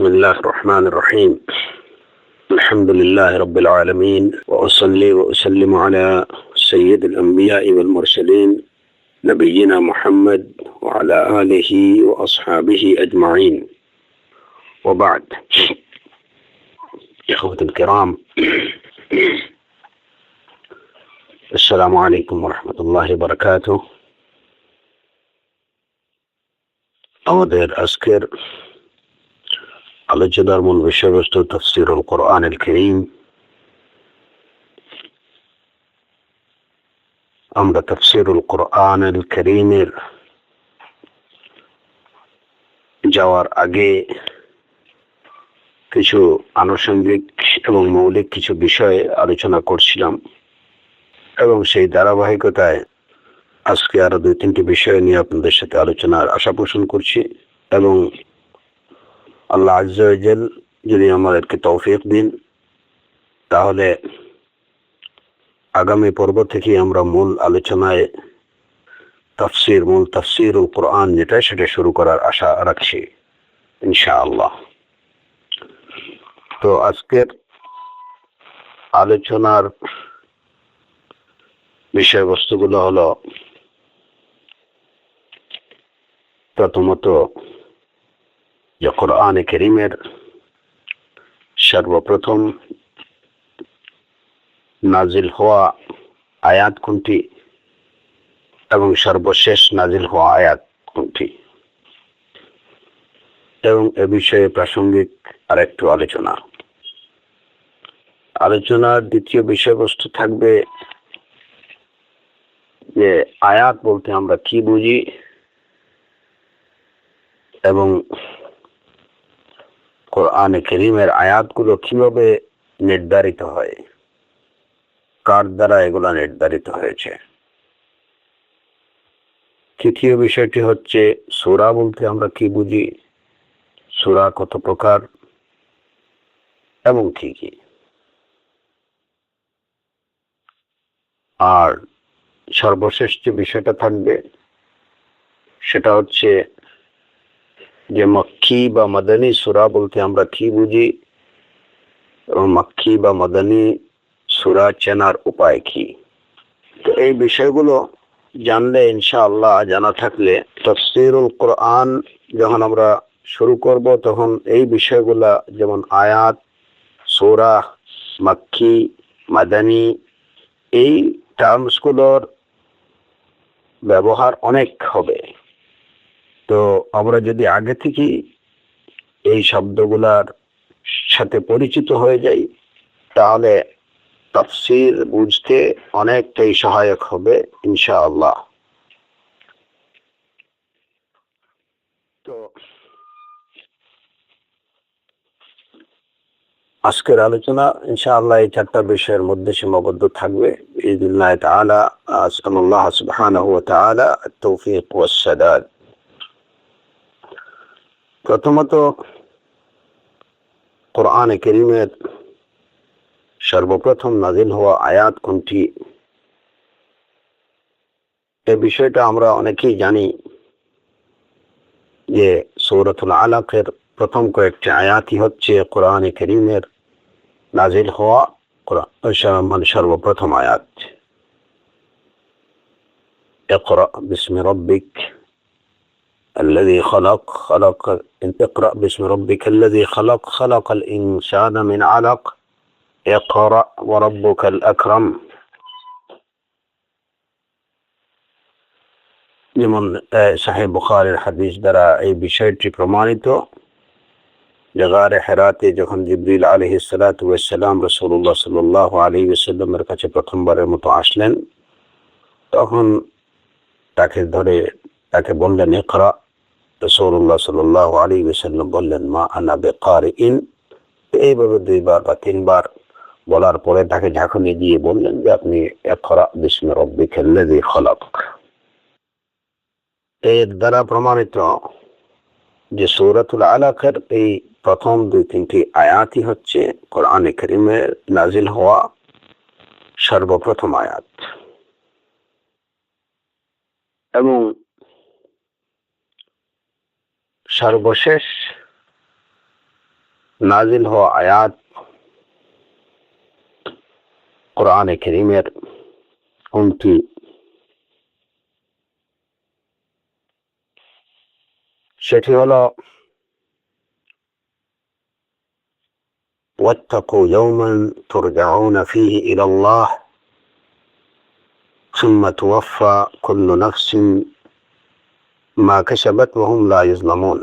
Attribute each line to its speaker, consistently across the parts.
Speaker 1: بسم الله الرحمن الرحيم. الحمد لله رب العالمين، وأصلي وأسلم على سيد الأنبياء والمرسلين نبينا محمد وعلى آله وأصحابه أجمعين، وبعد. إخوة الكرام، السلام عليكم ورحمة الله وبركاته. আমাদের আজকের আলোচনার মূল বিষয়বস্তু তাফসীরুল কোরআনুল কারীম। আমরা তাফসীরুল কোরআনুল কারীমের যাওয়ার আগে কিছু আনুষঙ্গিক এবং মৌলিক কিছু বিষয়ে আলোচনা করছিলাম, এবং সেই ধারাবাহিকতায় আজকে আরো 2-3টি বিষয় নিয়ে আপনাদের সাথে আলোচনার আশা পোষণ করছি, এবং আল্লাহ আজ্জা ওয়া জাল যদি আমাদেরকে তৌফিক দিন, তাহলে আগামী পর্ব থেকে আমরা মূল আলোচনায় মূল তাফসীরুল কোরআন সেটা শুরু করার আশা রাখছি ইনশাআল্লাহ। তো আজকের আলোচনার বিষয়বস্তুগুলো হলো, প্রথমত যে কোরআনে কারীমের সর্বপ্রথম নাজিল হওয়া আয়াত কোনটি এবং সর্বশেষ নাজিল হওয়া আয়াত কোনটি, এবং এ বিষয়ে প্রাসঙ্গিক আরেকটু আলোচনার দ্বিতীয় বিষয়বস্তু থাকবে যে আয়াত বলতে আমরা কি বুঝি, এবং কোরআনে কারীমের আয়াতগুলো কিভাবে নির্ধারিত হয়, কার দ্বারা এগুলা নির্ধারিত হয়েছে। তৃতীয় বিষয়টি হচ্ছে সূরা বলতে আমরা কি বুঝি, সূরা কত প্রকার এবং কি কি। আর সর্বশেষ যে বিষয়টা থাকবে সেটা হচ্ছে যে মক্কি বা মাদানী সূরা বলতে আমরা কি বুঝি, এবং মক্কি বা মাদানী সূরা চেনার উপায় কি। তো এই বিষয়গুলো জানলে ইনশাআল্লাহ, জানা থাকলে তাফসীরুল কোরআন যখন আমরা শুরু করব, তখন এই বিষয়গুলা যেমন আয়াত, সূরা, মক্কি, মাদানী, এই টার্মসগুলোর ব্যবহার অনেক হবে। তো আমরা যদি আগে থেকে এই শব্দগুলার সাথে পরিচিত হয়ে যাই, তাহলে তাফসীর বুঝতে অনেকটাই সহায়ক হবে ইনশাআল্লাহ। তো আজকের আলোচনা ইনশাআল্লাহ এই 4টা বিষয়ের মধ্যে সীমাবদ্ধ থাকবে বিইذنিল্লাহ তাআলা। আসআলুল্লাহ সুবহানাহু ওয়া তাআলা আত-তাওফীক ওয়াস সাদাদ। প্রথমত, কোরআনে কারীমের সর্বপ্রথম নাজিল হওয়া আয়াত কোনটি, এই বিষয়টা আমরা অনেকেই জানি যে সূরাতুল আলাকের প্রথম কয়েকটি আয়াতই হচ্ছে কোরআনে কারীমের নাজিল হওয়া সর্বপ্রথম আয়াত। ইকরা বিসমি রাব্বিক الذي خلق اقرأ باسم ربك الذي خلق الإنسان من علق اقرأ وربك الأكرم। যেমন সহিহ বুখারীর হাদিস দ্বারা এই বিষয়টি প্রমাণিত যে গারে হেরাতে যখন জিবরিল আলাইহিস সালাতু ওয়াস সালাম রাসূলুল্লাহ সাল্লাল্লাহু আলাইহি ওয়াসাল্লামের কাছে প্রথমবারের মতো আসলেন, তখন তাকে বললেন ইকরা। রাসূলুল্লাহ সাল্লাল্লাহু আলাইহি ওয়াসাল্লাম বললেন মা আনা বিকারিইন। এইভাবে 2বার বা 3বার বলার পরে তাকে ঝাঁকুনি দিয়ে বললেন যে আপনি ইকরা বিসমি রাব্বিকাল্লাযী খলাক। এর দ্বারা প্রমাণিত যে সূরাতুল আলাকের এই প্রথম 2-3টি আয়াতই হচ্ছে কোরআনে কারীমের নাজিল হওয়া সর্বপ্রথম আয়াত, এবং সর্বশেষ নাজিল হওয়া আয়াত কোরআনে কারীমের কোনটি? সেটি হলো واتقوا يوما ترجعون فيه إلى الله ثم توفى كل نفس ما كسبت وهم لا يظلمون।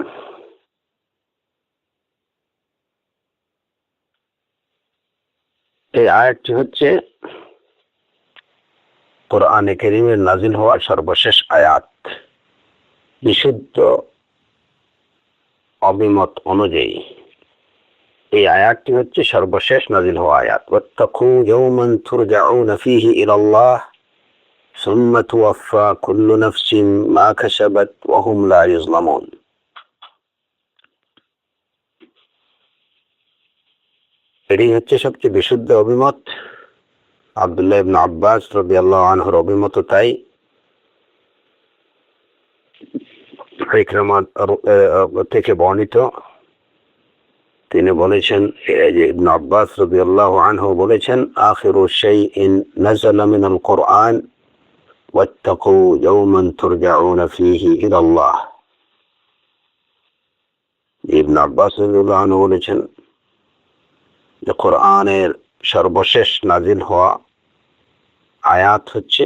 Speaker 1: এই আয়াতটি হচ্ছে কোরআনে কারীমের নাজিল হওয়া সর্বশেষ আয়াত। বিশুদ্ধ অভিমত অনুযায়ী এই আয়াতটি হচ্ছে সর্বশেষ নাজিল হওয়া আয়াত। ওয়াত্তাকু ইয়াওমান তুরজাউনা ফীহি ইলাল্লাহ সুম্মা তুওয়াফা কুল্লু নাফসিন মা কাসাবাত ওয়া হুম লা ইউযলামুন। এটি হচ্ছে সবচেয়ে বিশুদ্ধ অভিমত। আব্দুল্লাহ ইবনে আব্বাস রাদিয়াল্লাহু আনহুর অভিমত তাই। ইকরামা থেকে বর্ণিত, তিনি বলেছেন, যে ইবনে আব্বাস রাদিয়াল্লাহু আনহু বলেছেন, আখিরু শাইইন নাযালা মিনাল কুরআন ওয়াত্তাকু ইয়াওমান তুরজাউনা ফীহি ইলাল্লাহ। ইবনে আব্বাস রাদিয়াল্লাহু আনহু বলেছেন যে কোরআনের সর্বশেষ নাজিল হওয়া আয়াত হচ্ছে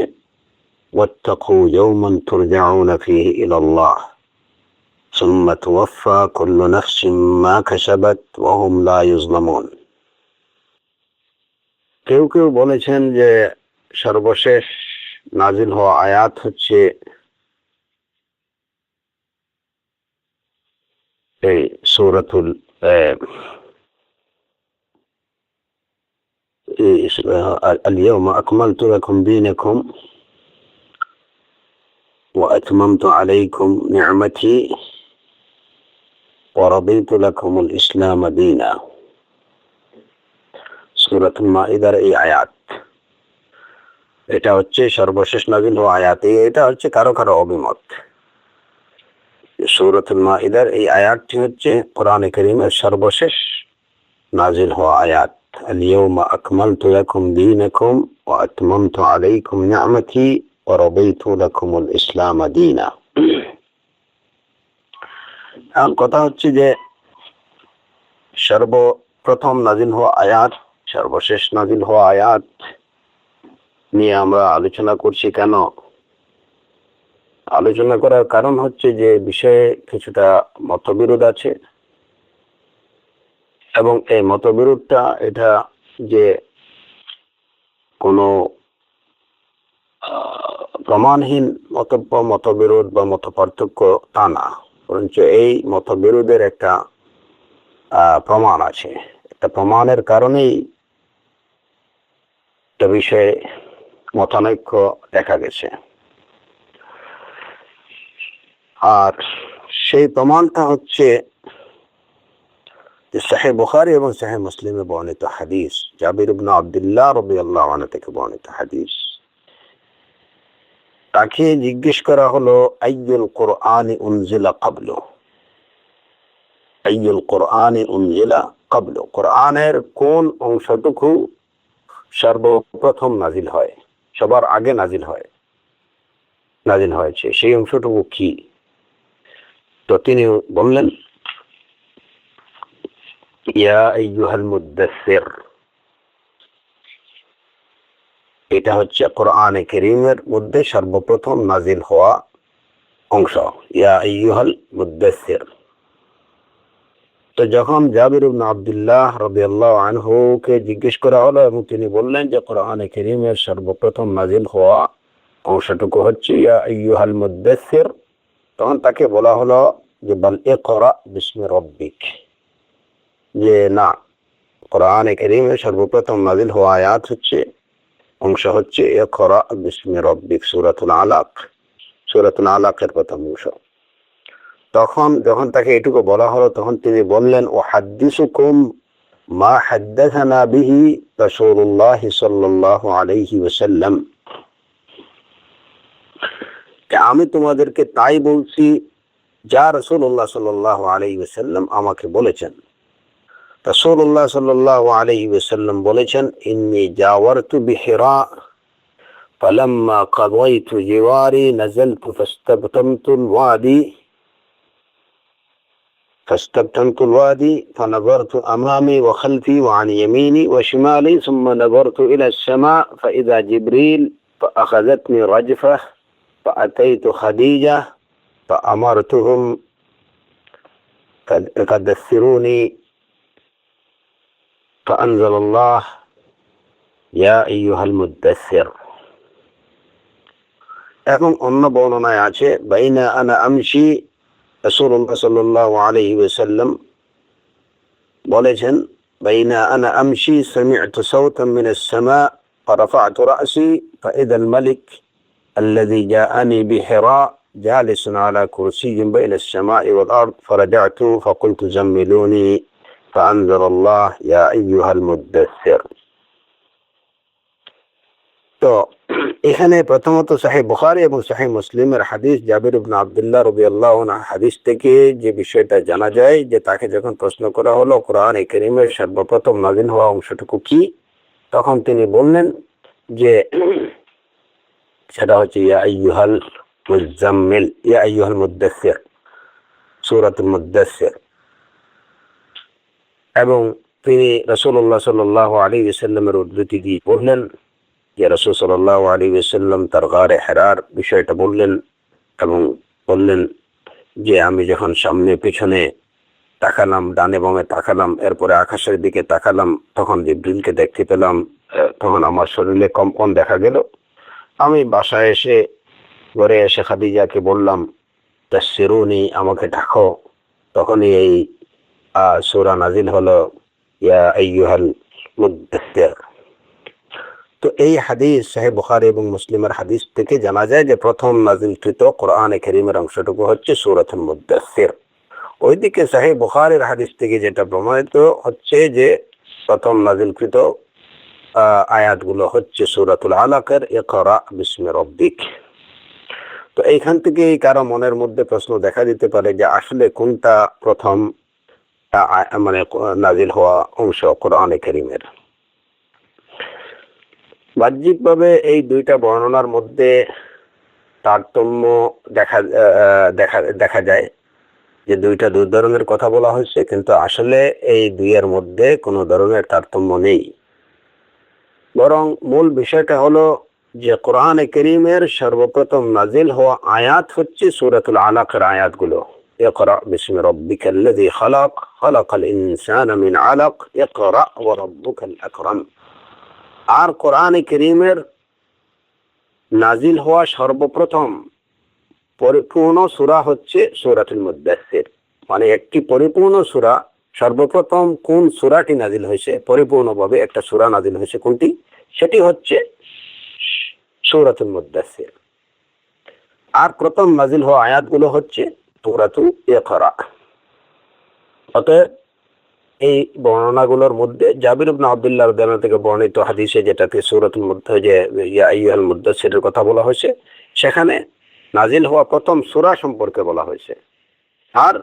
Speaker 1: ওয়াত্তাকু ইয়াওমান তুরজাউনা ফীহি ইলাল্লাহ সুম্মা তুওয়াফা কুল্লু নাফসিন মা কাসাবাত ওয়া হুম লা ইউযলামুন। কেউ কেউ বলেছেন যে সর্বশেষ নাজিল হওয়া আয়াত হচ্ছে এই সূরাতুল اليوم أكملت لكم دينكم وأتممت عليكم نعمتي ورضيت لكم الإسلام دينا। সূরাতুল মাইদার এই আয়াত, এটা হচ্ছে সর্বশেষ নাজিল হওয়া আয়াত। এটা হচ্ছে কারো কারো অভিমত। সূরাতুল মাইদার এই আয়াতটি হচ্ছে কোরআনে কারীমের সর্বশেষ নাজিল হওয়া আয়াত। اليوم أكملت لكم دينكم وأتممت عليكم نعمتي ورضيت لكم الإسلام دينا। কথা হচ্ছে যে সর্বপ্রথম নাজিল হওয়া আয়াত, সর্বশেষ নাজিল হওয়া আয়াত নিয়ে আমরা আলোচনা করছি। কেন আলোচনা করার কারণ হচ্ছে যে বিষয়ে কিছুটা মতবিরোধ আছে, এবং এই মতবিরোধটা এটা যে কোনো প্রমাণহীন মতবিরোধ বা মত পার্থক্য তা না, বরঞ্চ এই মতবিরোধের একটা প্রমাণ আছে। একটা প্রমাণের কারণেই একটা বিষয়ে মতানৈক্য দেখা গেছে। আর সেই প্রমাণটা হচ্ছে সহিহ বুখারী এবং সহিহ মুসলিমে বর্ণিত হাদিস, জাবির ইবনে আব্দুল্লাহ রাদিয়াল্লাহু আনহু থেকে বর্ণিত হাদিস। তাকে জিজ্ঞেস করা হলো, আইয়ুল কুরআনি উনজিলা ক্বাবলু, আইয়ুল কুরআনি উনজিলা ক্বাবলু, কোরআনের কোন অংশটুকু সর্বপ্রথম নাজিল হয়, সবার আগে নাজিল হয়েছে, সেই অংশটুকু কি? তো তিনি বললেন, ইয়া আইয়ুহাল মুদ্দাসসির। এটা হচ্ছে কোরআনে কারীমের মধ্যে সর্বপ্রথম নাজিল হওয়া অংশ, ইয়া আইয়ুহাল মুদ্দাসসির। তো যখন জাবির ইবনে আব্দুল্লাহ রাদিয়াল্লাহু আনহু কে জিজ্ঞেস করা হলো এবং তিনি বললেন যে কোরআনে কারীমের সর্বপ্রথম নাজিল হওয়া অংশটুকু হচ্ছে ইয়া আইয়ুহাল মুদ্দাসসির, তখন তাকে বলা হলো যে বাল ইকরা বিসমি রাব্বিক, যে না, কোরআনে কারীমের সর্বপ্রথম নাজিল হওয়া আয়াত হচ্ছে, অংশ হচ্ছে ইকরা বিসমি রাব্বিক, সূরাতুল আলাক, সূরাতুল আলাকের প্রথম অংশ। তখন যখন তাকে এটুকু বলা হলো, তখন তিনি বললেন, উহাদ্দিসুকুম মা হাদ্দাসানা বিহি রাসূলুল্লাহ সাল্লাল্লাহু আলাইহি ওয়াসাল্লাম, আমি তোমাদেরকে তাই বলছি যা রাসূলুল্লাহ সাল্লাল্লাহু আলাইহি ওয়াসাল্লাম আমাকে বলেছেন। রাসূলুল্লাহ সাল্লাল্লাহু আলাইহি ওয়াসাল্লাম বলেছেন, ইন্নী জাওয়ারতু বিহিরা ফালাম্মা কাদাইতু জিওয়ারি নাযালতু فاستبطنت الوادي فنظرت أمامي وخلفي وعن يميني وشمالي ثم نظرت إلى السماء فإذا جبريل فأخذتني رجفة فأتيت خديجة فأمرتهم فدثروني فأنزل الله يا أيها المدثر. এবং অন্য বর্ণনায় আছে, বাইনা আনা আমশি, রাসূলুল্লাহ সাল্লাল্লাহু আলাইহি ওয়াসাল্লাম বলেছেন, বাইনা আনা আমশি সামি'তু সাওতান মিনাস সামা فرفعت رأسي فإذا الملك الذي جاءني بحراء جالس على كرسي بين السماء والأرض فرجعت فقلت زملوني فأنزل الله يا أيها المدثر. তো এখানে প্রথমত সহিহ বুখারী এবং সহিহ মুসলিমের হাদিস জাবির ইবনে আব্দুল্লাহ রাদিয়াল্লাহু আনহু হাদিস থেকে যে বিষয়টা জানা যায়, যে তাকে যখন প্রশ্ন করা হলো কোরআনে কারীমের সর্বপ্রথম নাযিল হওয়া অংশটুকু কি, তখন তিনি বললেন যে সেটা হচ্ছে ইয়া আইয়ুহাল মুজাম্মিল, ইয়া আইয়ুহাল মুদ্দাসসির, সূরাতুল মুদ্দাসসির। এবং তিনি রাসূলুল্লাহ সাল্লাল্লাহু আলাইহি ওয়াসাল্লামের উদ্ধৃতি দিয়ে বললেন যে রাসূল সাল্লাল্লাহু আলাইহি ওয়াসাল্লাম তার গারে হেরার বিষয়টা বললেন এবং বললেন যে আমি যখন সামনে পিছনে তাকালাম, ডানে বামে তাকালাম, এরপরে আকাশের দিকে তাকালাম, তখন জিবরিলকে দেখতে পেলাম। তখন আমার শরীরে কম্পন দেখা গেল। আমি বাসায় এসে, ঘরে এসে খাদিজাকে বললাম, তাসসিরুনি, আমাকে ঢাকো। তখনই এই সূরা নাজিল হলো, ইয়া আইয়ুহাল মুদ্দাসসির। তো এই হাদিস সহিহ বুখারী এবং মুসলিমের হাদিস থেকে জানা যায় যে প্রথম নাজিলকৃত কোরআনে কারীমের অংশটুকু হচ্ছে সূরাতুল মুদ্দাসসির। ওইদিকে সহিহ বুখারীর হাদিস থেকে যেটা প্রমাণিত হচ্ছে যে প্রথম নাজিলকৃত আয়াতগুলো হচ্ছে সূরাতুল আলাকের ইকরা বিসমি রাব্বিক। তো এইখান থেকে কারো মনের মধ্যে প্রশ্ন দেখা দিতে পারে যে আসলে কোনটা প্রথম মানে নাজিল হওয়া অংশ কোরআনে কারীমের। বাহ্যিকভাবে এই দুইটা বর্ণনার মধ্যে তারতম্য দেখা যায়, যে দুইটা দুই ধরনের কথা বলা হয়েছে, কিন্তু আসলে এই দুইয়ের মধ্যে কোনো ধরনের তারতম্য নেই। বরং মূল বিষয়টা হলো যে কোরআনে কারীমের সর্বপ্রথম নাজিল হওয়া আয়াত হচ্ছে সূরাতুল আলাকের আয়াতগুলো, ইকরা বিসমি রাব্বিকাল্লাযী খালাক, খালাকাল ইনসানা মিন আলাক, ইকরা ওয়া রাব্বুকাল আকরাম। আর কোরআনে কারীমের নাজিল হওয়া সর্বপ্রথম পরিপূর্ণ সূরা হচ্ছে সূরাতুল মুদ্দাসসির। মানে একটি পরিপূর্ণ সূরা, সর্বপ্রথম কোন সূরাটি নাজিল হয়েছে, পরিপূর্ণভাবে একটা সূরা নাজিল হয়েছে কোনটি, সেটি হচ্ছে সূরাতুল মুদ্দাসসির। আর প্রথম নাজিল হওয়া আয়াতগুলো হচ্ছে সূরাতুল ইকরা। অতএব এই বর্ণনাগুলোর মধ্যে জাবির ইবনে আব্দুল্লাহ রাদিয়াল্লাহু আনহু থেকে বর্ণিত হাদিসে যেটাতে সূরাতুল যে ইয়া আইয়ুহাল মুদ্দাসসিরের কথা বলা হয়েছে, সেখানে নাজিল হওয়া প্রথম সূরা সম্পর্কে বলা হয়েছে। আর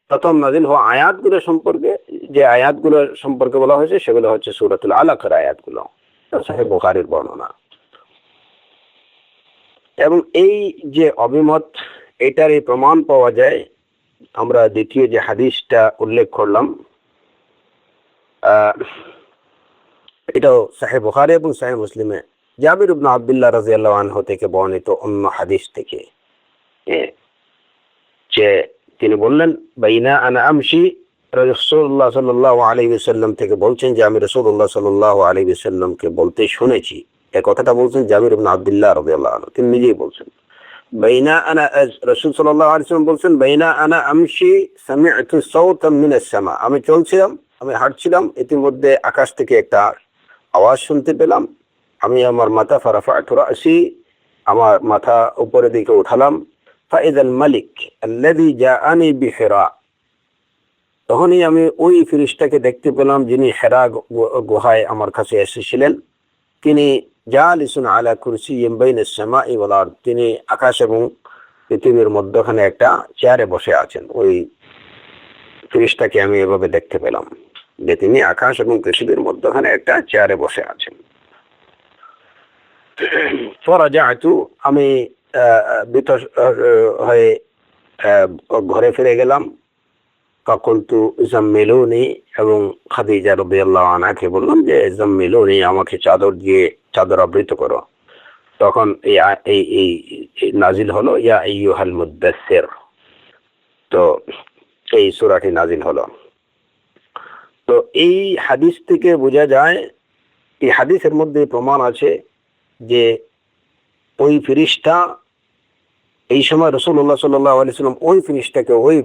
Speaker 1: প্রথম নাজিল হওয়া আয়াতগুলো সম্পর্কে, যে আয়াতগুলো সম্পর্কে বলা হয়েছে সেগুলো হচ্ছে সূরাতুল আলাকের আয়াতগুলো। সহিহ বুখারীর বর্ণনা। এবং এই যে অভিমত, এটারই প্রমাণ পাওয়া যায় আমরা দ্বিতীয় যে হাদিসটা উল্লেখ করলাম, এটাও সহিহ বুখারী এবং সহিহ মুসলিমে জাবির ইবনে আব্দুল্লাহ রাদিয়াল্লাহু আনহু থেকে বর্ণিত অন্য হাদিস থেকে, যে তিনি বললেন, বাইনা আনা আমশি, রাসূলুল্লাহ সাল্লাল্লাহু আলাইহি ওয়াসাল্লাম থেকে বলছেন যে আমি রাসূলুল্লাহ সাল্লাল্লাহু আলাইহি ওয়াসাল্লামকে বলতে শুনেছি। এই কথাটা বলছেন জাবির ইবনে আব্দুল্লাহ রাদিয়াল্লাহু আনহু, তিনি নিজেই বলছেন। বাইনা আনা, রাসূল সাল্লাল্লাহু আলাইহি ওয়াসাল্লাম বলছেন, বাইনা আনা আমশি সামি'তু সাওতান মিনাস সামা, আমি চলছিলাম, আমি হাঁটছিলাম, ইতিমধ্যে আকাশ থেকে একটা আওয়াজ শুনতে পেলাম। আমি আমার মাথা ফারাফা'তু রা'সি, আমার মাথা উপরের দিকে উঠালাম। ফাইদাল মালিক আল্লাযী জাআনি বিহিরা, তখনই আমি ওই ফেরেশতাকে দেখতে পেলাম যিনি হেরা গুহায় আমার কাছে এসেছিলেন। তিনি জালিসুন আলা কুরসিয়্যিন বাইনাস সামাই ওয়াল আরদ, তিনি আকাশ এবং পৃথিবীর মধ্যখানে একটা চেয়ারে বসে আছেন। ওই ফেরেশতাকে আমি এভাবে দেখতে পেলাম যে তিনি আকাশ এবং পৃথিবীর মধ্যখানে একটা চেয়ারে বসে আছেন। ফরাজাতু, আমি বিত হয়ে ঘরে ফিরে গেলাম। ফাকুলতু জাম্মিলুনি, এবং খাদিজা রাদিয়াল্লাহু আনহাকে বললাম যে জাম্মিলুনি, আমাকে চাদর দিয়ে চাদর আবৃত করো। তখন এই নাজিল হলো ইয়া আইয়ুহাল মুদ্দাসসির। তো এই সূরাটি নাজিল হলো। তো এই হাদিস থেকে বোঝা যায়, এই হাদিসের মধ্যে প্রমাণ আছে যে ওই ফেরেশতা এই সময় রাসূলুল্লাহ সাল্লাল্লাহু আলাইহি ওয়াসাল্লাম ওই ফেরেশতাকে, ওই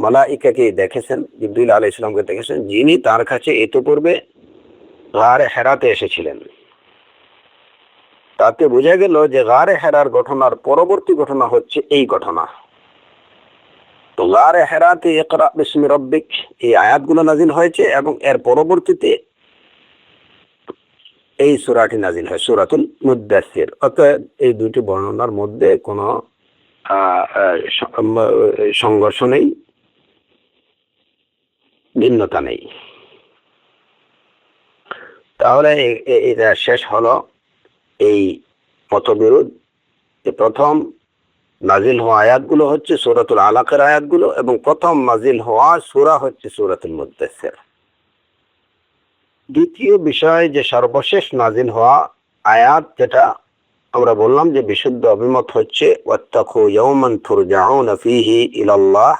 Speaker 1: মালাইকাকে দেখেছেন, জিবরিল আলাইহিস সালামকে দেখেছেন, যিনি তার কাছে ইতিপূর্বে গারে হেরাতে এসেছিলেন। তাতে বোঝা গেল যে গারে হেরার ঘটনার পরবর্তী ঘটনা হচ্ছে এই ঘটনা। তো গারে হেরাতে ইকরা বিসমি রাব্বিক এই আয়াতগুলো নাজিল হয়েছে, এবং এর পরবর্তীতে এই সূরাটি নাজিল হয়, সূরাতুল মুদ্দাসসির। অতএব এই দুটি বর্ণনার মধ্যে কোনো সংঘর্ষ নেই, ভিন্নতা নেই। তাহলে এটা শেষ হলো এই মতবিরোধ। প্রথম নাজিল হওয়া আয়াতগুলো হচ্ছে সূরাতুল আলাকের আয়াতগুলো, এবং প্রথম নাজিল হওয়া সূরা হচ্ছে সূরাতুল মুদ্দাসসির। দ্বিতীয় বিষয় যে সর্বশেষ নাজিল হওয়া আয়াত, যেটা আমরা বললাম যে বিশুদ্ধ অভিমত হচ্ছে ওয়াত্তাকু ইয়াওমান তুরজাউনা ফীহি ইলাল্লাহ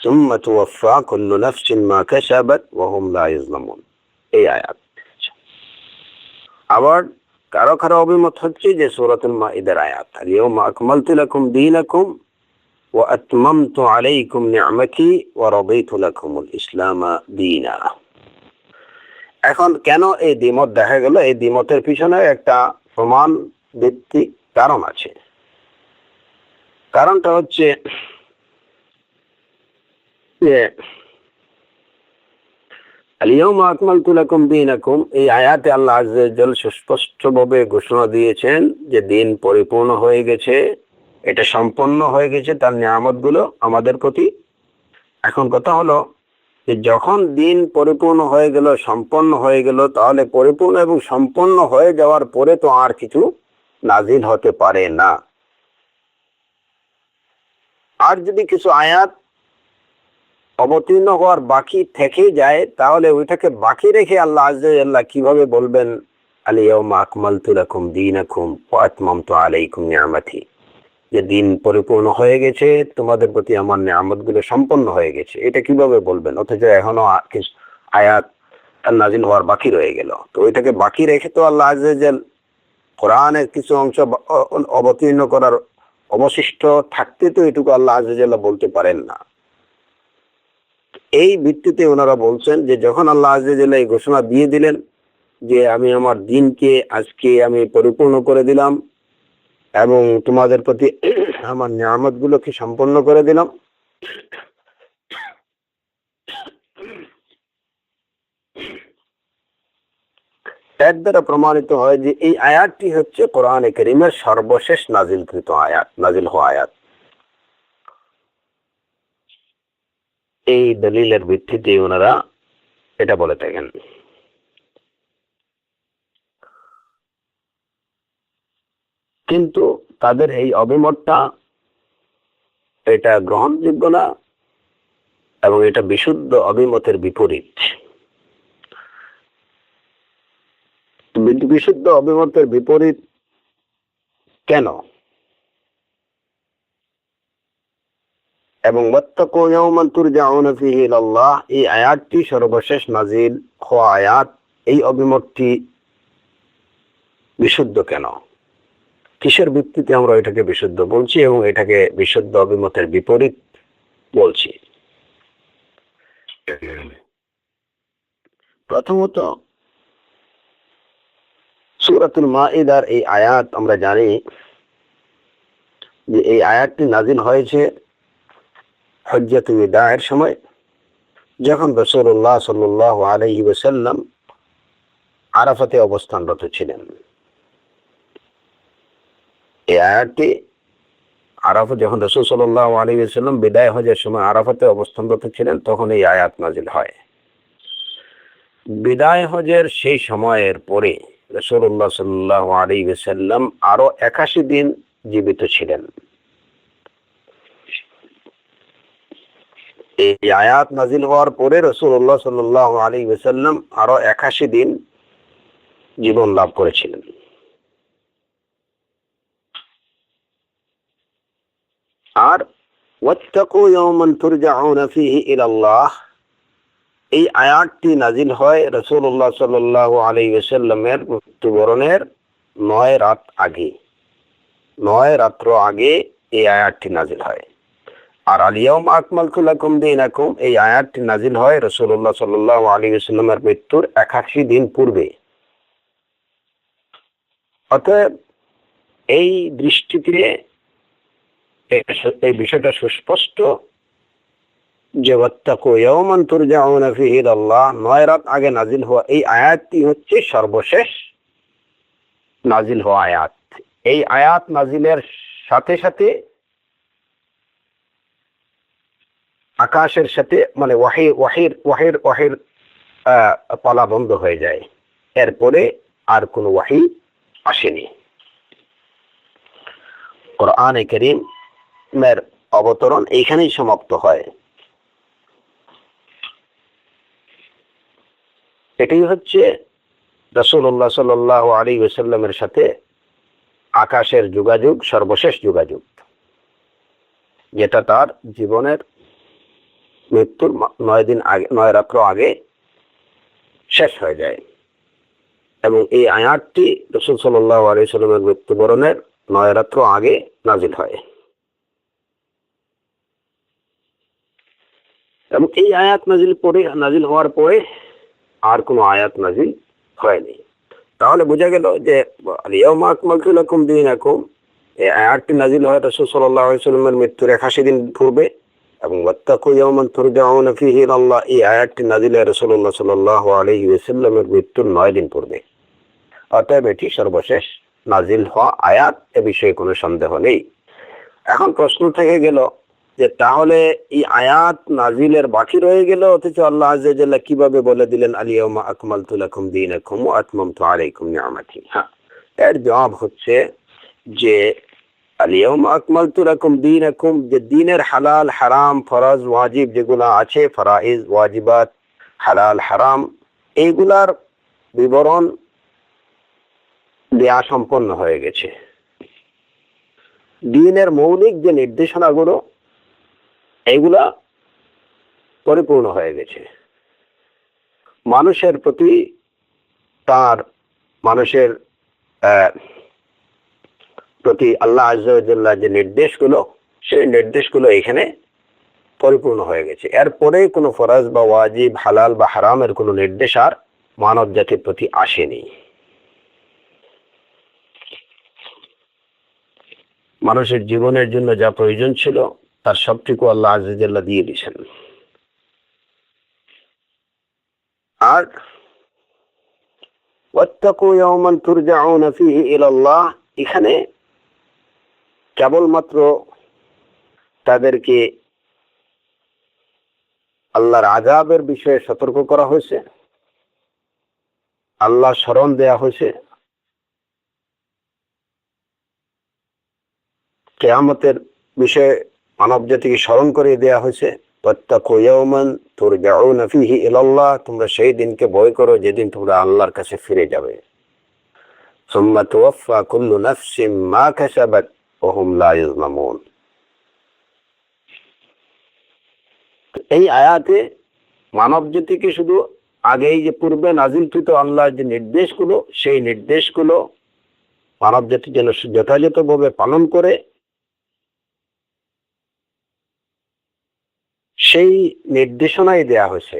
Speaker 1: সুম্মা তুওয়াফফা কুল্লু নাফসিন মা কাসাবাত ওয়া হুম লা ইউযলামুন, এই আয়াত। আবার কারো কারো অভিমত হচ্ছে যে সূরাতুল মাইদার আয়াত, আল ইয়াওমা আকমালতু লাকুম দীনাকুম ওয়া আতমামতু আলাইকুম নি'মাতি ওয়া রাদিতু লাকুমুল ইসলামা দীনা। এখন কেন এই দ্বিমত দেখা গেল? এই দ্বিমতের পিছনে একটা প্রমাণ ভিত্তিক কারণ আছে। কারণটা হচ্ছে যে আল-ইয়াওমা আকমালতু লাকুম দীনাকুম, এই আয়াতে আল্লাহ আযজা ওয়া জাল সুস্পষ্টভাবে ঘোষণা দিয়েছেন যে দিন পরিপূর্ণ হয়ে গেছে, এটা সম্পন্ন হয়ে গেছে তার নিয়ামতগুলো আমাদের প্রতি। এখন কথা হলো যে যখন দিন পরিপূর্ণ হয়ে গেল, সম্পন্ন হয়ে গেল, তাহলে পরিপূর্ণ এবং সম্পন্ন হয়ে যাওয়ার পরে তো আর কিছু নাজিল হতে পারে না। আর যদি কিছু আয়াত অবতীর্ণ হওয়ার বাকি থেকে যায়, তাহলে ওইটাকে বাকি রেখে আল্লাহ আযজা ওয়া জাল্লা কিভাবে বলবেন আল ইয়াওমা আকমালতু লাকুম দীনাকুম ওয়া আতমামতু আলাইকুম নি'মাতি, যে দিন পরিপূর্ণ হয়ে গেছে, তোমাদের প্রতি আমার নিয়ামতগুলো সম্পন্ন হয়ে গেছে? এটা কিভাবে বলবেন, অথচ এখনো কিছু আয়াত নাজিল হওয়ার বাকি রয়ে গেল? তো ওইটাকে বাকি রেখে তো আল্লাহ আযজা ওয়া জাল কোরআনের কিছু অংশ অবতীর্ণ করার অবশিষ্ট থাকতে তো এটুকু আল্লাহ আযজা ওয়া জাল বলতে পারেন না। এই ভিত্তিতে ওনারা বলছেন যে যখন আল্লাহ আযজা ওয়া জাল এই ঘোষণা দিয়ে দিলেন যে আমি আমার দিনকে আজকে আমি পরিপূর্ণ করে দিলাম এবং তোমাদের প্রতি আমার নিয়ামতগুলোকে সম্পন্ন করে দিলাম, এর দ্বারা প্রমাণিত হয় যে এই আয়াতটি হচ্ছে কোরআনে কারীমের সর্বশেষ নাজিলকৃত আয়াত, নাজিল হওয়া আয়াত। এই দলিলের ভিত্তিতে ওনারা এটা বলে থাকেন। কিন্তু তাদের এই অভিমতটা এটা গ্রহণযোগ্য না, এবং এটা বিশুদ্ধ অভিমতের বিপরীত। বিশুদ্ধ অভিমতের বিপরীত কেন? এবং ওয়াত্তাকু ইয়াওমান তুরজাউনা ফীহি ইলাল্লাহ, এই আয়াতটি সর্বশেষ নাজিল হওয়া আয়াত, এই অভিমতটি বিশুদ্ধ কেন? কিসের ভিত্তিতে আমরা এটাকে বিশুদ্ধ বলছি এবং এটাকে বিশুদ্ধ অভিমতের বিপরীত বলছি? প্রথমত, সূরাতুল মাইদার এই আয়াত আমরা জানি যে এই আয়াতটি নাজিল হয়েছে হজ্জাতুল ওয়াদা'ের সময়, যখন রাসূলুল্লাহ সাল্লাল্লাহু আলাইহি ওয়াসাল্লাম আরাফাতে অবস্থানরত ছিলেন। এই আয়াতটি আরাফা যখন রাসূল সাল্লাল্লাহু আলাইহি ওয়াসাল্লাম বিদায় হজের সময় আরাফাতে অবস্থানরত ছিলেন, তখন এই আয়াত নাজিল হয়। বিদায় হজের সেই সময়ের পরে রাসূলুল্লাহ সাল্লাল্লাহু আলাইহি ওয়াসাল্লাম আরো 81 দিন জীবিত ছিলেন। এই আয়াত নাজিল হওয়ার পরে রাসূলুল্লাহ সাল্লাল্লাহু আলাইহি ওয়াসাল্লাম আরো 81 দিন জীবন লাভ করেছিলেন। আর ওয়াত্তাকু ইয়াওমান তুরজাউনা ফীহি ইলাল্লাহ, এই আয়াতটি নাজিল হয় রাসূলুল্লাহ সাল্লাল্লাহু আলাইহি ওয়াসাল্লামের মৃত্যুবরণের 9 রাত আগে, 9 রাত্র আগে এই আয়াতটি নাজিল হয়। আর আল ইয়াউমা আকমালতু লাকুম দীনাকুম, এই আয়াতটি নাজিল হয় রাসূলুল্লাহ সাল্লাল্লাহু আলাইহি ওয়াসাল্লামের মৃত্যুর 81 দিন পূর্বে। অতএব এই দৃষ্টিতে এই বিষয়টা সুস্পষ্ট যে ওয়াত্তাকু ইয়াওমান তুরজাউনা ফীহি ইলাল্লাহ, 9 রাত আগে নাজিল হওয়া এই আয়াতটি হচ্ছে সর্বশেষ নাজিল হওয়া আয়াত। এই আয়াত নাজিলের সাথে সাথে আকাশের সাথে মানে ওয়াহির পালা বন্ধ হয়ে যায়। এরপরে আর কোনো ওয়াহি আসেনি। কোরআনে কারীমের অবতরণ এইখানেই সমাপ্ত হয়। এটাই হচ্ছে রাসূলুল্লাহ সাল্লাল্লাহু আলাইহি ওয়াসাল্লামের সাথে আকাশের যোগাযোগ, সর্বশেষ যোগাযোগ, যেটা তার জীবনের মৃত্যুর 9 দিন আগে, 9 রাত্র আগে শেষ হয়ে যায়। এবং এই আয়াতটি রাসূল সাল্লাল্লাহু আলাইহি ওয়াসাল্লামের মৃত্যুবরণের 9 রাত্র আগে নাজিল হয়। এবং এই আয়াত নাজিল হওয়ার পরে আর কোনো আয়াত নাজিল হয়নি। তাহলে বোঝা গেল যে আল ইয়াউমা আকমালতু লাকুম দীনাকুম, এই আয়াতটি নাজিল হয় রাসূল সাল্লাল্লাহু আলাইহি ওয়াসাল্লামের মৃত্যুর 81 দিন পূর্বে। এবং ওয়াত্তাকু ইয়াওমান তুরজাউনা ফীহি ইলাল্লাহ, এই আয়াতটি নাজিল হয় রাসূলুল্লাহ সাল্লাল্লাহু আলাইহি ওয়াসাল্লামের মৃত্যুর 9 দিন পূর্বে। অতএব এটি সর্বশেষ নাজিল হওয়া আয়াত, এ বিষয়ে কোনো সন্দেহ নেই। এখন প্রশ্ন থেকে গেল যে তাহলে এই আয়াত নাজিলের বাকি রয়ে গেল, অথচ আল্লাহ আযজা ওয়া জাল্লা কিভাবে বলে দিলেন আল ইয়াউমা আকমালতু লাকুম দীনাকুম ওয়া আতমামতু আলাইকুম নি'মাতি? হ্যাঁ, এর জবাব হচ্ছে যে আল ইয়াউমা আকমালতু লাকুম দীনাকুম, যে দ্বীনের হালাল হারাম ফরজ ওয়াজিব যেগুলো আছে, ফরাইজ ওয়াজিবাত হালাল হারাম, এইগুলার বিবরণ দেয়া সম্পন্ন হয়ে গেছে। দ্বীনের মৌলিক যে নির্দেশনাগুলো এইগুলা পরিপূর্ণ হয়ে গেছে। মানুষের প্রতি প্রতি আল্লাহ আযজা ওয়া জাল্লা যে নির্দেশগুলো, সেই নির্দেশগুলো এখানে পরিপূর্ণ হয়ে গেছে। এরপরে কোনো ফরজ বা ওয়াজিব, হালাল বা হারামের কোনো নির্দেশ আর মানব জাতির প্রতি আসেনি। মানুষের জীবনের জন্য যা প্রয়োজন ছিল তার সবটুকু আল্লাহ আযজা ওয়া জাল্লা দিয়ে দিয়েছেন। আর ওয়াত্তাকু ইয়াওমান তুরজাউনা ফীহি ইলাল্লাহ, এখানে কেবলমাত্র তাদেরকে আল্লাহর আযাবের বিষয়ে সতর্ক করা হয়েছে, আল্লাহ স্মরণ দেয়া হয়েছে, কিয়ামতের বিষয়ে মানব জাতিকে স্মরণ করে দেয়া হয়েছে। ওয়াত্তাকু ইয়াওমান তুরজাউনা ফীহি ইলাল্লাহ, তোমরা সেই দিনকে ভয় করো যেদিন তোমরা আল্লাহর কাছে ফিরে যাবে। সুম্মা তুওয়াফফা কুল্লু নাফসিন মা কাসাবাত ওয়া হুম লা ইউযলামুন। এই আয়াতে মানব জাতিকে শুধু আগেই যে পূর্বে নাজিলকৃত আল্লাহর যে নির্দেশগুলো, সেই নির্দেশগুলো মানব জাতি যেন যথাযথভাবে পালন করে, সেই নির্দেশনাই দেয়া হয়েছে।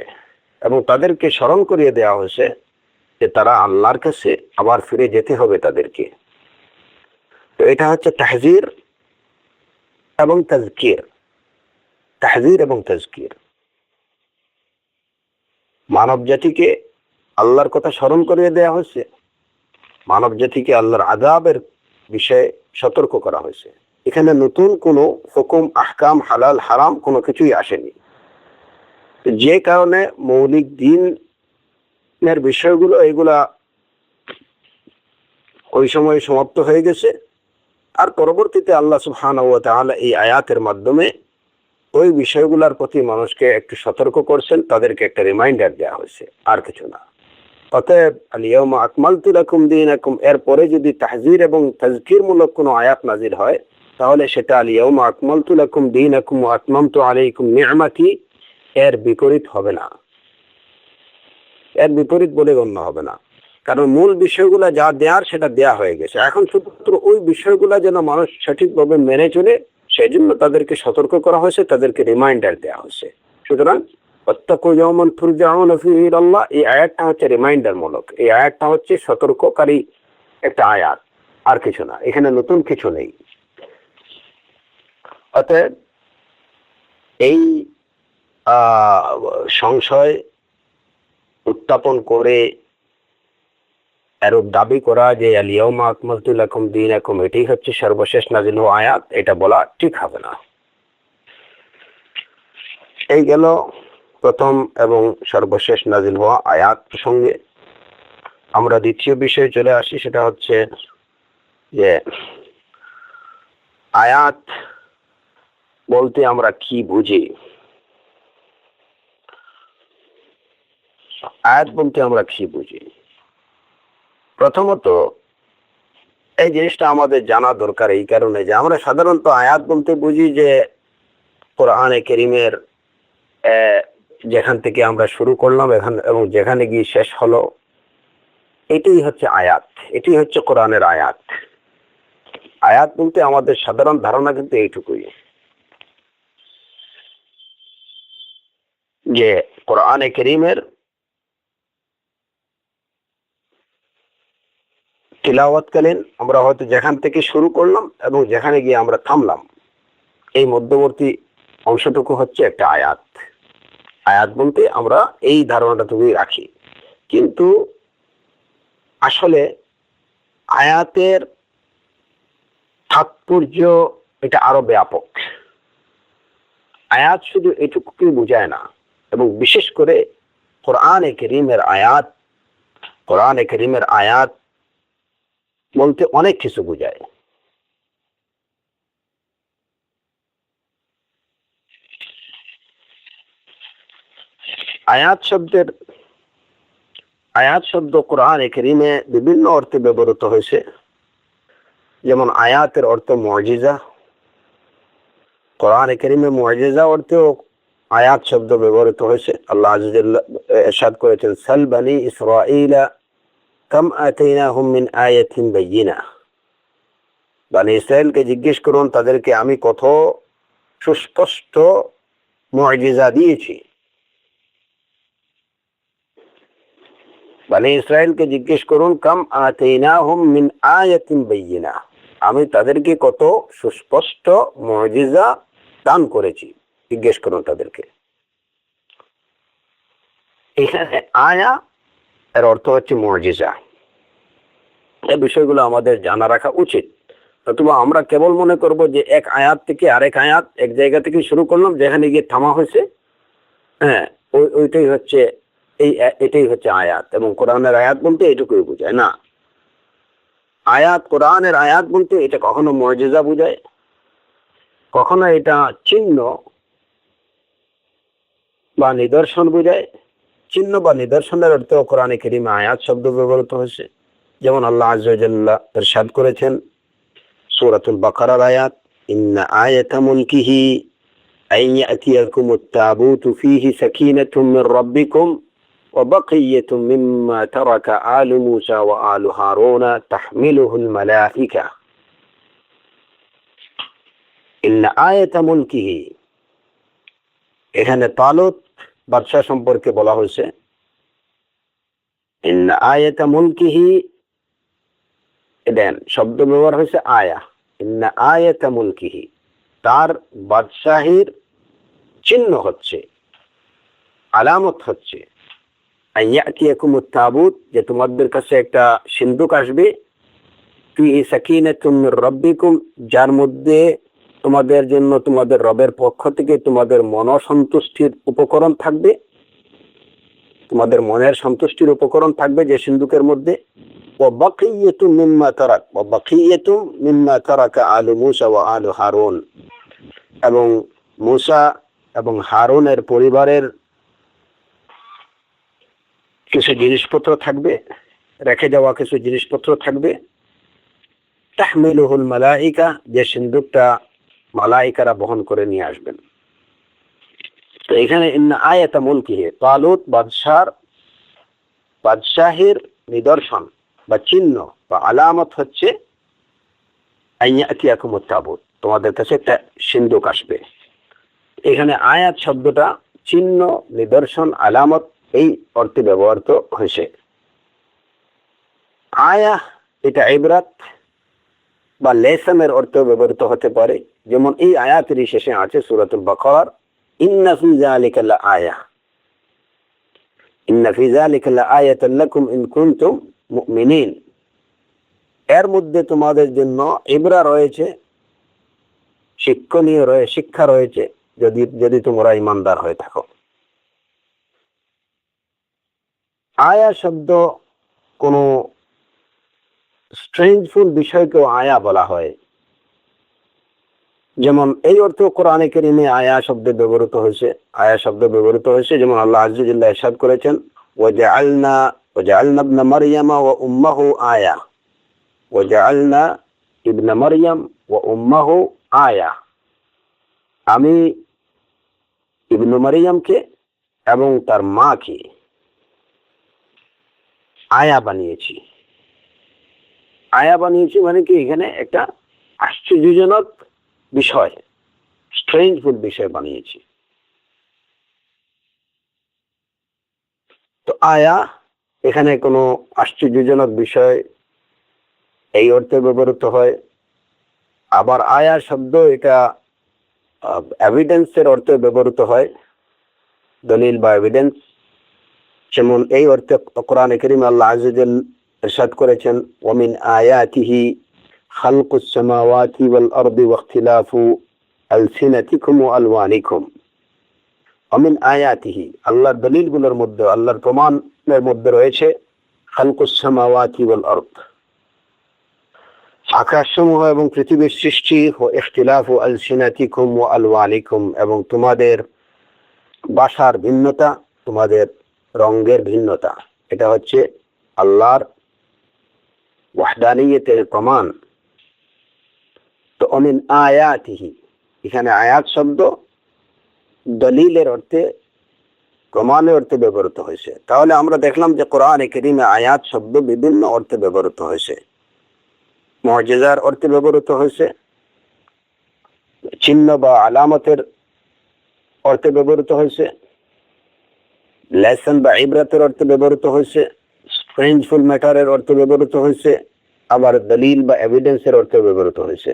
Speaker 1: এবং তাদেরকে স্মরণ করিয়ে দেওয়া হয়েছে যে তারা আল্লাহর কাছে আবার ফিরে যেতে হবে তাদেরকে। তো এটা হচ্ছে তাহযীর এবং তাযকির, তাহযীর এবং তাযকির। মানব জাতিকে আল্লাহর কথা স্মরণ করিয়ে দেওয়া হয়েছে, মানব জাতিকে আল্লাহর আযাবের বিষয়ে সতর্ক করা হয়েছে। এখানে নতুন কোনো হুকুম, আহকাম, হালাল হারাম কোনো কিছুই আসেনি। যে কারণে মৌলিক দিনের বিষয়গুলো এগুলা ওই সময় সমাপ্ত হয়ে গেছে। আর পরবর্তীতে আল্লাহ সুবহানাহু ওয়া তাআলা এই আয়াতের মাধ্যমে ওই বিষয়গুলোর প্রতি মানুষকে একটু সতর্ক করছেন, তাদেরকে একটা রিমাইন্ডার দেওয়া হয়েছে, আর কিছু না। অতএব আল ইয়াউমা আকমালতু লাকুম দীনাকুম এর পরে যদি তাহযীর এবং তাযকির মূলক কোনো আয়াত নাজিল হয়, তাহলে সেটা আল ইয়াউমা আকমালতু লাকুম দীনাকুম ওয়া আতমামতু আলাইকুম নি'মাতি এর বিপরীত হবে না, এর বিপরীত বলে গণ্য হবে না। কারণ মূল বিষয়গুলো যা দেওয়ার সেটা দেয়া হয়ে গেছে। এখন শুধুমাত্র ওই বিষয়গুলো যেন মানুষ সঠিকভাবে মেনে চলে, সেই জন্য তাদেরকে সতর্ক করা হয়েছে, তাদেরকে রিমাইন্ডার দেওয়া হয়েছে। সুতরাং ওয়াত্তাকু ইয়াওমান তুরজাউনা ফীহি ইলাল্লাহ, এই আয়াতটা হচ্ছে রিমাইন্ডার মূলক, এই আয়াতটা হচ্ছে সতর্ককারী একটা আয়াত, আর কিছু না, এখানে নতুন কিছু নেই। অতএব এই সংশয় উত্থাপন করে এরূপ দাবি করা যে আল ইয়াউমা আকমালতু লাকুম দীনাকুম এটাই হচ্ছে সর্বশেষ নাজিল হওয়া আয়াত, এটা বলা ঠিক হবে না। এই গেল প্রথম এবং সর্বশেষ নাজিল হওয়া আয়াত প্রসঙ্গে। আমরা দ্বিতীয় বিষয়ে চলে আসি, সেটা হচ্ছে যে আয়াত বলতে আমরা কি বুঝি। আয়াত বলতে আমরা কি বুঝি? প্রথমত এই জিনিসটা আমাদের জানা দরকার, এই কারণে যে আমরা সাধারণত আয়াত বলতে বুঝি যে কোরআনে কারীমের যেখান থেকে আমরা শুরু করলাম এখান এবং যেখানে গিয়ে শেষ হলো, এটাই হচ্ছে আয়াত, এটাই হচ্ছে কোরআনের আয়াত। আয়াত বলতে আমাদের সাধারণ ধারণা কিন্তু এইটুকুই, যে কোরআনে কারীমের তিলাওয়াতকালীন আমরা হয়তো যেখান থেকে শুরু করলাম এবং যেখানে গিয়ে আমরা থামলাম, এই মধ্যবর্তী অংশটুকু হচ্ছে একটা আয়াত। আয়াত বলতে আমরা এই ধারণাটুকুই রাখি, কিন্তু আসলে আয়াতের তাৎপর্য এটা আরো ব্যাপক। আয়াত শুধু এটুকুই বোঝায় না, এবং বিশেষ করে কোরআনে কারীমের আয়াত, কোরআনে কারীমের আয়াত বলতে অনেক কিছু বোঝায়। আয়াত শব্দ কোরআনে কারীমে বিভিন্ন অর্থে ব্যবহৃত হয়েছে। যেমন আয়াতের অর্থ মুজিজা, কোরআনে কারীমে মুজিজা অর্থেও আয়াত শব্দ ব্যবহৃত হয়েছে। আল্লাহ আযজা ওয়াজাল্লা ইরশাদ করেছেন, সাল বনি ইসরাঈলা কাম আতাইনাহুম মিন আয়াতিন বাইয়িনাহ, বনি ইসরাইলকে জিজ্ঞেস করুন তাদেরকে আমি কত সুস্পষ্ট মুজিজা দিয়েছি। বনি ইসরাইলকে জিজ্ঞেস করুন কাম আতাইনাহুম মিন আয়াতিন বাইয়িনাহ, আমি তাদেরকে কত সুস্পষ্ট মুজিজা দান করেছি, জিজ্ঞেস করুন তাদেরকে। এখানে আয়া এর অর্থ হচ্ছে মুজিজা। এই বিষয়গুলো আমাদের জানা রাখা উচিত, অথবা আমরা কেবল মনে করব যে এক আয়াত থেকে আরেক আয়াত, এক জায়গা থেকে শুরু করলাম যেখানে গিয়ে থামা হয়েছে, হ্যাঁ ওইটাই হচ্ছে এটাই হচ্ছে আয়াত, এবং কোরআনের আয়াত বলতে এটুকুই বোঝায় না। আয়াত, কোরআনের আয়াত বলতে এটা কখনো মুজিজা বোঝায়, কখনো এটা চিহ্ন বা নিদর্শন বোঝায়। চিহ্ন বা নিদর্শনের অর্থে কোরআনে কারীমে আয়াত শব্দ ব্যবহৃত হয়েছে। যেমন আল্লাহ আযজা ওয়াজাল্লা ইরশাদ করেছেন সূরাতুল বাকারার আয়াত, ইন্না আয়াতা মুলকিহি আন ইয়াতিয়াকুমুত তাবুতু ফীহি সাকিনাতুম মির রাব্বিকুম ওয়া বাকিয়াতুম মিম্মা তারাকা আলু মূসা ওয়া আলু হারুনা তাহমিলুহুল মালায়েকা। ইন্না আয়াতা মুলকিহি, এখানে তালুত বাদশাহ সম্পর্কে বলা হয়েছে। ইন্না আয়াতা মুলকিহি, দেন শব্দ ব্যবহার হয়েছে আয়া। ইন্না আয়াতা মুলকিহি, তার বাদশাহীর চিহ্ন হচ্ছে, আলামত হচ্ছে, আন ইয়াতিয়াকুমুত তাবুত, যে তোমাদের কাছে একটা সিন্দুক আসবে, ফিহি সাকিনাতুম মির রাব্বিকুম, যার মধ্যে তোমাদের জন্য তোমাদের রবের পক্ষ থেকে তোমাদের মনসন্তুষ্টির উপকরণ থাকবে, তোমাদের মনের সন্তুষ্টির উপকরণ থাকবে যে সিন্ধুকের মধ্যে। ওয়াবাকিয়াতুম মিম্মা তারাকা আলু মূসা ওয়া আলু হারুন, এবং মূসা এবং হারুনের পরিবারের কিছু জিনিসপত্র থাকবে, রেখে যাওয়া কিছু জিনিসপত্র থাকবে। তাহমিলুহুল মালাইকা, যে সিন্ধুকটা মালাইকারা বহন করে নিয়ে আসবেন। তো এখানে ইন্না আয়াতা মুলকিহি, তালুত বাদশাহের নিদর্শন বা চিহ্ন বা আলামত হচ্ছে আইয়াতিয়াকুমুত তাবুত, তোমাদের কাছে একটা সিন্ধুক আসবে। এখানে আয়াত শব্দটা চিহ্ন, নিদর্শন, আলামত এই অর্থে ব্যবহৃত হয়েছে। আয়া এটা ইবরাত বা লেসনের অর্থে ব্যবহৃত হতে পারে, যেমন এই আয়াতের শেষে আছে সূরাতুল বাকারার ইন্না ফি যালিকা লাআয়া, ইন্না ফি যালিকা লাআয়াতান লাকুম ইন কুনতুম মুমিনিন। এর মধ্যে তোমাদের জন্য ইবরা রয়েছে, শিক্ষণীয় শিক্ষা রয়েছে, যদি তোমরা ঈমানদার হয়ে থাকো। আয়া শব্দ কোন স্ট্রেঞ্জফুল বিষয়কেও আয়া বলা হয়, যেমন এই অর্থ কোরআনে কারীমে আয়া শব্দে ব্যবহৃত হয়েছে। যেমন আল্লাহ আযজা ওয়া জাল্লা ইরশাদ করেছেন ওয়াজআলনা ইবনা মারইয়ামা ওয়া উম্মাহু আয়া, ওয়াজআলনা ইবনা মারইয়াম ওয়া উম্মাহু আয়া, আমি ইবনু মারইয়ামকে এবং তার মাকে আয়া বানিয়েছি। মানে কি, এখানে একটা আশ্চর্যজনক বিষয়, স্ট্রেঞ্জফুল বিষয় বানিয়েছি। তো আয়া এখানে কোনো আশ্চর্যজনক বিষয় এই অর্থে ব্যবহৃত হয়। আবার আয়া শব্দ এটা এভিডেন্সের অর্থে ব্যবহৃত হয়, দলিল বা এভিডেন্স। যেমন এই অর্থে কোরআনে কারীমে আল্লাহ আযজা ওয়া জাল্লা ইরশাদ করেছেন ওয়া মিন আয়াতিহি খালকুস সামাওয়াতি ওয়াল আরদি ওয়া ইখতিলাফু আলসিনাতিকুম ওয়া আলওয়ানিকুম। ওয়া মিন আয়াতিহি, আল্লাহর দলিলগুলোর মধ্যে, আল্লাহর প্রমাণের মধ্যে রয়েছে খালকুস সামাওয়াতি ওয়াল আরদ, আকাশসমূহ এবং পৃথিবীর সৃষ্টি, ও ইখতিলাফু আলসিনাতিকুম ওয়া আলওয়ানিকুম, এবং তোমাদের ভাষার ভিন্নতা, তোমাদের রঙের ভিন্নতা। এটা হচ্ছে আল্লাহর ওয়াহদানিয়তের প্রমাণ। তো অমিন আয়াতিহি, এখানে আয়াত শব্দ দলিলের অর্থে, প্রমাণের অর্থে ব্যবহৃত হয়েছে। তাহলে আমরা দেখলাম যে কোরআনে কারীমে আয়াত শব্দ বিভিন্ন অর্থে ব্যবহৃত হয়েছে। মুজিজার অর্থে ব্যবহৃত হয়েছে, চিহ্ন বা আলামতের অর্থে ব্যবহৃত হয়েছে, লেসন বা ইবরাতের অর্থে ব্যবহৃত হয়েছে, স্ট্রেঞ্জফুল ম্যাটারের অর্থে ব্যবহৃত হয়েছে, আবার দলিল বা এভিডেন্সের অর্থে ব্যবহৃত হয়েছে।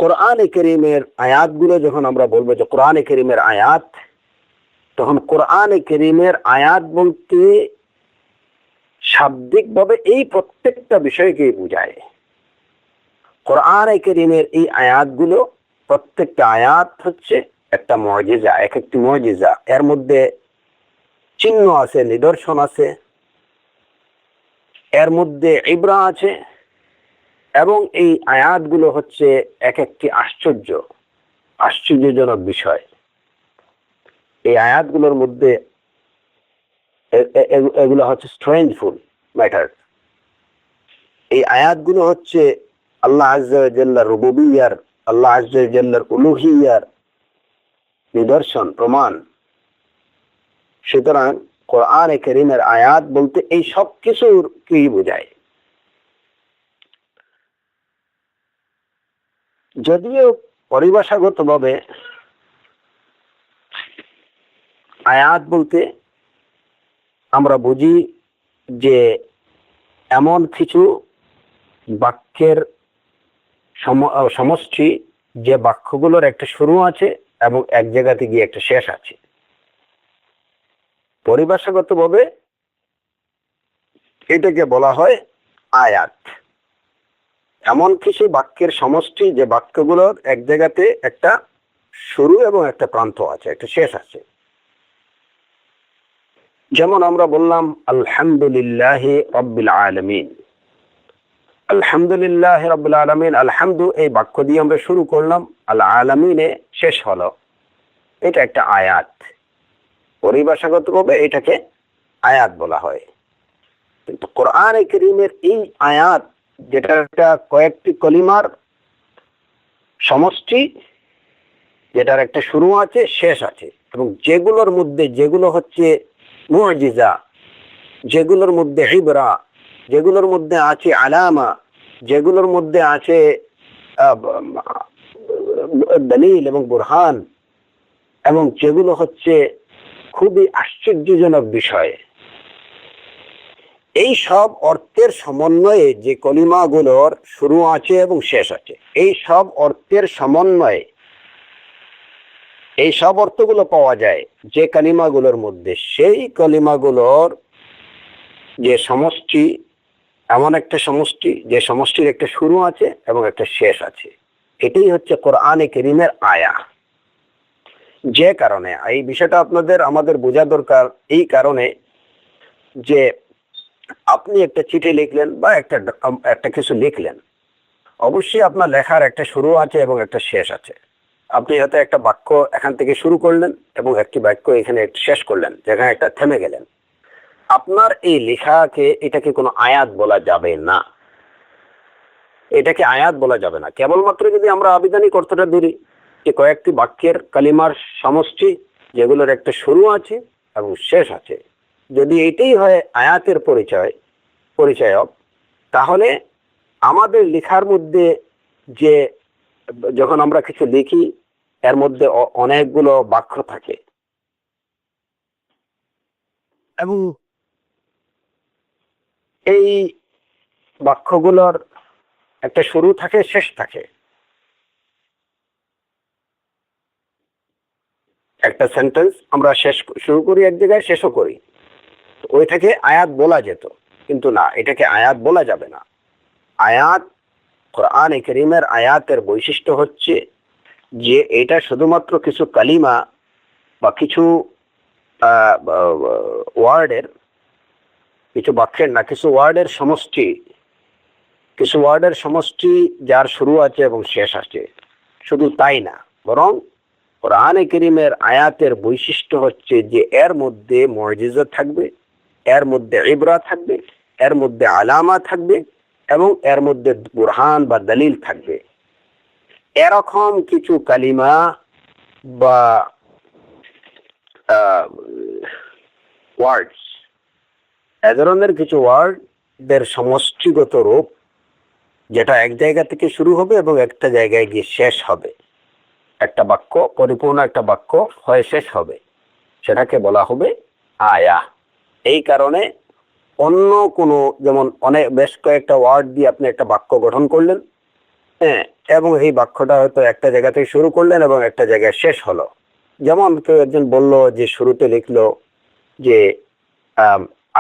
Speaker 1: কোরআনে কারীমের আয়াতগুলো যখন আমরা বলবো যে কোরআনে কারীমের আয়াত, তখন কোরআনে কারীমের আয়াত বলতে শাব্দিকভাবে এই প্রত্যেকটা বিষয়কেই বোঝায়। কোরআনে কারীমের এই আয়াতগুলো, প্রত্যেকটা আয়াত হচ্ছে একটা মুজিজা, এক একটি মুজিজা। এর মধ্যে চিহ্ন আছে, নিদর্শন আছে, এর মধ্যে ইবরা আছে, এবং এই আয়াতগুলো হচ্ছে এক একটি আশ্চর্যজনক বিষয়। এই আয়াতগুলোর মধ্যে এগুলো হচ্ছে স্ট্রেঞ্জফুল ম্যাটার। এই আয়াতগুলো হচ্ছে আল্লাহ আযজা ওয়া জাল্লার রুবুবিয়্যার, আল্লাহ আযজা ওয়া জাল্লার উলুহিয়্যার নিদর্শন, প্রমাণ। সুতরাং কোরআনে কারীমের আয়াত বলতে এই সব কিছুর কি বোঝায়। যদিও পরিভাষাগতভাবে আয়াত বলতে আমরা বুঝি যে এমন কিছু বাক্যের সমষ্টি, যে বাক্যগুলোর একটা শুরু আছে এবং এক জায়গাতে গিয়ে একটা শেষ আছে। পরিভাষাগতভাবে এটাকে বলা হয় আয়াত। এমন কিছু বাক্যের সমষ্টি যে বাক্যগুলোর এক জায়গাতে একটা শুরু এবং একটা প্রান্ত আছে, একটা শেষ আছে। যেমন আমরা বললাম আলহামদুলিল্লাহ রাব্বিল আলামিন। আলহামদুলিল্লাহ রাব্বিল আলামিন, আলহামদু এই বাক্য দিয়ে আমরা শুরু করলাম, আল আলামিনে শেষ হলো। এটা একটা আয়াত। পরিভাষাগতভাবে এটাকে আয়াত বলা হয়। কিন্তু কোরআনে কারীমের এই আয়াত, যেটা একটা কয়েকটি কলিমার সমষ্টি, যেটার একটা শুরু আছে শেষ আছে, এবং যেগুলোর মধ্যে যেগুলো হচ্ছে মুজিজা, যেগুলোর মধ্যে ইবরা, যেগুলোর মধ্যে আছে আলামা, যেগুলোর মধ্যে আছে দলিল এবং বুরহান, এবং যেগুলো হচ্ছে খুবই আশ্চর্যজনক বিষয়, এই সব অর্থের সমন্বয়ে যে কলিমাগুলোর শুরু আছে এবং শেষ আছে, এই সব অর্থের সমন্বয়ে এই সব অর্থগুলো পাওয়া যায় যে কালিমাগুলোর মধ্যে, সেই কালিমাগুলোর যে সমষ্টি, এমন একটা সমষ্টি যে সমষ্টির একটা শুরু আছে এবং একটা শেষ আছে, এটাই হচ্ছে কোরআনে কারীমের আয়া। যে কারণে এই বিষয়টা আমাদের বোঝা দরকার, এই কারণে যে আপনি একটা চিঠি লিখলেন বা একটা কিছু লিখলেন, অবশ্যই আপনার লেখার একটা শুরু আছে এবং একটা শেষ আছে। আপনি হয়তো একটা বাক্য এখান থেকে শুরু করলেন এবং একটি বাক্য এখানে শেষ করলেন, যেখানে একটা থেমে গেলেন। আপনার এই লেখাকে, এটাকে কোনো আয়াত বলা যাবে না। এটাকে আয়াত বলা যাবে না। কেবলমাত্র যদি আমরা আবিধানিক অর্থটা ধরি, যে কয়েকটি বাক্যের কালিমার সমষ্টি, যেগুলোর একটা শুরু আছে এবং শেষ আছে, যদি এটাই হয় আয়াতের পরিচয়ক, তাহলে আমাদের লেখার মধ্যে যে, যখন আমরা কিছু লিখি, এর মধ্যে অনেকগুলো বাক্য থাকে এবং এই বাক্যগুলোর একটা শুরু থাকে, শেষ থাকে। একটা সেন্টেন্স আমরা শুরু করি এক জায়গায়, শেষও করি, ওইটাকে আয়াত বলা যেত, কিন্তু না, এটাকে আয়াত বলা যাবে না। আয়াত, কোরআনে কারীমের আয়াতের বৈশিষ্ট্য হচ্ছে যে এটা শুধুমাত্র কিছু কালিমা বা কিছু ওয়ার্ডের, কিছু বাক্যের না, কিছু ওয়ার্ডের সমষ্টি, যার শুরু আছে এবং শেষ আছে। শুধু তাই না, বরং কোরআনে কারীমের আয়াতের বৈশিষ্ট্য হচ্ছে যে এর মধ্যে মুজিজা থাকবে, এর মধ্যে ইবরা থাকবে, এর মধ্যে আলামা থাকবে, এবং এর মধ্যে বুরহান বা দলিল থাকবে। এরকম কিছু কালিমা বা ওয়ার্ডস, এ ধরনের কিছু ওয়ার্ডের সমষ্টিগত রূপ, যেটা এক জায়গা থেকে শুরু হবে এবং একটা জায়গায় গিয়ে শেষ হবে, একটা বাক্য, পরিপূর্ণ একটা বাক্য হয়ে শেষ হবে, সেটাকে বলা হবে আয়া। এই কারণে অন্য কোনো, যেমন বেশ কয়েকটা ওয়ার্ড দিয়ে আপনি একটা বাক্য গঠন করলেন, হ্যাঁ, এবং এই বাক্যটা হয়তো একটা জায়গা থেকে শুরু করলেন এবং একটা জায়গায় শেষ হলো। যেমন কেউ একজন বলল যে, শুরুতে লিখলো যে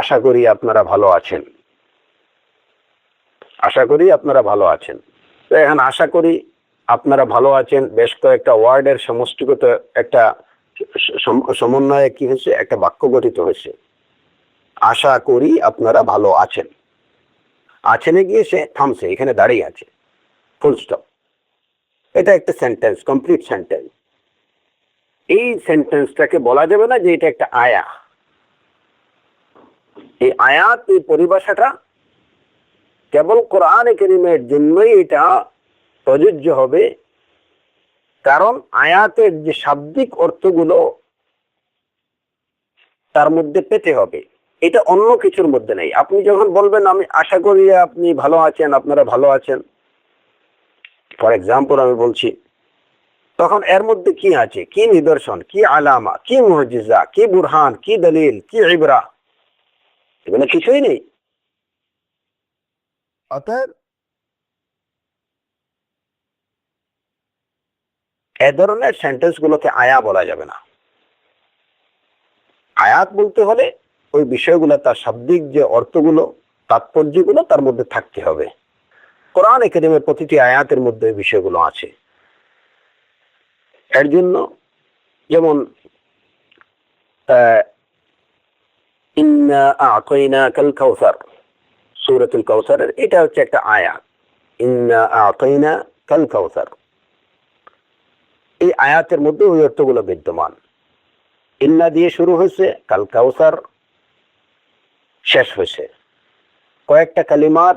Speaker 1: আশা করি আপনারা ভালো আছেন, আশা করি আপনারা ভালো আছেন। তো এখন আশা করি আপনারা ভালো আছেন বেশ কয়েকটা ওয়ার্ডের সমষ্টিগত একটা সমন্বয়ে কি হয়েছে, একটা বাক্য গঠিত হয়েছে। আশা করি আপনারা ভালো আছেন, আছেনে গিয়ে সে থামছে, এখানে দাঁড়িয়ে আছে, ফুল স্টপ। এটা একটা সেন্টেন্স, কমপ্লিট সেন্টেন্স। এই সেন্টেন্সটাকে বলা যাবে না যে এটা একটা আয়া। এই আয়াত, এই পরিভাষাটা কেবল কোরআনে কারীমের জন্যই এটা প্রযোজ্য হবে, কারণ আয়াতের যে শাব্দিক অর্থগুলো তার মধ্যে পেতে হবে, এটা অন্য কিছুর মধ্যে নেই। আপনি যখন বলবেন আমি আশা করি আপনি ভালো আছেন, আপনারা ভালো আছেন, ফর এক্সাম্পল আমি বলছি, তখন এর মধ্যে কি আছে, কি নিদর্শন, কি আলামা, কি মুজিজা, কি বুরহান, কি দলিল, কি ইবরা? এগুলো কিছুই নেই। অতএব এ ধরনের সেন্টেন্স গুলোকে আয়া বলা যাবে না। আয়াত বলতে হলে ওই বিষয়গুলো, তার শাব্দিক যে অর্থগুলো, তাৎপর্যগুলো তার মধ্যে থাকতে হবে। কোরআনে কারীমের প্রতিটি আয়াতের মধ্যে এই বিষয়গুলো আছে। এর জন্য যেমন ইন্না আ'তাইনাকাল কাউসার, সূরাতুল কাউসারের এটা হচ্ছে একটা আয়াত। ইন্না আ'তাইনাকাল কাউসার, এই আয়াতের মধ্যে ওই অর্থগুলো বিদ্যমান। ইন্না দিয়ে শুরু হয়েছে, কাল কাউসার শেষ হয়েছে। কয়েকটা কালিমার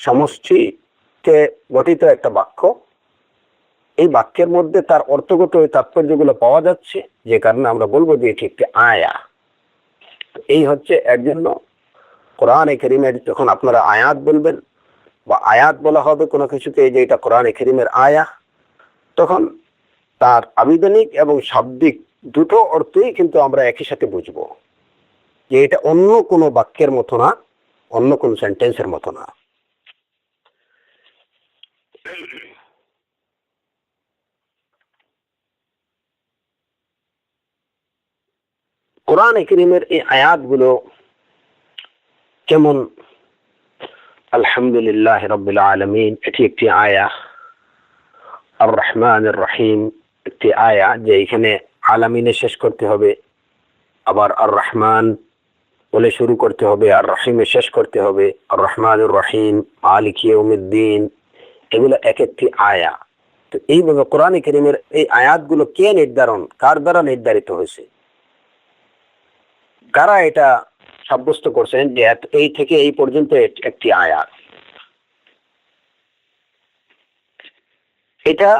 Speaker 1: সমষ্টিতে গঠিত একটা বাক্য। এই বাক্যের মধ্যে তার অর্থগত ওই তাৎপর্যগুলো পাওয়া যাচ্ছে, যে কারণে আমরা বলবো যে এটি একটি আয়া। এই হচ্ছে এর জন্য কোরআনে কারীমের যখন আপনারা আয়াত বলবেন বা আয়াত বলা হবে কোনো কিছুকে যে এটা কোরআনে কারীমের আয়া, তখন তার আবিধানিক এবং শাব্দিক দুটো অর্থই কিন্তু আমরা একই সাথে বুঝবো, যে এটা অন্য কোনো বাক্যের মতো না, অন্য কোনো সেন্টেন্সের মতো না। কোরআনে কারীমের এই আয়াতগুলো যেমন আলহামদুলিল্লাহ রাব্বিল আলামিন, এটি একটি আয়া। আর রহমানির রহিম একটি আয়া, যে এখানে আলামিনে শেষ করতে হবে, আবার আর রহমান বলে শুরু করতে হবে, আর রহিমে শেষ করতে হবে। আর রহমানুর রহিম, মালিক ইয়াউমিদ্দিন, এগুলো এক একটি আয়া। তো এইভাবে কোরআনে কারীমের এই আয়াতগুলো কে নির্ধারণ, কার দ্বারা নির্ধারিত হয়েছে, কারা এটা সাব্যস্ত করছেন যে এই থেকে এই পর্যন্ত একটি আয়াত? এটা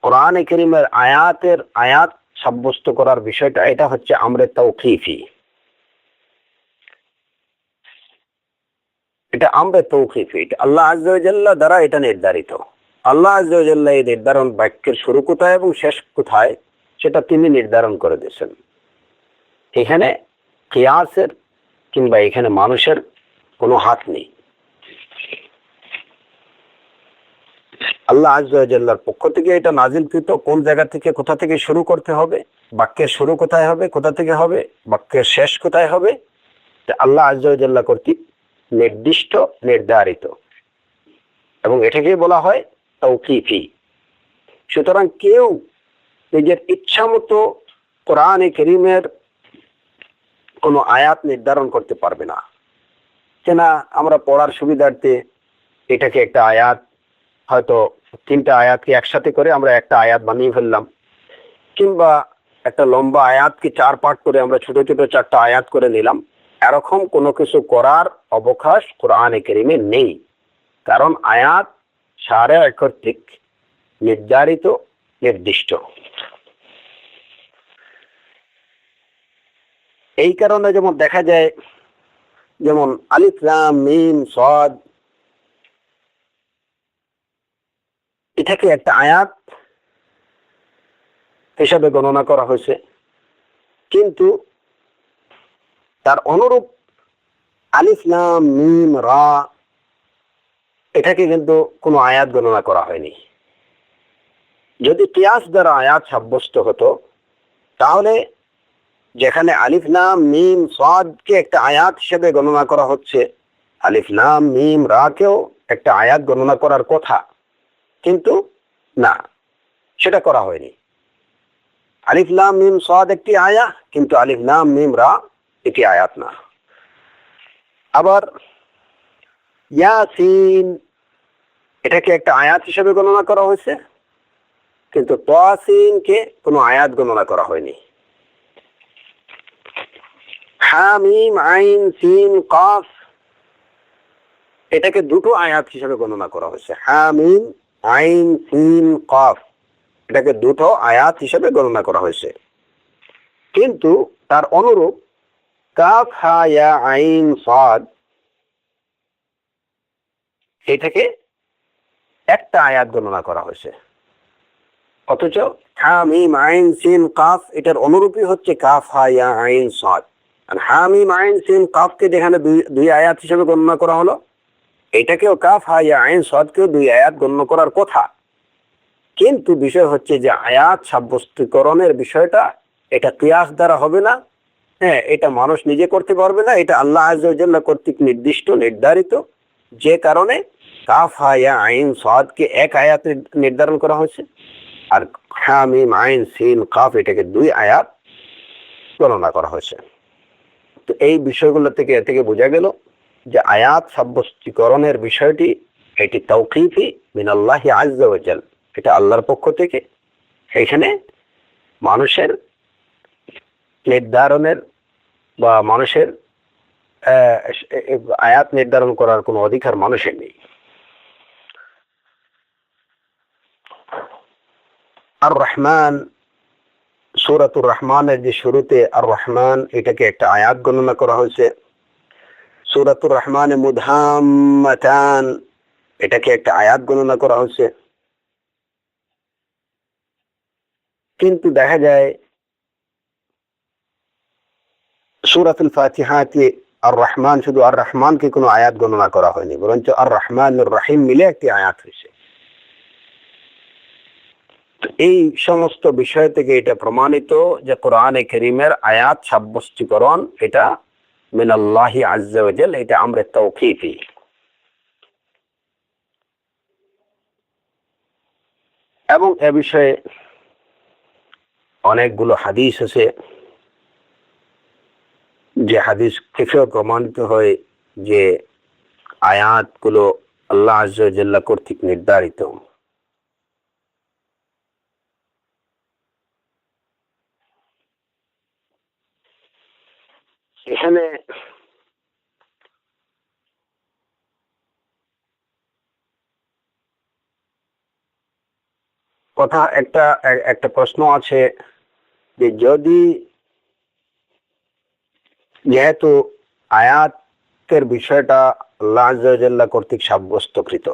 Speaker 1: কোরআনে কারীমের আয়াত সাব্যস্ত করার বিষয়টা, এটা হচ্ছে আমরে তাওকীফি। এটা আমরে তাওকীফি, এটা আল্লাহ আযজা ওয়া জাল্লা দ্বারা এটা নির্ধারিত। আল্লাহ আযজা ওয়া জাল্লা এই নির্ধারণ, বাক্যের শুরু কোথায় এবং শেষ কোথায়, সেটা তিনি নির্ধারণ করে দিয়েছেন। এখানে কিয়াসের কিংবা এখানে মানুষের কোনো হাত নেই। আল্লাহ আযজা ওয়া জাল্লার পক্ষ থেকে এটা নাজিলকৃত, কোন জায়গা থেকে কোথা থেকে শুরু করতে হবে, বাক্যের শুরু কোথায় হবে, কোথা থেকে হবে, বাক্যের শেষ কোথায় হবে, আল্লাহ আযজা ওয়া জাল্লা কর্তৃক নির্দিষ্ট, নির্ধারিত, এবং এটাকে বলা হয় তাওকীফি। সুতরাং কেউ নিজের ইচ্ছা মতো কোরআনে কারীমের কোনো আয়াত নির্ধারণ করতে পারবে না, যে না আমরা পড়ার সুবিধার্থে এটাকে একটা আয়াত, হয়তো তিনটা আয়াতকে একসাথে করে আমরা একটা আয়াত বানিয়ে ফেললাম, কিংবা একটা লম্বা আয়াতকে 4 পার্ট করে আমরা ছোট ছোট 4টা আয়াত করে নিলাম। এরকম কোনো কিছু করার অবকাশ কোরআনে কারীমে নেই, কারণ আয়াত শারে কর্তৃক নির্ধারিত, নির্দিষ্ট। এই কারণে যেমন দেখা যায়, যেমন আলিফ লাম মিম সাদ, এটাকে একটা আয়াত হিসাবে গণনা করা হয়েছে, কিন্তু তার অনুরূপ আলিফ লাম মিম রা, এটাকে কিন্তু কোনো আয়াত গণনা করা হয়নি। যদি কিয়াস দ্বারা আয়াত সাব্যস্ত হতো, তাহলে যেখানে আলিফ লাম মিম সাদকে একটা আয়াত হিসেবে গণনা করা হচ্ছে, আলিফ লাম মিম রা কেও একটা আয়াত গণনা করার কথা, কিন্তু না, সেটা করা হয়নি। আলিফ লাম মিম সাদ একটি আয়া, কিন্তু আলিফ লাম মিম রা এটি আয়াত না। আবার ইয়াসিন, এটাকে একটা আয়াত হিসেবে গণনা করা হয়েছে, কিন্তু তাসিনকে কোনো আয়াত গণনা করা হয়নি। হামিম আইন সিন কাফ, এটাকে দুটো আয়াত হিসেবে গণনা করা হয়েছে। হামিম আইন সিন কাফ, এটাকে দুটো আয়াত হিসেবে গণনা করা হয়েছে, কিন্তু তার অনুরূপ কাফ হা ইয়া আইন সাদ, এটাকে একটা আয়াত গণনা করা হয়েছে। অথচ হামিম আইন সিন কাফ, এটার অনুরূপই হচ্ছে কাফ হা ইয়া আইন সাদ। আর হামিম আইন সিন কাফকে যেখানে দুই আয়াত হিসেবে গণনা করা হলো, এটাকেও কাফ হা ইয়া আইন সাদকেও 2 আয়াত গণনা করার কথা, কিন্তু বিষয় হচ্ছে যে আয়াত সাব্যস্তকরণের বিষয়টা এটা কিয়াস দ্বারা হবে না, হ্যাঁ, এটা মানুষ নিজে করতে পারবে না, এটা আল্লাহ আযজা ওয়া জাল্লা কর্তৃক নির্দিষ্ট নির্ধারিত, যে কারণে কাফ হা ইয়া আইন সাদ কে এক আয়াতে নির্ধারণ করা হয়েছে, আর হা মিম আইন সিন কাফ এটাকে 2 আয়াত গণনা করা হয়েছে। তো এই বিষয়গুলো থেকে বোঝা গেল যে আয়াত সাব্যস্তীকরণের বিষয়টি এটি তাওকীফি মিনাল্লাহি আযজা ওয়া জাল, এটা আল্লাহর পক্ষ থেকে। এখানে মানুষের নির্ধারণের বা মানুষের আয়াত নির্ধারণ করার কোনো অধিকার মানুষের নেই। আর রহমান, সূরাতুর রহমানের যে শুরুতে আর রহমান এটাকে একটা আয়াত গণনা করা হয়েছে। সূরাতুর রহমানে মুদহাম্মাতান এটাকে একটা আয়াত গণনা করা হয়েছে। কিন্তু দেখা যায় সূরাতুল ফাতিহাতে আর রহমান, শুধু আর রহমানকে কোনো আয়াত গণনা করা হয়নি, বরঞ্চ আর রহমানুর রহিম মিলে একটি আয়াত হয়েছে। এই সমস্ত বিষয় থেকে এটা প্রমাণিত যে কোরআনে কারীমের আয়াত সাব্যস্তীকরণ এটা মিনাল্লাহি আযজা ওয়া জাল, এটা আমরে তাওকীফি। এবং এ বিষয়ে অনেকগুলো হাদিস আছে, যে হাদিস থেকেও প্রমাণিত হয় যে আয়াতগুলো আল্লাহ আযজা ওয়া জাল্লা কর্তৃক নির্ধারিত। এখানে কথা একটা প্রশ্ন আছে যে যদি, যেহেতু আয়াতের বিষয়টা আল্লাহ আযজা ওয়া জাল্লা কর্তৃক সাব্যস্তকৃত,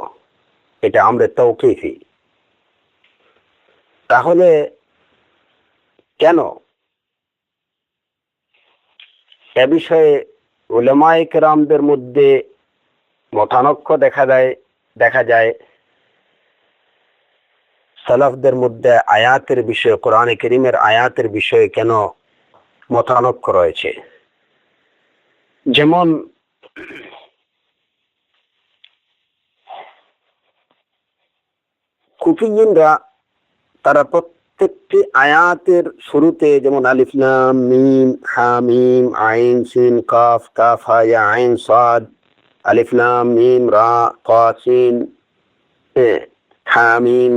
Speaker 1: এটা আমরে তাওকীফি, তাহলে কেন এ বিষয়ে উলামায়ে কেরামদের মধ্যে মতানৈক্য দেখা যায়। সালাফদের মধ্যে আয়াতের বিষয়ে, কোরআনে কারীমের আয়াতের বিষয়ে কেন মতানৈক্য রয়েছে? যেমন কুফিয়িনরা, তারা প্রত্যেকটি আয়াতের শুরুতে যেমন আলিফ লাম মিম হা মিম আইন সিন কাফ, কাফ হা ইয়া আইন সাদ, আলিফ লাম মিম রা তা সিন হা মিম,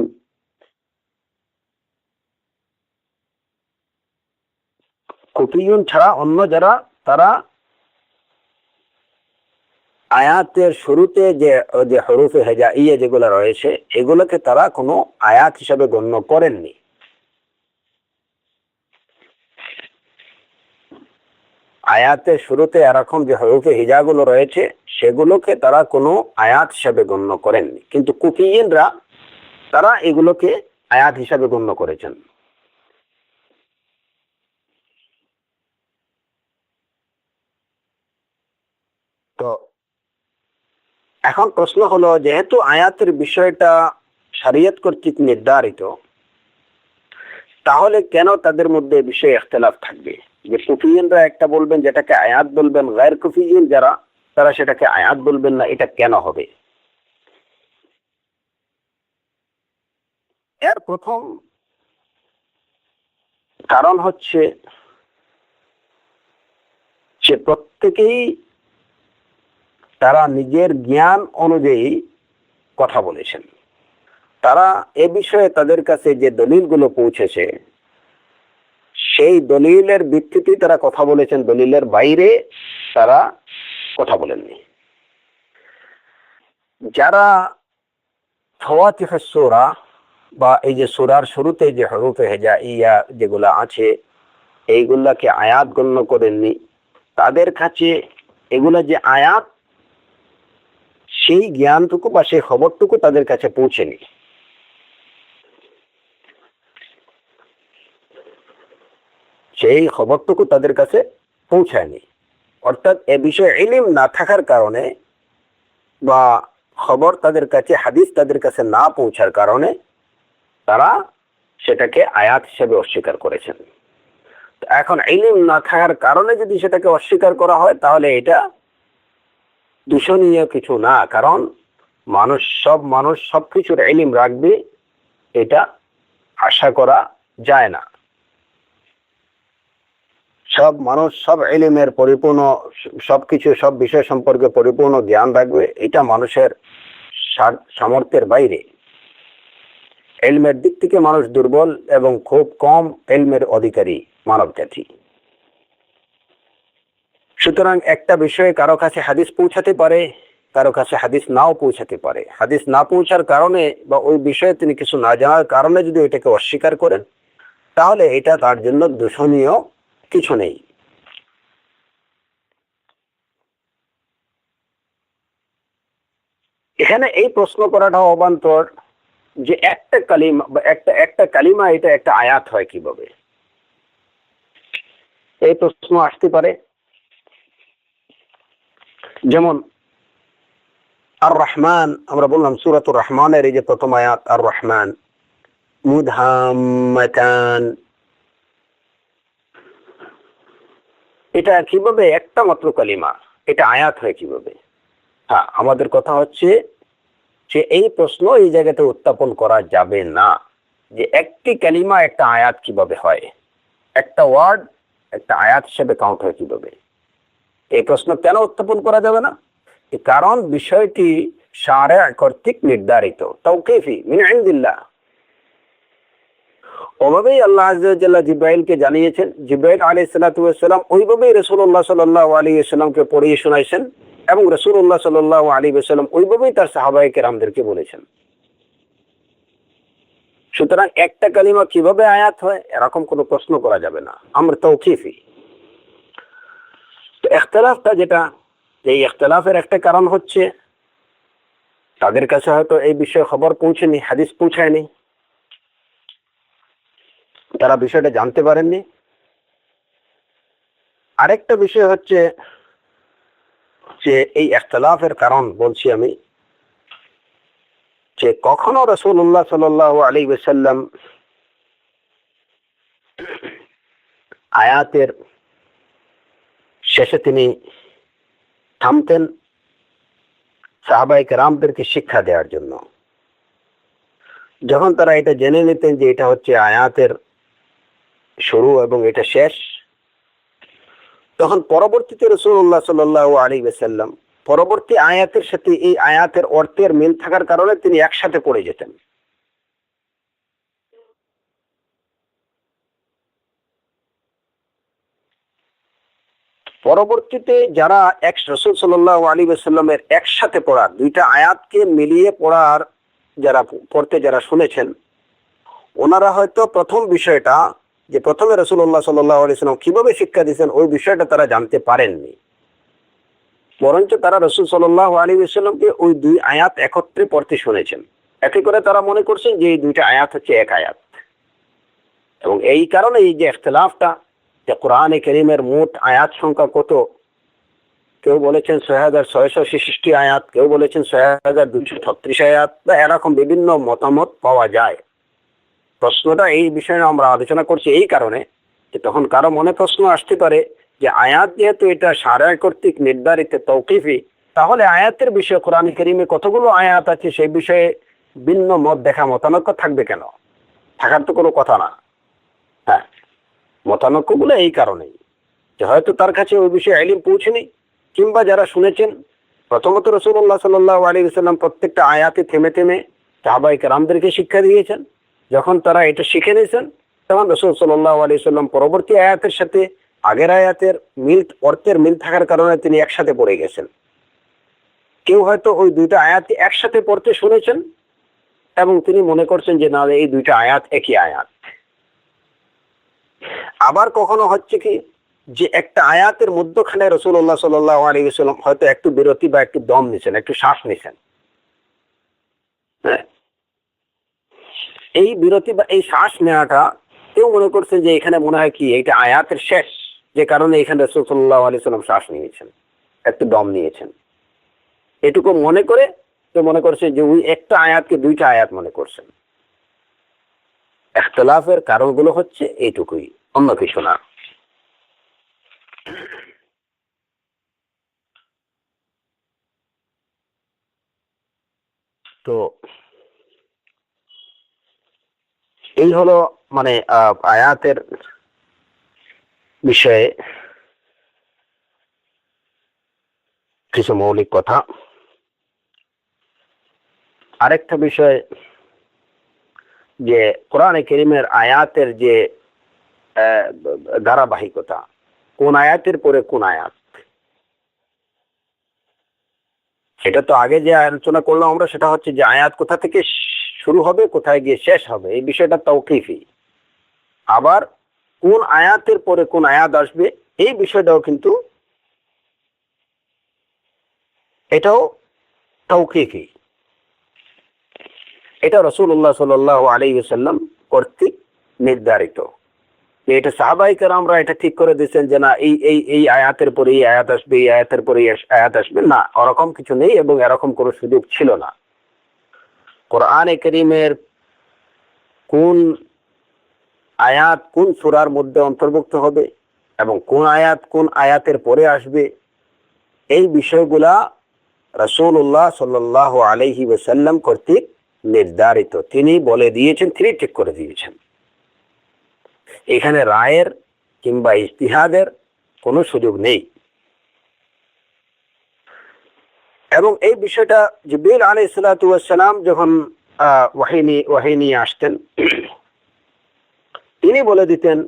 Speaker 1: কুফিয়ুন ছাড়া অন্য যারা, তারা আয়াতের শুরুতে যে যে হরুফে হেজাইয়া যেগুলো রয়েছে এগুলোকে তারা কোনো আয়াত হিসাবে গণ্য করেননি। আয়াতের শুরুতে এরকম যে হরুফে হিজাগুলো রয়েছে সেগুলোকে তারা কোনো আয়াত হিসাবে গণ্য করেননি, কিন্তু কুফিয়িনরা তারা এগুলোকে আয়াত হিসাবে গণ্য করেছেন। তো এখন প্রশ্ন হলো, যেহেতু আয়াতের বিষয়টা শরীয়ত কর্তৃক নির্ধারিত, তাহলে কেন তাদের মধ্যে বিষয়ে ইখতিলাফ থাকবে? যে কুফিয়িনরা একটা বলবেন যেটাকে আয়াত বলবেন, গায়র কুফিয়িন যারা তারা সেটাকে আয়াত বলবেন না, এটা কেন হবে? এর প্রথম কারণ হচ্ছে যে প্রত্যেকেই তারা নিজের জ্ঞান অনুযায়ী কথা বলেছেন। তারা এ বিষয়ে তাদের কাছে যে দলিলগুলো পৌঁছেছে সেই দলিলের ভিত্তিতে তারা কথা বলেছেন, দলিলের বাইরে তারা কথা বলেননি। যারা ফাওয়াতিহুস সূরা বা এই যে সূরার শুরুতে যে হরফে হেজাইয়া যেগুলা আছে এইগুলাকে আয়াত গণ্য করেননি, তাদের কাছে এগুলা যে আয়াত সেই জ্ঞানটুকু বা সেই খবরটুকু তাদের কাছে পৌঁছেনি। সেই খবরটুকু তাদের কাছে পৌঁছায়নি, অর্থাৎ এ বিষয়ে ইলম না থাকার কারণে বা খবর তাদের কাছে, হাদিস তাদের কাছে না পৌঁছার কারণে তারা সেটাকে আয়াত হিসেবে অস্বীকার করেছেন। তো এখন ইলম না থাকার কারণে যদি সেটাকে অস্বীকার করা হয় তাহলে এটা দূষণীয় কিছু না, কারণ মানুষ সবকিছুর ইলম রাখবে এটা আশা করা যায় না। মানুষ সব ইলমের পরিপূর্ণ, সবকিছু সব বিষয় সম্পর্কে পরিপূর্ণ জ্ঞান রাখবে এটা মানুষের সামর্থ্যের বাইরে। ইলমের দিক থেকে মানুষ দুর্বল এবং খুব কম ইলমের অধিকারী মানব জাতি। সুতরাং একটা বিষয়ে কারো কাছে হাদিস পৌঁছাতে পারে, কারো কাছে হাদিস নাও পৌঁছাতে পারে। হাদিস না পৌঁছার কারণে বা ওই বিষয়ে তিনি কিছু না জানার কারণে যদি এটাকে অস্বীকার করেন তাহলে এটা তার জন্য দূষণীয় কিছু নেই। এখানে এই প্রশ্ন করাটা অবান্তর যে একটা কালিমা বা একটা কালিমা এটা একটা আয়াত হয় কিভাবে, এই প্রশ্ন আসতে পারে। যেমন আর রহমান, আমরা বললাম সূরাতুর রহমানের এই যে প্রথম আয়াত আর রহমান, মুদহাম্মাতান, এটা কিভাবে একটা মাত্র কালিমা এটা আয়াত হয় কিভাবে? হ্যাঁ, আমাদের কথা হচ্ছে যে এই প্রশ্ন এই জায়গাতে উত্থাপন করা যাবে না যে একটি কালিমা একটা আয়াত কিভাবে হয়, একটা ওয়ার্ড একটা আয়াত হিসেবে কাউন্ট হয় কিভাবে। এই প্রশ্ন কেন উত্থাপন করা যাবে না? কারণ বিষয়টি শারে কর্তৃক নির্ধারিত, তাওকীফি মিন ইনদিল্লাহ। ওভাবেই আল্লাহ আযজা ওয়া জাল্লা জিবরাইলকে জানিয়েছেন, জিবরাইল আলাইহিস সালাতু ওয়াস সালাম ওইভাবেই রাসূলুল্লাহ সাল্লাল্লাহু আলাইহি ওয়াসাল্লামকে পড়িয়ে শোনাইছেন এবং রাসূলুল্লাহ সাল্লাল্লাহু আলাইহি ওয়াসাল্লাম ওইভাবেই তার সাহাবায়ে কেরামদেরকে বলেছেন। সুতরাং একটা কালিমা কিভাবে আয়াত হয় এরকম কোনো প্রশ্ন করা যাবে না, আমরা তাওকীফি। তো ইখতিলাফটা যেটা, এই ইখতিলাফের একটা কারণ হচ্ছে তাদের কাছে হয়তো এই বিষয়ে খবর পৌঁছেনি, হাদিস পৌঁছায়নি, তারা বিষয়টা জানতে পারেননি। আরেকটা বিষয় হচ্ছে যে এই ইখতিলাফের কারণ বলছি আমি যে কখনো রাসূলুল্লাহ সাল্লাল্লাহু আলাইহি ওয়াসাল্লাম আয়াতের শেষে তিনি থামতেন সাহাবায়ে কেরামদেরকে শিক্ষা দেওয়ার জন্য। যখন তারা এটা জেনে নিতেন যে এটা হচ্ছে আয়াতের শুরু এবং এটা শেষ, তখন পরবর্তীতে রাসূলুল্লাহ সাল্লাল্লাহু আলাইহি ওয়াসাল্লাম পরবর্তী আয়াতের সাথে এই আয়াতের অর্থের মিল থাকার কারণে তিনি একসাথে পড়ে যেতেন। পরবর্তীতে যারা রাসূল সাল্লাল্লাহু আলাইহি ওয়াসাল্লামের একসাথে পড়ার দুইটা আয়াতকে মিলিয়ে পড়ার যারা শুনেছেন, ওনারা হয়তো প্রথম বিষয়টা যে প্রথমে রাসূলুল্লাহ সাল্লাল্লাহু আলাইহি ওয়াসাল্লাম কিভাবে শিক্ষা দিয়েছেন ওই বিষয়টা তারা জানতে পারেননি, বরঞ্চ তারা রাসূল সাল্লাল্লাহু আলাইহি ওয়াসাল্লামকে ওই দুই আয়াত একত্রে পড়তে শুনেছেন। এতে করে তারা মনে করছেন যে এই দুইটা আয়াত হচ্ছে এক আয়াত। এবং এই কারণে এই যে ইখতিলাফটা, যে কোরআনে কারীমের মোট আয়াত সংখ্যা কত, কেউ বলেছেন ৬৬৬৬ আয়াত, কেউ বলেছেন ৬২৩৬ আয়াত, বা এরকম বিভিন্ন মতামত পাওয়া যায়। প্রশ্নটা এই বিষয়ে আমরা আলোচনা করছি এই কারণে যে তখন কারো মনে প্রশ্ন আসতে পারে যে আয়াত যেহেতু এটা শারঈ কর্তৃক নির্ধারিত তাওকীফি, তাহলে আয়াতের বিষয়ে কোরআন কারীমে কতগুলো আয়াত আছে সেই বিষয়ে ভিন্ন মত মতানৈক্য থাকবে কেন? থাকার তো কোনো কথা না। হ্যাঁ, মতানৈক্যগুলো এই কারণেই যে হয়তো তার কাছে ওই বিষয়ে ইলম পৌঁছেনি, কিংবা যারা শুনেছেন প্রথমত রাসূলুল্লাহ সাল্লাল্লাহু আলাইহি ওয়াসাল্লাম প্রত্যেকটা আয়াতে থেমে থেমে সাহাবায়ে কেরামদেরকে শিক্ষা দিয়েছেন। যখন তারা এটা শিখে নিয়েছেন তখন রাসূল সাল্লাল্লাহু আলাইহি ওয়াসাল্লাম পরবর্তী আয়াতের সাথে আগের আয়াতের অর্থের মিল থাকার কারণে তিনি একসাথে পড়ে গেছেন। কেউ হয়তো ওই দুইটা আয়াত একসাথে পড়তে শুনেছেন এবং তিনি মনে করছেন যে না, এই দুইটা আয়াত একই আয়াত। আবার কখনো হচ্ছে কি যে একটা আয়াতের মধ্যখানে রাসূলুল্লাহ সাল্লাল্লাহু আলাইহি ওয়াসাল্লাম হয়তো একটু বিরতি বা একটু দম নিছেন, একটু শ্বাস নিছেন। এই বিরতি বা এই শ্বাস নেওয়াটা কেউ মনে করছে যে এখানে মনে হয় কি এটা আয়াতের শেষ, যে কারণে এখানে রাসূল সাল্লাল্লাহু আলাইহি ওয়াসাল্লাম শ্বাস নিয়েছেন, একটু দম নিয়েছেন। এটুকু মনে করে তো মনে করছে যে ওই একটা আয়াতকে দুইটা আয়াত মনে করছেন। ইখতিলাফের কারণগুলো হচ্ছে এইটুকুই, অন্য কিছু না। এই হলো মানে আয়াতের বিষয়ে কিছু মৌলিক কথা। আরেকটা বিষয় যে কোরআনে কারীমের আয়াতের যে ধারাবাহিকতা, কোন আয়াতের পরে কোন আয়াত, সেটা তো আগে যে আলোচনা করলাম আমরা, সেটা হচ্ছে যে আয়াত কোথা থেকে শুরু হবে কোথায় গিয়ে শেষ হবে, এই বিষয়টা তাওকীফি। আবার কোন আয়াতের পরে কোন আয়াত আসবে এই বিষয়টাও কিন্তু এটাও তাওকীফি। এটা রাসূলুল্লাহ সাল্লাল্লাহু আলাইহি ওয়াসাল্লাম কর্তৃক নির্ধারিত। এটা সাহাবায়ে কেরামরা এটা ঠিক করে দিয়েছেন যে না এই এই এই আয়াতের পরে এই আয়াত আসবে, এই আয়াতের পরে এই আয়াত আসবে, না ওরকম কিছু নেই এবং এরকম কোনো সুযোগ ছিল না। কোরআনে কারীমের কোন আয়াত কোন সূরার মধ্যে অন্তর্ভুক্ত হবে এবং কোন আয়াত কোন আয়াতের পরে আসবে, এই বিষয়গুলা রাসূলুল্লাহ সাল্লাল্লাহু আলাইহি ওয়াসাল্লাম কর্তৃক নির্ধারিত। তিনি বলে দিয়েছেন, তিনি ঠিক করে দিয়েছেন। এখানে রায়ের কিংবা ইজতিহাদের কোনো সুযোগ নেই। এবং এই বিষয়টা জিবরিল আলাইহিস সালাতু ওয়াস সালাম যখন ওয়াহী নিয়ে আসতেন, তিনি বলে দিতেন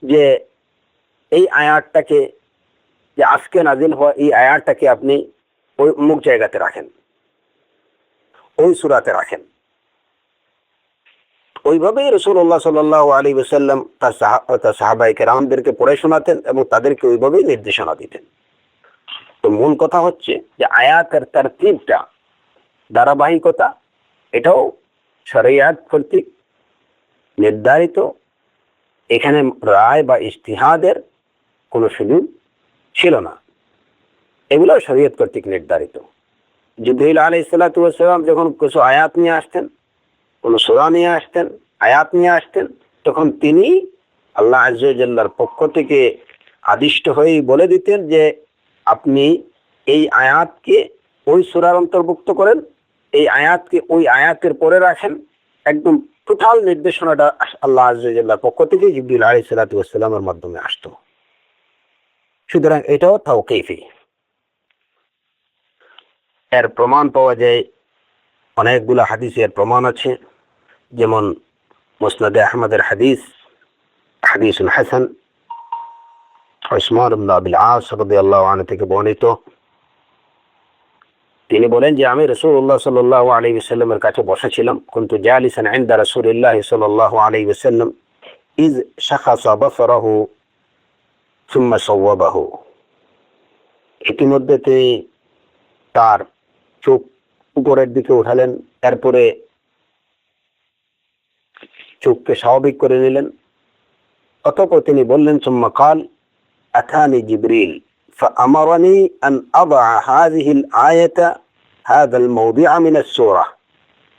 Speaker 1: যে এই আয়াতটাকে, যে আজকে নাজিল হওয়া এই আয়াতটাকে আপনি ওই অমুক জায়গাতে রাখেন, ওই সূরাতে রাখেন। ওইভাবেই রাসূলুল্লাহ সাল্লাল্লাহু আলাইহি ওয়াসাল্লাম তার সাহাবায়ে কেরামদেরকে পড়ে শোনাতেন এবং তাদেরকে ওইভাবেই নির্দেশনা দিতেন। তো মূল কথা হচ্ছে যে আয়াতের তারতিবটা, ধারাবাহিকতা, এটাও শরিয়াত কর্তৃক নির্ধারিত। এখানে রায় বা ইজতিহাদের কোনো সুযোগ ছিল না, এগুলো শরীয়ত কর্তৃক নির্ধারিত। জিবরিল আলাইহিস সালাতু ওয়াস সালাম যখন কিছু আয়াত নিয়ে আসতেন, কোন সূরা নিয়ে আসতেন, আয়াত নিয়ে আসতেন, তখন তিনি আল্লাহ আযজা ওয়া জাল্লার পক্ষ থেকে আদিষ্ট হয়ে বলে দিতেন যে আপনি এই আয়াতকে ওই সূরার অন্তর্ভুক্ত করেন, এই আয়াতকে ওই আয়াতের পরে রাখেন। একদম টোটাল নির্দেশনাটা আল্লাহ আযজা ওয়া জাল্লার পক্ষ থেকে জিবরিল আলাইহিস সালাতু ওয়াস সালামের মাধ্যমে আসতো। সুতরাং এটাও তাওকীফি। এর প্রমাণ পাওয়া যায়, অনেকগুলো হাদিসের প্রমাণ আছে। যেমন মুসনাদে আহমদের হাদিস, হাদিসুল হাসান, উসমান ইবনে আবিল আস রাদিয়াল্লাহু আনহু থেকে বর্ণিত। তিনি বলেন যে আমি রাসূলুল্লাহ সাল্লাল্লাহু আলাইহি ওয়াসাল্লামের কাছে বসেছিলাম। কুনতু জালিসান ইনদা রাসূলিল্লাহি সাল্লাল্লাহু আলাইহি ওয়াসাল্লাম ইয শাখাসা বাসারাহু সুম্মা সাওয়াবাহু। ইতিমধ্যে তিনি তার চোখ উপরের দিকে উঠালেন, এরপরে চোখকে স্বাভাবিক করে নিলেন। অতঃপর তিনি বললেন সুম্মা কাল আতানি জিবরিল فأمرني أن أضع هذه الآية هذا الموضع من السورة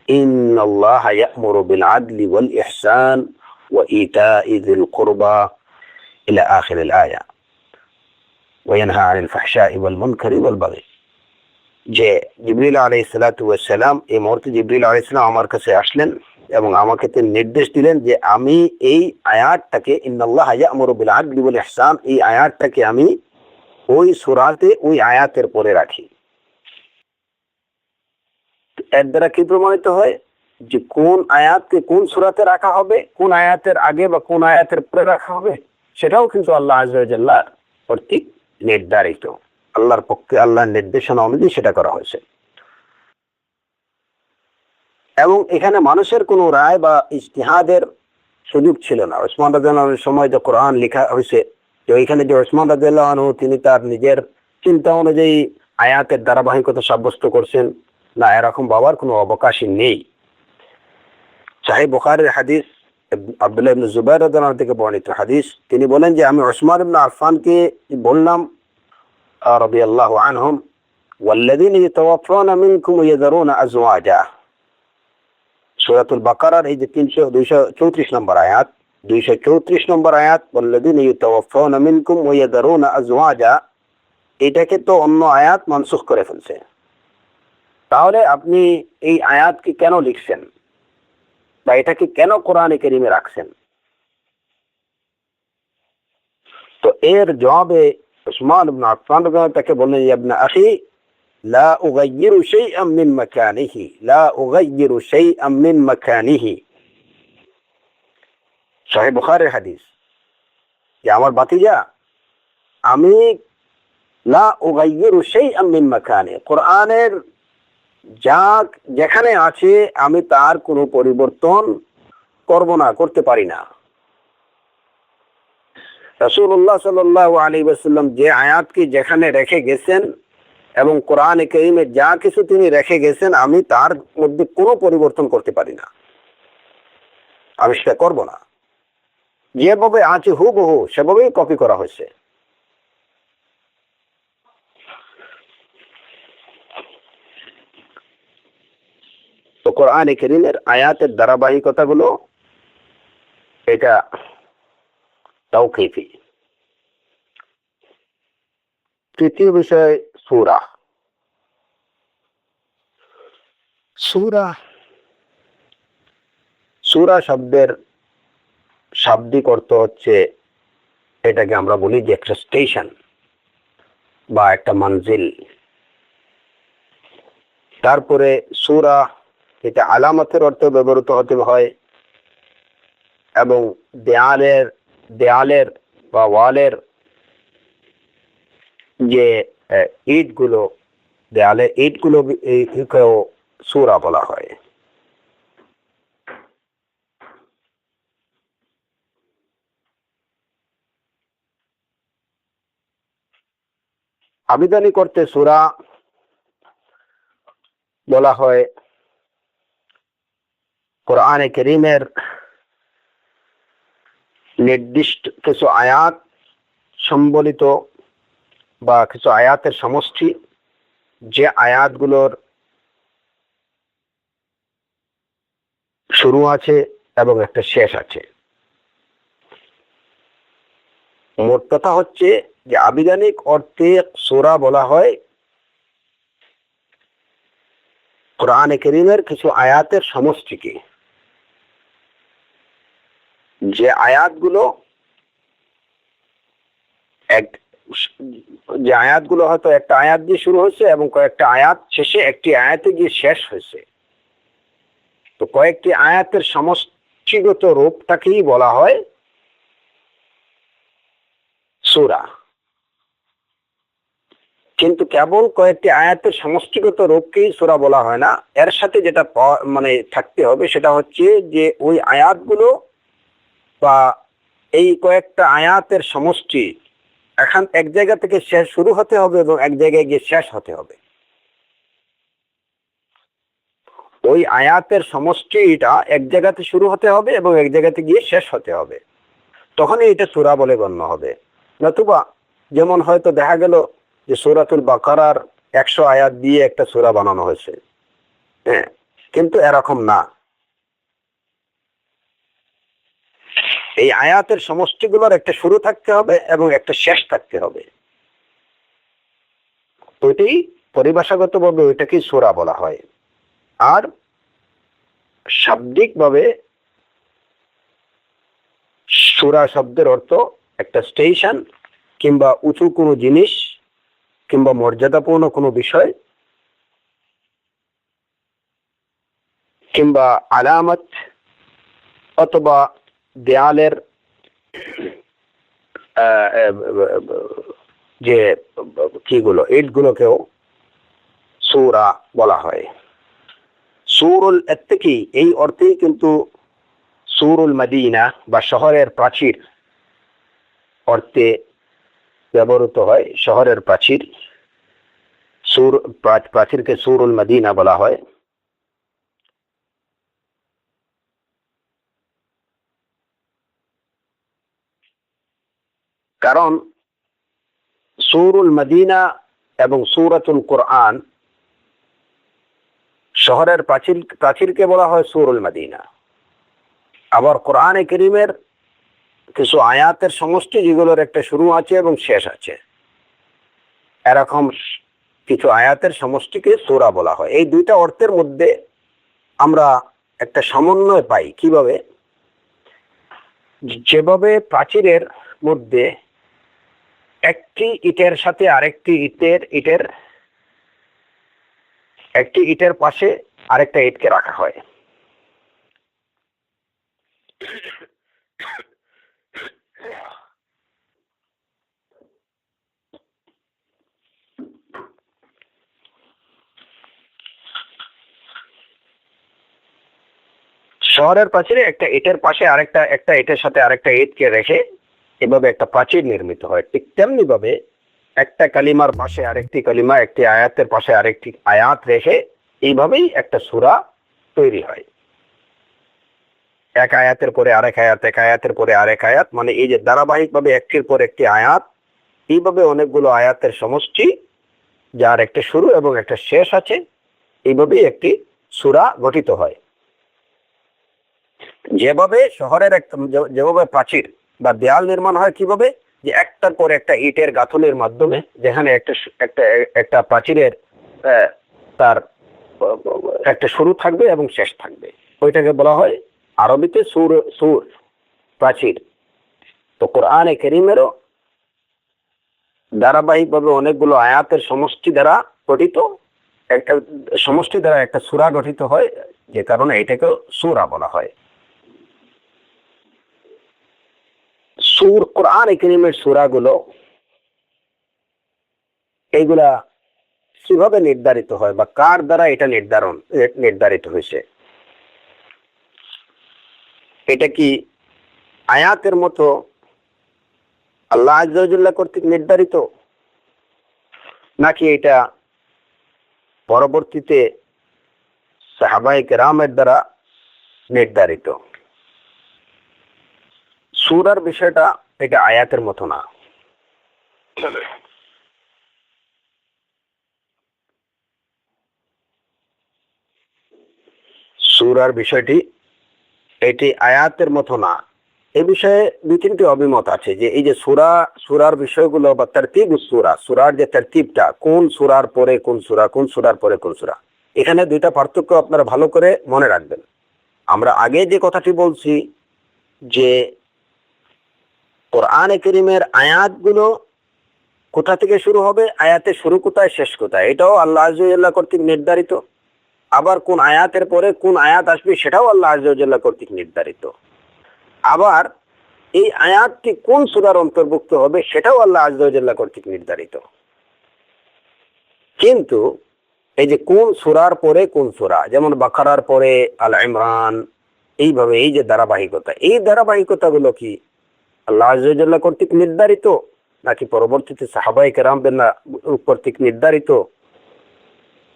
Speaker 1: إن الله يأمر بالعدل والإحسان وإيتاء ذي القربى إلى آخر الآية وينهى عن الفحشاء والمنكر والبغي। যে জিবরিল আলাইহিস সালাতু ওয়াস সালাম, এই মুহূর্তে জিবরিল আলাইহিস সালাম আমার কাছে আসলেন এবং আমাকে তিনি নির্দেশ দিলেন যে আমি এই আয়াতটাকে, ইন্নাল্লাহা ইয়া'মুরু বিল আদলি ওয়াল ইহসান, এই আয়াতটাকে আমি ওই সূরাতে ওই আয়াতের পরে রাখি। এর দ্বারা কি প্রমাণিত হয় যে কোন আয়াতকে কোন সূরাতে রাখা হবে, কোন আয়াতের আগে বা কোন আয়াতের পরে রাখা হবে, সেটাও কিন্তু আল্লাহ আযজা ওয়া জাল্লা কর্তৃক নির্ধারিত। আল্লাহর পক্ষে, আল্লাহর নির্দেশনা অনুযায়ী সেটা করা হয়েছে। এবং এখানে মানুষের কোনো রায় বা ইজতিহাদের সুযোগ ছিল না। উসমান রাদিয়াল্লাহু আনহুর সময় যে কোরআন লেখা হয়েছে, তো এখানে যে উসমান রাদিয়াল্লাহু আনহু তিনি তার নিজের চিন্তা অনুযায়ী আয়াতের ধারাবাহিকতা সাব্যস্ত করছেন, না, এরকম ভাবার কোনো অবকাশই নেই। সহিহ বুখারীর হাদিস, আব্দুল্লাহ ইবনে জুবাইর রাদিয়াল্লাহু আনহু থেকে বর্ণিত হাদিস, তিনি বলেন যে আমি উসমান ইবনে আফফানকে বললাম রাদিয়াল্লাহু আনহুম ওয়াল্লাযীনা ইয়াতাওয়াফাউনা মিনকুম ইয়াযারুনা আজওয়াজা, সূরাতুল বাকারার এই যে 234 নম্বর আয়াত, 234 নম্বর আয়াত, ওয়াল্লাযীনা ইয়াতাওয়াফাউনা মিনকুম ইয়াযারুনা আজওয়াজা, এটাকে তো অন্য আয়াত মানসুখ করে ফেলছে। তাহলে আপনি এই আয়াতকে কেন লিখছেন? বা এটাকে কেন কোরআনে কারীমে রাখছেন। তো এর জবাবে উসমান ইবনে আফফান রাদিয়াল্লাহু তাকে বললেন, ইয়া ইবনে আখি লা উগাইয়িরু শাইআম মিন মাকানিহি, লা উগাইয়িরু শাইআম মিন মাকানিহি। সহিহ বুখারীর হাদিস, যে আমার ভাতিজা, আমি লা উগাইয়িরু শাইআম মিন মাকানি, কোরআনের যা যেখানে আছে আমি তার কোনো পরিবর্তন করব না, করতে পারি না। রাসূলুল্লাহ সাল্লাল্লাহু আলাইহি ওয়াসাল্লাম যে আয়াতকে যেখানে রেখে গেছেন এবং কোরআনে কারীমে যা কিছু তিনি রেখে গেছেন, আমি তার মধ্যে কোনো পরিবর্তন করতে পারি না, আমি সেটা করব না। যেভাবে আছে হুবহু সেভাবেই কপি করা হয়েছে। তো কোরআনে কারীমের আয়াতের ধারাবাহিকতাগুলো এটা তাওকীফি। তৃতীয় বিষয় সূরা। সূরা সূরা শব্দের শাব্দিক অর্থ হচ্ছে, এটাকে আমরা বলি যে একটা স্টেশন বা একটা মঞ্জিল। তারপরে সূরা এটা আলামতের অর্থে ব্যবহৃত হতে হয়, এবং দেয়ালের দেয়ালের বা ওয়ালের যে ইটগুলো, দেয়ালের ইটগুলো কেও সূরা বলা হয়। আবিধানিক অর্থে সূরা বলা হয় কোরআনে কারীমের নির্দিষ্ট কিছু আয়াত সম্বলিত বা কিছু আয়াতের সমষ্টি, যে আয়াতগুলোর শুরু আছে এবং একটা শেষ আছে। মোট কথা হচ্ছে যে আবিধানিক অর্থে সূরা বলা হয় কোরআনে কারীমের কিছু আয়াতের সমষ্টিকে, যে আয়াতগুলো হয়তো একটা আয়াত দিয়ে শুরু হয়েছে এবং কয়েকটা আয়াত শেষে একটি আয়াতে গিয়ে শেষ হয়েছে। তো কয়েকটি আয়াতের সমষ্টিগত রূপটাকেই বলা হয় সূরা। কিন্তু কেবল কয়েকটি আয়াতের সমষ্টিগত রূপকেই সূরা বলা হয় না, এর সাথে যেটা মানে থাকতে হবে সেটা হচ্ছে যে ওই আয়াতগুলো বা এই কয়েকটা আয়াতের সমষ্টি এখন এক জায়গা থেকে শেষ শুরু হতে হবে এবং এক জায়গায় গিয়ে শেষ হতে হবে। ওই আয়াতের সমষ্টিটা এক জায়গাতে শুরু হতে হবে এবং এক জায়গাতে গিয়ে শেষ হতে হবে, তখনই এটা সূরা বলে গণ্য হবে। নতুবা যেমন হয়তো দেখা গেল যে সূরাতুল বাকারার 100 আয়াত দিয়ে একটা সূরা বানানো হয়েছে, হ্যাঁ, কিন্তু এরকম না। এই আয়াতের সমষ্টিগুলোর একটা শুরু থাকতে হবে এবং একটা শেষ থাকতে হবে। ওইটাই পরিভাষাগতভাবে ওইটাকে সূরা বলা হয়। আর শাব্দিকভাবে সূরা শব্দের অর্থ একটা স্টেশন কিংবা উঁচু কোনো জিনিস কিংবা মর্যাদাপূর্ণ কোনো বিষয় কিংবা আলামত অথবা দেয়ালের যে কিগুলো ইটগুলোকেও সূরা বলা হয়। সূরুল আত্তাকি এই অর্থেই কিন্তু সূরুল মদিনা বা শহরের প্রাচীর অর্থে ব্যবহৃত হয়। শহরের প্রাচীর, প্রাচীরকে সূরুল মদিনা বলা হয়। কারণ সূরুল মদিনা এবং সূরাতুল কোরআন, শহরের প্রাচীরকে বলা হয় সূরুল মদিনা। আবার কোরআনে কারীমের কিছু আয়াতের সমষ্টি যেগুলোর একটা শুরু আছে এবং শেষ আছে, এরকম কিছু আয়াতের সমষ্টিকে সূরা বলা হয়। এই দুইটা অর্থের মধ্যে আমরা একটা সমন্বয় পাই। কিভাবে? যেভাবে প্রাচীরের মধ্যে একটি ইটের সাথে আরেকটি একটি ইটের পাশে আরেকটা ইটকে রাখা হয়, শহরের প্রাচীরে একটা ইটের পাশে একটা ইটের সাথে আরেকটা ইটকে রেখে এভাবে একটা প্রাচীর নির্মিত হয়। ঠিক তেমনি ভাবে একটা কালিমার পাশে আরেকটি কালিমা, একটি আয়াতের পাশে আরেকটি আয়াত রেখে এইভাবেই একটা সূরা তৈরি হয়। এক আয়াতের পরে আরেক আয়াত, এক আয়াতের পরে আরেক আয়াত, মানে এই যে ধারাবাহিকভাবে একটির পর একটি আয়াত, এইভাবে অনেকগুলো আয়াতের সমষ্টি যার একটা শুরু এবং একটা শেষ আছে, এইভাবেই একটি সূরা গঠিত হয়। যেভাবে শহরের যেভাবে প্রাচীর বা দেয়াল নির্মাণ হয়, কিভাবে? যে একটার পর একটা ইটের গাঁথনের মাধ্যমে, যেখানে একটা একটা প্রাচীরের তার একটা শুরু থাকবে এবং শেষ থাকবে, ওইটাকে বলা হয় আরবিতে সুর। সুর প্রাচীর। তো কোরআনে কারীমেরও ধারাবাহিকভাবে অনেকগুলো আয়াতের সমষ্টি দ্বারা গঠিত, একটা সমষ্টি দ্বারা একটা সূরা গঠিত হয়, যে কারণে এটাকে সূরা বলা হয়। সূর, কোরআনে কারীমের সূরাগুলো, এইগুলা কিভাবে নির্ধারিত হয় বা কার দ্বারা এটা নির্ধারিত হয়েছে? এটা কি আয়াতের মতো আল্লাহ আযজা ওয়া জাল্লা কর্তৃক নির্ধারিত, নাকি এটা পরবর্তীতে সাহাবায়ে কেরামের দ্বারা নির্ধারিত? সূরার বিষয়টা এটা আয়াতের মতো না। সূরার বিষয়টি এটি আয়াতের মতো না। এই বিষয়ে দুই তিনটি অভিমত আছে, যে এই যে সূরার বিষয়গুলো বা তারতিবুস সূরা, সূরার যে তারতিবটা, কোন সূরার পরে কোন সূরা, কোন সূরার পরে কোন সূরা, এখানে দুইটা পার্থক্য আপনারা ভালো করে মনে রাখবেন। আমরা আগে যে কথাটি বলছি যে কোরআনে কারীমের আয়াতগুলো কোথা থেকে শুরু হবে, আয়াতের শুরু কোথায় শেষ কোথায়, এটাও আল্লাহ আযজা ওয়া জাল্লা কর্তৃক নির্ধারিত। আবার কোন আয়াতের পরে কোন আয়াত আসবে, সেটাও আল্লাহ আযজা ওয়া জাল্লা কর্তৃক নির্ধারিত। আবার এই আয়াতটি কোন সূরার অন্তর্ভুক্ত হবে, সেটাও আল্লাহ আযজা ওয়া জাল্লা কর্তৃক নির্ধারিত। কিন্তু এই যে কোন সূরার পরে কোন সূরা, যেমন বাকারার পরে আল ইমরান, এইভাবে এই যে ধারাবাহিকতা, এই ধারাবাহিকতাগুলো কি আল্লাহ আযজা ওয়া জাল্লা কর্তৃক নির্ধারিত, নাকি পরবর্তীতে সাহাবায়ে কেরামদের কর্তৃক নির্ধারিত?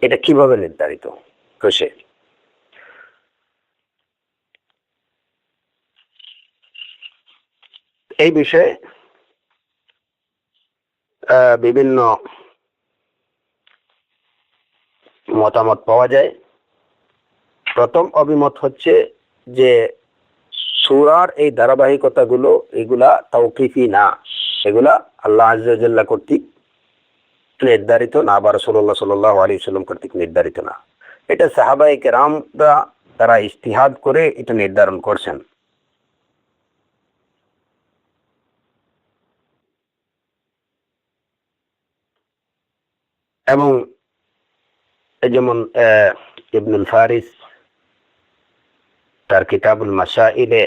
Speaker 1: এটা কিভাবে নির্ধারিত হয়েছে? এই বিষয়ে বিভিন্ন মতামত পাওয়া যায়। প্রথম অভিমত হচ্ছে যে সূরার এই ধারাবাহিকতাগুলো, এগুলা তাওকিফি না, এগুলা আল্লাহ আযজা ওয়া জাল্লা কর্তৃক নির্ধারিত না, বা রাসূলুল্লাহ সাল্লাল্লাহু আলাইহি ওয়াসাল্লাম কর্তৃক নির্ধারিত না। এটা সাহাবায়ে কেরামরা তারা ইজতিহাদ করে এটা নির্ধারণ করছেন। এবং যেমন ইবনুল ফারিস তার কিতাবুল মাসাইলে,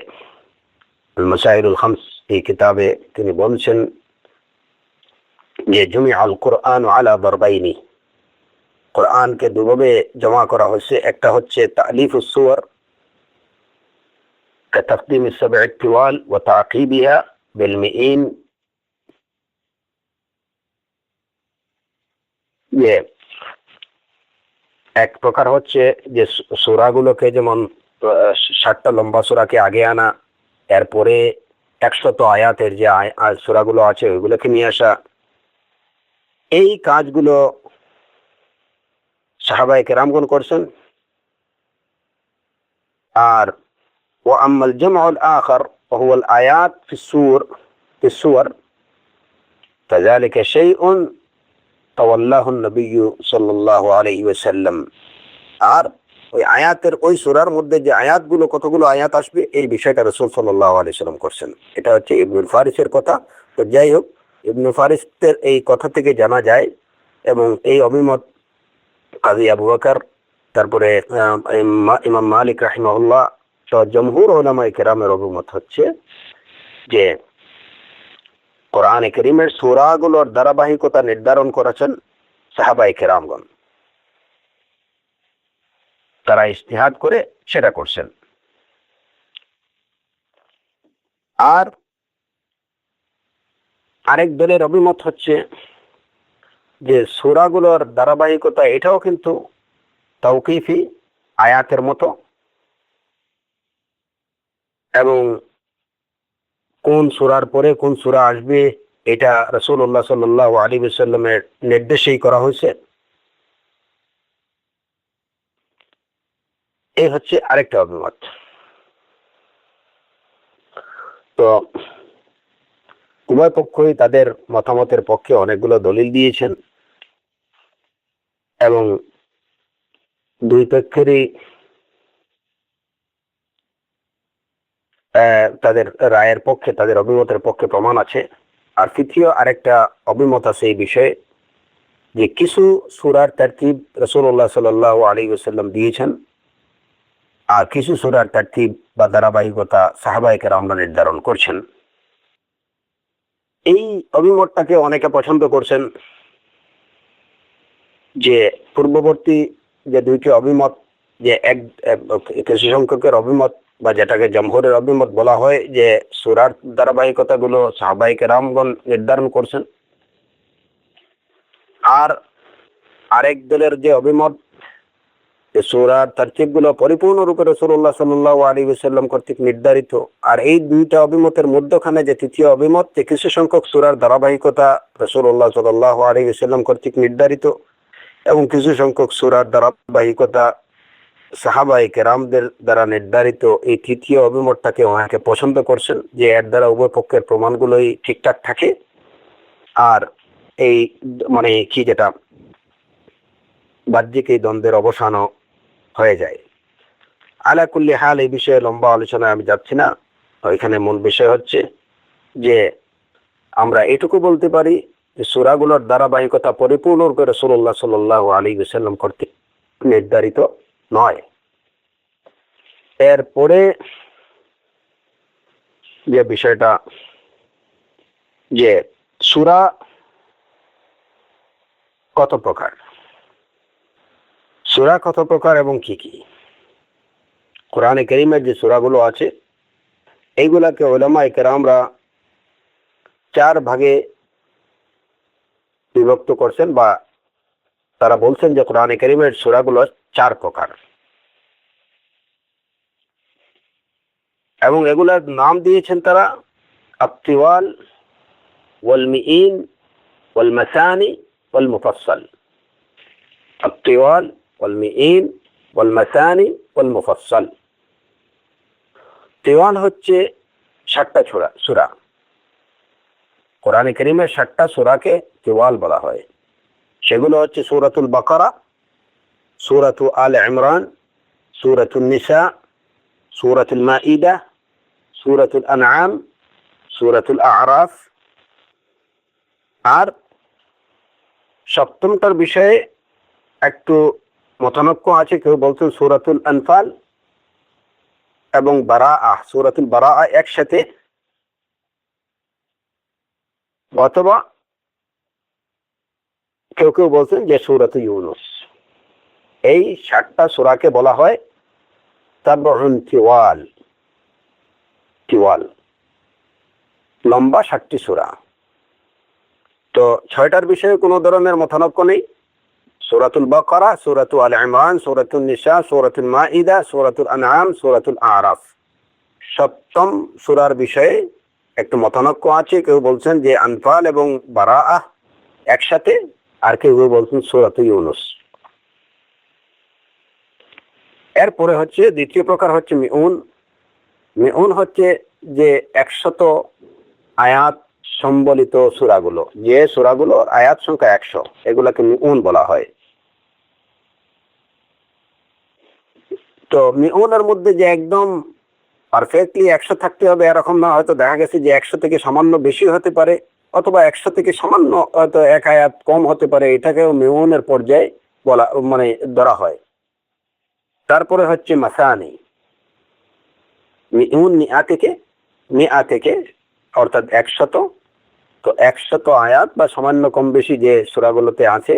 Speaker 1: আল মাসাইলুল খামস, এই কিতাবে তিনি বলছেন যে জুমিআল কুরআন আলা দারবাইনি, কোরআনকে দুভাবে জমা করা হয়েছে। একটা হচ্ছে তালিফুস সুওয়ার كتقديم السبع الطوال وتعقيبها بالمئين، যে এক প্রকার হচ্ছে যে সূরাগুলোকে, যেমন 60টা লম্বা সূরাকে আগে আনা, এরপরে 100 আয়াতের যে সূরাগুলো আছে ওইগুলোকে নিয়ে আসা। এই কাজগুলো সাহাবায়ে কেরামগণ করছেন। আর وأما الجمع الآخر وهو الآيات في السور فذلك شيء تولاه النبي صلى الله عليه وسلم। আর ওই আয়াতের ওই সূরার মধ্যে যে আয়াতগুলো কতগুলো আয়াত আসবে এই বিষয়টা রাসূল সাল্লাল্লাহু আলাইহি সাল্লাম করছেন। এটা হচ্ছে ইবনুল ফারিসের কথা। তো যাই হোক, ইবনুল ফারিসের এই কথা থেকে জানা যায় এবং এই অভিমত কাজী আবু বকর, তারপরে ইমাম মালিক রাহিমাহুল্লাহ তো জমহুর উলামায়ে কেরামের অভিমত হচ্ছে যে কোরআনে কারীমের সূরাগুলোর ধারাবাহিকতা নির্ধারণ করেছেন সাহাবায়ে কেরামগণ। তারা ইজতিহাদ করে সেটা করছেন। আর আরেক দলের অভিমত হচ্ছে যে সূরাগুলোর ধারাবাহিকতা এটাও কিন্তু তাওকিফি আয়াতের মতো, এবং কোন সূরার পরে কোন সূরা আসবে এটা রাসূলুল্লাহ সাল্লাল্লাহু আলাইহি ওয়াসাল্লামের নির্দেশেই করা হয়েছে। এই হচ্ছে আরেকটা অভিমত। তো উভয় পক্ষই তাদের মতামতের পক্ষে অনেকগুলো দলিল দিয়েছেন এবং দুই পক্ষেরই তাদের রায়ের পক্ষে, তাদের অভিমতের পক্ষে প্রমাণ আছে। আর তৃতীয় আরেকটা অভিমত আছে এই বিষয়ে যে কিছু সূরার তারতিব রাসূলুল্লাহ সাল্লাল্লাহু আলাইহি ওয়াসাল্লাম দিয়েছেন, আর কিছু সূরার তারতিব বা ধারাবাহিকতা সাহাবায়ে কেরামরা নির্ধারণ করছেন। এই অভিমতটাকে অনেকে পছন্দ করছেন যে পূর্ববর্তী যে দুইটি অভিমত, যে কিছু সংখ্যকের অভিমত বা যেটাকে জমহুরের অভিমত বলা হয় যে সূরার ধারাবাহিকতাগুলো সাহাবায়ে কেরামগণ নির্ধারণ করছেন, আর আরেক দলের যে অভিমত যে সূরার তারতিবগুলো পরিপূর্ণরূপে রাসূলুল্লাহ সাল্লাল্লাহু আলাইহি ওয়াসাল্লাম কর্তৃক নির্ধারিত। আর এই দুইটা অভিমতের মধ্যখানে যে তৃতীয় অভিমত যে কিছু সংখ্যক সূরার ধারাবাহিকতা রাসূলুল্লাহ সাল্লাল্লাহু আলাইহি ওয়াসাল্লাম কর্তৃক নির্ধারিত এবং কিছু সংখ্যক সূরার ধারাবাহিকতা সাহাবায়ে কেরামদের দ্বারা নির্ধারিত, এই তৃতীয় অভিমতটাকে অনেকে পছন্দ করছেন যে এর দ্বারা উভয় পক্ষের প্রমাণগুলোই ঠিকঠাক থাকে। আর এই মানে কি যেটা বাহ্যিক এই দ্বন্দ্বের অবসানও হয়ে যায়। আলা কুল্লি হাল এই বিষয়ে লম্বা আলোচনায় আমি যাচ্ছি না। এখানে মূল বিষয় হচ্ছে যে আমরা এটুকু বলতে পারি যে সূরাগুলোর ধারাবাহিকতা পরিপূর্ণরূপে রাসূলুল্লাহ সাল্লাল্লাহু আলাইহি ওয়াসাল্লাম কর্তৃক নির্ধারিত নয়। এরপরে যে বিষয়টা যে সূরা কত প্রকার, সূরা কত প্রকার এবং কি কি। কোরআনে কারীমের যে সূরাগুলো আছে এইগুলাকে উলামায়ে কেরামরা 4 ভাগে বিভক্ত করছেন, বা তারা বলছেন যে কোরআনে কারীমের সূরাগুলো 4 প্রকার, এবং এগুলার নাম দিয়েছেন তারা আত-তিওয়াল ওয়াল মিঈন ওয়াল মাসানি ওয়াল মুফাসসাল। আত-তিওয়াল ওয়াল মিঈন ওয়াল মাসানি ওয়াল মুফাসসাল। তিওয়াল হচ্ছে 60টা সূরা। কোরআনে কারীমের 60টা সূরাকে তিওয়াল বলা হয়। সেগুলো হচ্ছে সূরাতুল বাকারা, সূরাতু আলে ইমরান, সূরাতুন নিসা, সূরাতুল মাঈদা, সূরাতুল আনআম, সূরাতুল আ'রাফ। আর সপ্তমটার বিষয়ে একটু মতানক্য আছে, কেউ বলছেন সূরাতুল আনফাল এবং বারাআহ, সূরাতুল বারাআহ একসাথে, অথবা কেউ কেউ বলছেন যে সূরাতু ইউনূস। এই 60টা সূরাকে বলা হয় সাবউন তিওয়াল। তিওয়াল লম্বা 60টি সূরা। তো 6টার বিষয়ে কোনো ধরনের মতানক্য নেই। সূরাতুল বাকারা, সূরাতু আলে ইমরান, সূরাতুন নিসা, সূরাতুল মাঈদা, সূরাতুল আনআম, সূরাতুল আ'রাফ। সপ্তম সূরার বিষয়ে একটু মতানক্য আছে, কেউ বলছেন যে আনফাল এবং বারাআহ একসাথে, আর কেউ বলছেন সূরাতু ইউনূস। এরপরে হচ্ছে দ্বিতীয় প্রকার হচ্ছে মিউন। মিউন হচ্ছে যে 100 আয়াত সম্বলিত সূরাগুলো, যে সূরাগুলোর আয়াত সংখ্যা 100, এগুলাকে মিউন বলা হয়। তো মিউনের মধ্যে যে একদম পারফেক্টলি 100 থাকতে হবে এরকম না, হয়তো দেখা গেছে যে 100 থেকে সামান্য বেশি হতে পারে, অথবা 100 থেকে সামান্য হয়তো এক আয়াত কম হতে পারে, এটাকেও মিউনের পর্যায়ে বলা মানে ধরা হয়। তারপরে হচ্ছে মাসানি, মিউন মিআ থেকে অর্থাৎ 100, তো 100 আয়াত বা সামান্য কম বেশি যে সূরাগুলোতে আছে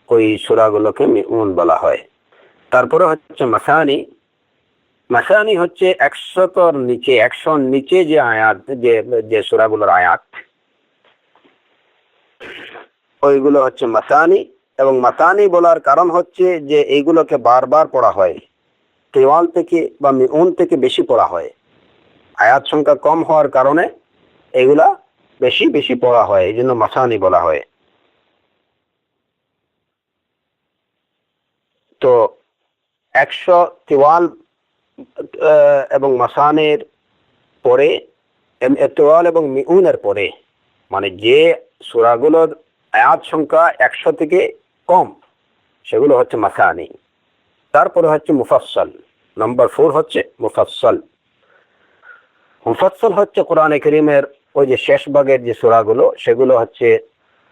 Speaker 1: ওই সূরাগুলোকে মিউন বলা হয়। তারপরে হচ্ছে মাসানি, মাসানি হচ্ছে 100 নিচে, 100 নিচে যে আয়াত, যে সূরাগুলোর আয়াত ওইগুলো হচ্ছে মাতানি। এবং মাতানি বলার কারণ হচ্ছে যে এইগুলোকে বারবার পড়া হয়, তিওয়াল থেকে বা মিউন থেকে বেশি পড়া হয়। আয়াত সংখ্যা কম হওয়ার কারণে এগুলা বেশি বেশি পড়া হয়, এই জন্য মাসানি বলা হয়। তো 100 তিওয়াল এবং মাসানের পরে, তিওয়াল এবং মিউনের পরে, মানে যে সূরাগুলোর আয়াত সংখ্যা 100 থেকে কম সেগুলো হচ্ছে মাসানি। তারপরে হচ্ছে মুফাসসাল, নাম্বার 4 হচ্ছে মুফাসসাল। মুফাসসাল হচ্ছে কোরআনে কারীমের ওই যে শেষ ভাগের যে সূরাগুলো সেগুলো হচ্ছে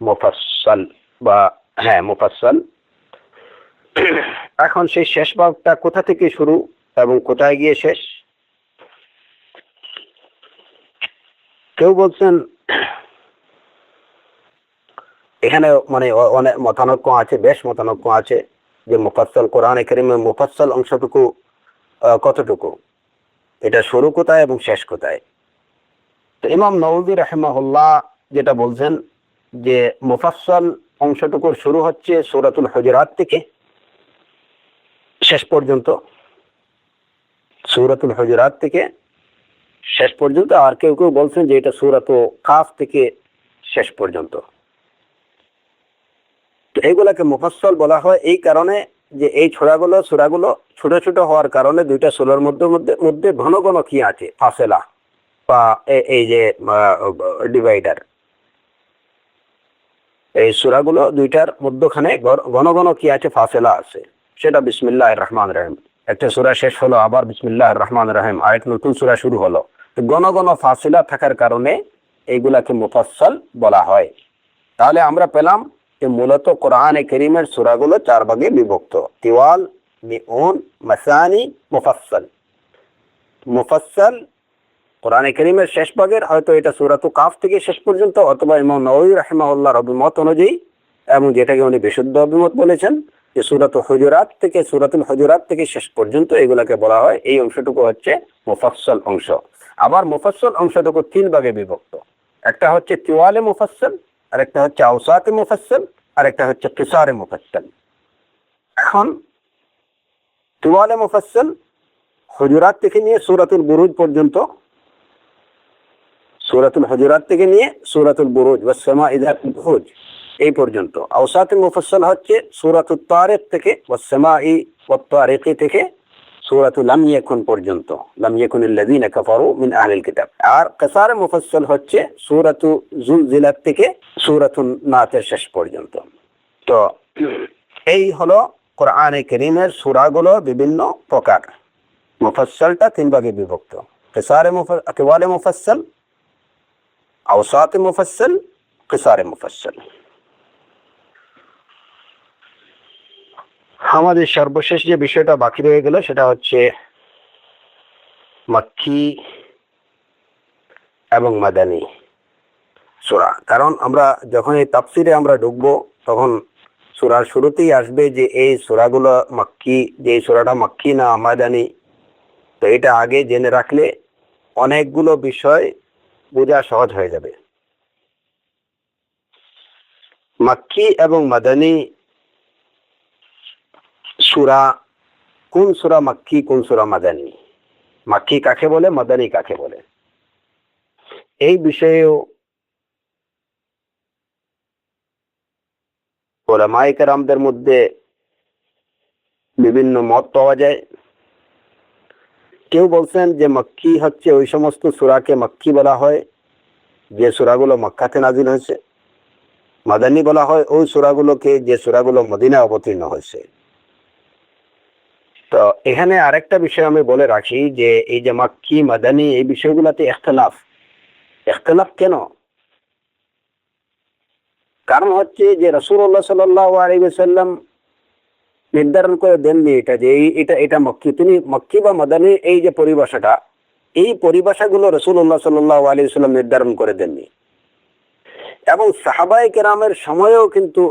Speaker 1: মুফাসসাল বা হ্যাঁ মুফাসসাল। এখন সেই শেষ ভাগটা কোথা থেকে শুরু এবং কোথায় গিয়ে শেষ? কেউ বলছেন এখানে মানে অনেক মতানৈক্য আছে, বেশ মতানৈক্য আছে যে মুফাসসাল কোরআনে কারীমের মুফাসসাল অংশটুকু কতটুকু, এটা শুরু কোথায় এবং শেষ কোথায়। তো ইমাম নাওয়াবী রাহিমাহুল্লাহ যেটা বলছেন যে মুফাসসাল অংশটুকুর শুরু হচ্ছে সূরাতুল হুজুরাত থেকে শেষ পর্যন্ত, সূরাতুল হুজুরাত থেকে শেষ পর্যন্ত। আর কেউ কেউ বলছেন যে এটা সূরাতুল কাফ থেকে শেষ পর্যন্ত। তো এইগুলাকে মুফাসসাল বলা হয় এই কারণে যে এই সূরাগুলো ছোট ছোট হওয়ার কারণে দুইটা সূরার মধ্যে মধ্যে ঘন ঘন কি আছে, ফাসেলা বা এই যে ডিভাইডার, এই সূরাগুলো দুইটার মধ্যখানে ঘন ঘন কি আছে, ফাসেলা আছে। সেটা বিসমিল্লাহির রহমানির রহিম, একটা সূরা শেষ হলো আবার বিসমিল্লাহির রহমানির রহিম, আরেক নতুন সূরা শুরু হলো। ঘন ঘন ফাসিলা থাকার কারণে এইগুলাকে মুফাসসাল বলা হয়। তাহলে আমরা পেলাম যে মূলত কোরআনে কারীমের সূরাগুলো 4 ভাগে বিভক্ত: তিওয়াল, মিউন, মাসানি, মুফাসসাল। মুফাসসাল কোরআনে কারীমের শেষ ভাগের, হয়তো এটা সূরাতুল কাফ থেকে শেষ পর্যন্ত, অথবা ইমাম নাওয়াবী রাহিমাহুল্লাহর অভিমত অনুযায়ী, এবং যেটাকে উনি বিশুদ্ধ অভিমত বলেছেন, যে সূরাতুল হুজুরাত থেকে শেষ পর্যন্ত এগুলাকে বলা হয়, এই অংশটুকু হচ্ছে মুফাসসাল অংশ। আবার মুফাসসাল অংশটুকু 3 ভাগে বিভক্ত: একটা হচ্ছে তিওয়ালে মুফাসসাল, আর একটা হচ্ছে আওসাতে মুফাসসাল, আর একটা হচ্ছে কিসারে মুফাসসাল। এখন তিওয়ালে মুফাসসাল হুজুরাত থেকে নিয়ে সূরাতুল বুরুজ পর্যন্ত, সূরাতুল হুজুরাত থেকে নিয়ে সূরাতুল বুরুজ ওয়াস সামাঈ যাতিল বুরুজ এই পর্যন্ত। আওসাতে মুফাসসাল হচ্ছে সূরাতুত তারিক থেকে ওয়াস সামাঈ ওয়াত তারিকি থেকে সূরাতুল লাম ইয়াকুন পর্যন্ত, লাম ইয়াকুনিল্লাযীনা কাফারু মিন আহলিল কিতাব। আর কিসারে মুফাসসাল হচ্ছে সূরাতু যুলজিলাত থেকে সূরাতুন নাসের শেষ পর্যন্ত। তো এই হলো কোরআনে কারীমের সূরাগুলো বিভিন্ন প্রকার। মুফাসসালটা 3 ভাগে বিভক্ত: তিওয়ালে মুফাসসাল, আওসাতে মুফাসসাল, কিসারে মুফাসসাল। আমাদের সর্বশেষ যে বিষয়টা বাকি রয়ে গেল সেটা হচ্ছে মক্কি এবং মাদানী সূরা। কারণ আমরা যখন এই তাফসিরে আমরা ঢুকবো তখন সূরার শুরুতেই আসবে যে এই সূরাগুলো মক্কি, যে এই সূরাটা মক্কি না মাদানী। তো এটা আগে জেনে রাখলে অনেকগুলো বিষয় বোঝা সহজ হয়ে যাবে। মক্কি এবং মাদানী সূরা, কোন সূরা মক্কি, কোন সূরা মাদানী, মক্কি কাকে বলে, মাদানী কাকে বলে, এই বিষয়েও উলামায়ে কেরামদের মধ্যে বিভিন্ন মত পাওয়া যায়। কেউ বলছেন যে মক্কি হচ্ছে ওই সমস্ত সূরাকে মক্কি বলা হয় যে সূরাগুলো মক্কাতে নাজিল হয়েছে। মাদানী বলা হয় ওই সূরাগুলোকে যে সূরাগুলো মদিনায় অবতীর্ণ হয়েছে। তো তো এখানে আরেকটা বিষয় আমি বলে রাখি যে এই যে মাক্কি মাদানী এই বিষয়গুলোতে ইখতিলাফ কেন? কারণ হচ্ছে যে রাসূলুল্লাহ সাল্লাল্লাহু আলাইহি ওয়াসাল্লাম নির্ধারণ করে দেননি এটা যে এটা এটা মক্কি। তিনি মক্কি বা মাদানী এই যে পরিভাষাটা, এই পরিভাষাগুলো রাসূলুল্লাহ সাল্লাল্লাহু আলাইহি ওয়াসাল্লাম নির্ধারণ করে দেননি। এবং সাহাবায়ে কেরামের সময়েও কিন্তু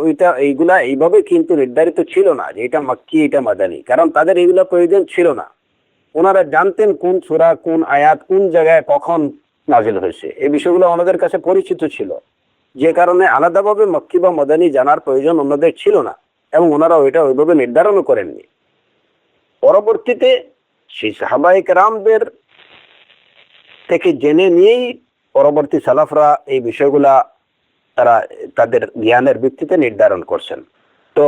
Speaker 1: এইগুলা এইভাবে কিন্তু নির্ধারিত ছিল না যে এটা মক্কি এটা মাদানী, কারণ তাদের এইগুলা প্রয়োজন ছিল না। ওনারা জানতেন কোন সূরা কোন আয়াত কোন জায়গায় কখন নাজিল হয়েছে, এই বিষয়গুলো ওনাদের কাছে পরিচিত ছিল, যে কারণে আলাদাভাবে মক্কি বা মাদানী জানার প্রয়োজন ওনাদের ছিল না, এবং ওনারা ওইটা ওইভাবে নির্ধারণও করেননি। পরবর্তীতে সেই সাহাবায়ে কেরামদের থেকে জেনে নিয়েই পরবর্তী সালাফরা এই বিষয়গুলা তারা তাদের জ্ঞানের ভিত্তিতে নির্ধারণ করছেন। তো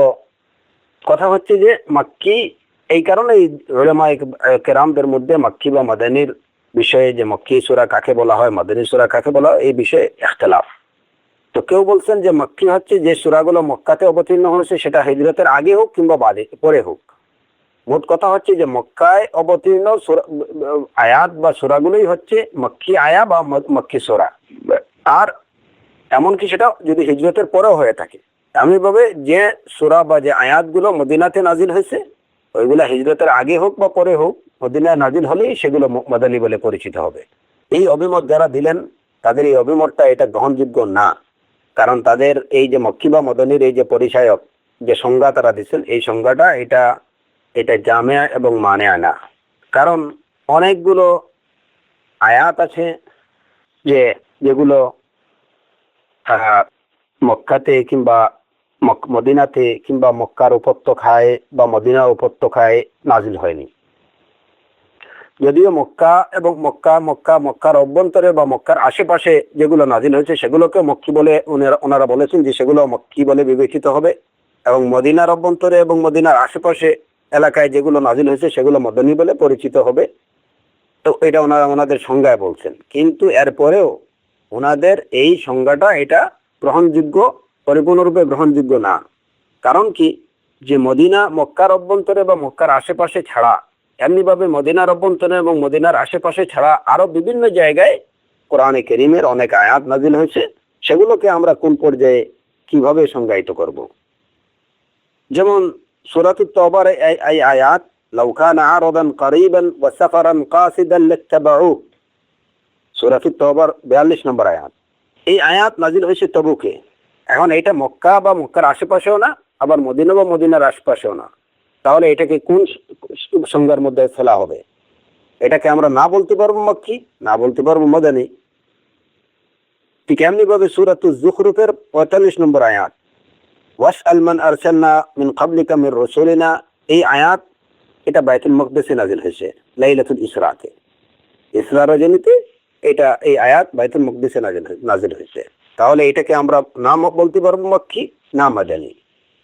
Speaker 1: কথা হচ্ছে যে মক্কি এই কারণে উলামায়ে কেরামদের মধ্যে মক্কি বা মাদানীর বিষয়ে যে মক্কি সূরা কাকে বলা হয় মাদানী সূরা কাকে বলা হয় এই বিষয়ে ইখতিলাফ। তো কেউ বলছেন যে মক্কি হচ্ছে যে সূরাগুলো মক্কাতে অবতীর্ণ হয়েছে, সেটা হিজরতের আগে হোক কিংবা বাদে পরে হোক। মোট কথা হচ্ছে যে মক্কায় অবতীর্ণ আয়াত বা সূরাগুলোই হচ্ছে মক্কি আয়া বা মক্কি সূরা। আর এমনকি সেটা যদি হিজরতের পরেও হয়ে থাকে, এমনিভাবে যে সূরা বা যে আয়াতগুলো মদিনাতে নাজিল হয়েছে ওইগুলা হিজরতের আগে হোক বা পরে হোক মদিনায় নাজিল হলেই সেগুলো মাদানী বলে পরিচিত হবে। এই অভিমত যারা দিলেন তাদের এই অভিমতটা এটা গ্রহণযোগ্য না, কারণ তাদের এই যে মক্কি বা মাদানীর এই যে পরিচায়ক যে সংজ্ঞা তারা দিচ্ছেন এই সংজ্ঞাটা এটা জামিয়া এবং মানেয়া না। কারণ অনেকগুলো আয়াত আছে যেগুলো মক্কাতে কিংবা মদিনাতে কিংবা মক্কার উপত্যকায় বা মদিনা উপত্যকায় নাজিল হয়নি। যদিও মক্কা এবং মক্কার অভ্যন্তরে বা মক্কার আশেপাশে যেগুলো নাজিল হয়েছে সেগুলোকে মক্কি বলে ওনারা বলেছেন যে সেগুলো মক্কি বলে বিবেচিত হবে, এবং মদিনার অভ্যন্তরে এবং মদিনার আশেপাশে এলাকায় যেগুলো নাজিল হয়েছে সেগুলো মাদানী বলে পরিচিত হবে। তো এটা ওনাদের সংজ্ঞায় বলছেন, কিন্তু এরপরেও ওনাদের এই সংজ্ঞাটা এটা গ্রহণযোগ্য, পরিপূর্ণরূপে গ্রহণযোগ্য না। কারণ কি, যে মদিনা মক্কার অভ্যন্তরে বা মক্কার আশেপাশে ছাড়া এমনিভাবে মদিনার অভ্যন্তরে এবং মদিনার আশেপাশে ছাড়া আরো বিভিন্ন জায়গায় কোরআনে কারীমের অনেক আয়াত নাজিল হয়েছে, সেগুলোকে আমরা কোন পর্যায়ে কিভাবে সংজ্ঞায়িত করব? যেমন সূরাতুত তাওবার এই আয়াত লাউ কানা আরাদান করিবান ওয়া সাফারান কাসিদান লাত্তাবাউ, সূরাতুত তাওবার 42 নম্বর আয়াত। এই আয়াত নাজিল হয়েছে তবুকে। এখন এটা মক্কা বা মক্কার আশেপাশেও না, আবার মদিনা বা মদিনার আশেপাশেও না, তাহলে এটাকে কোন সংজ্ঞার মধ্যে ফেলা হবে? এটাকে আমরা না বলতে পারবো মক্কি, না বলতে পারবো মাদানী। ঠিক এমনি ভাবে সূরাতুজ যুখরুফের 45 নম্বর আয়াত ওয়াসআল মান আরসালনা মিন ক্বাবলিকা মির রাসূলিনা, এই আয়াত এটা বাইতুল মাকদিসে নাজিল হয়েছে লাইলাতুল ইসরাতে, ইসরা রজনীতে এটা এই আয়াত বাইতুল মাকদিসে নাজিল হয়েছে। তাহলে এটাকে আমরা না বলতে পারবো মক্কি না মাদানী।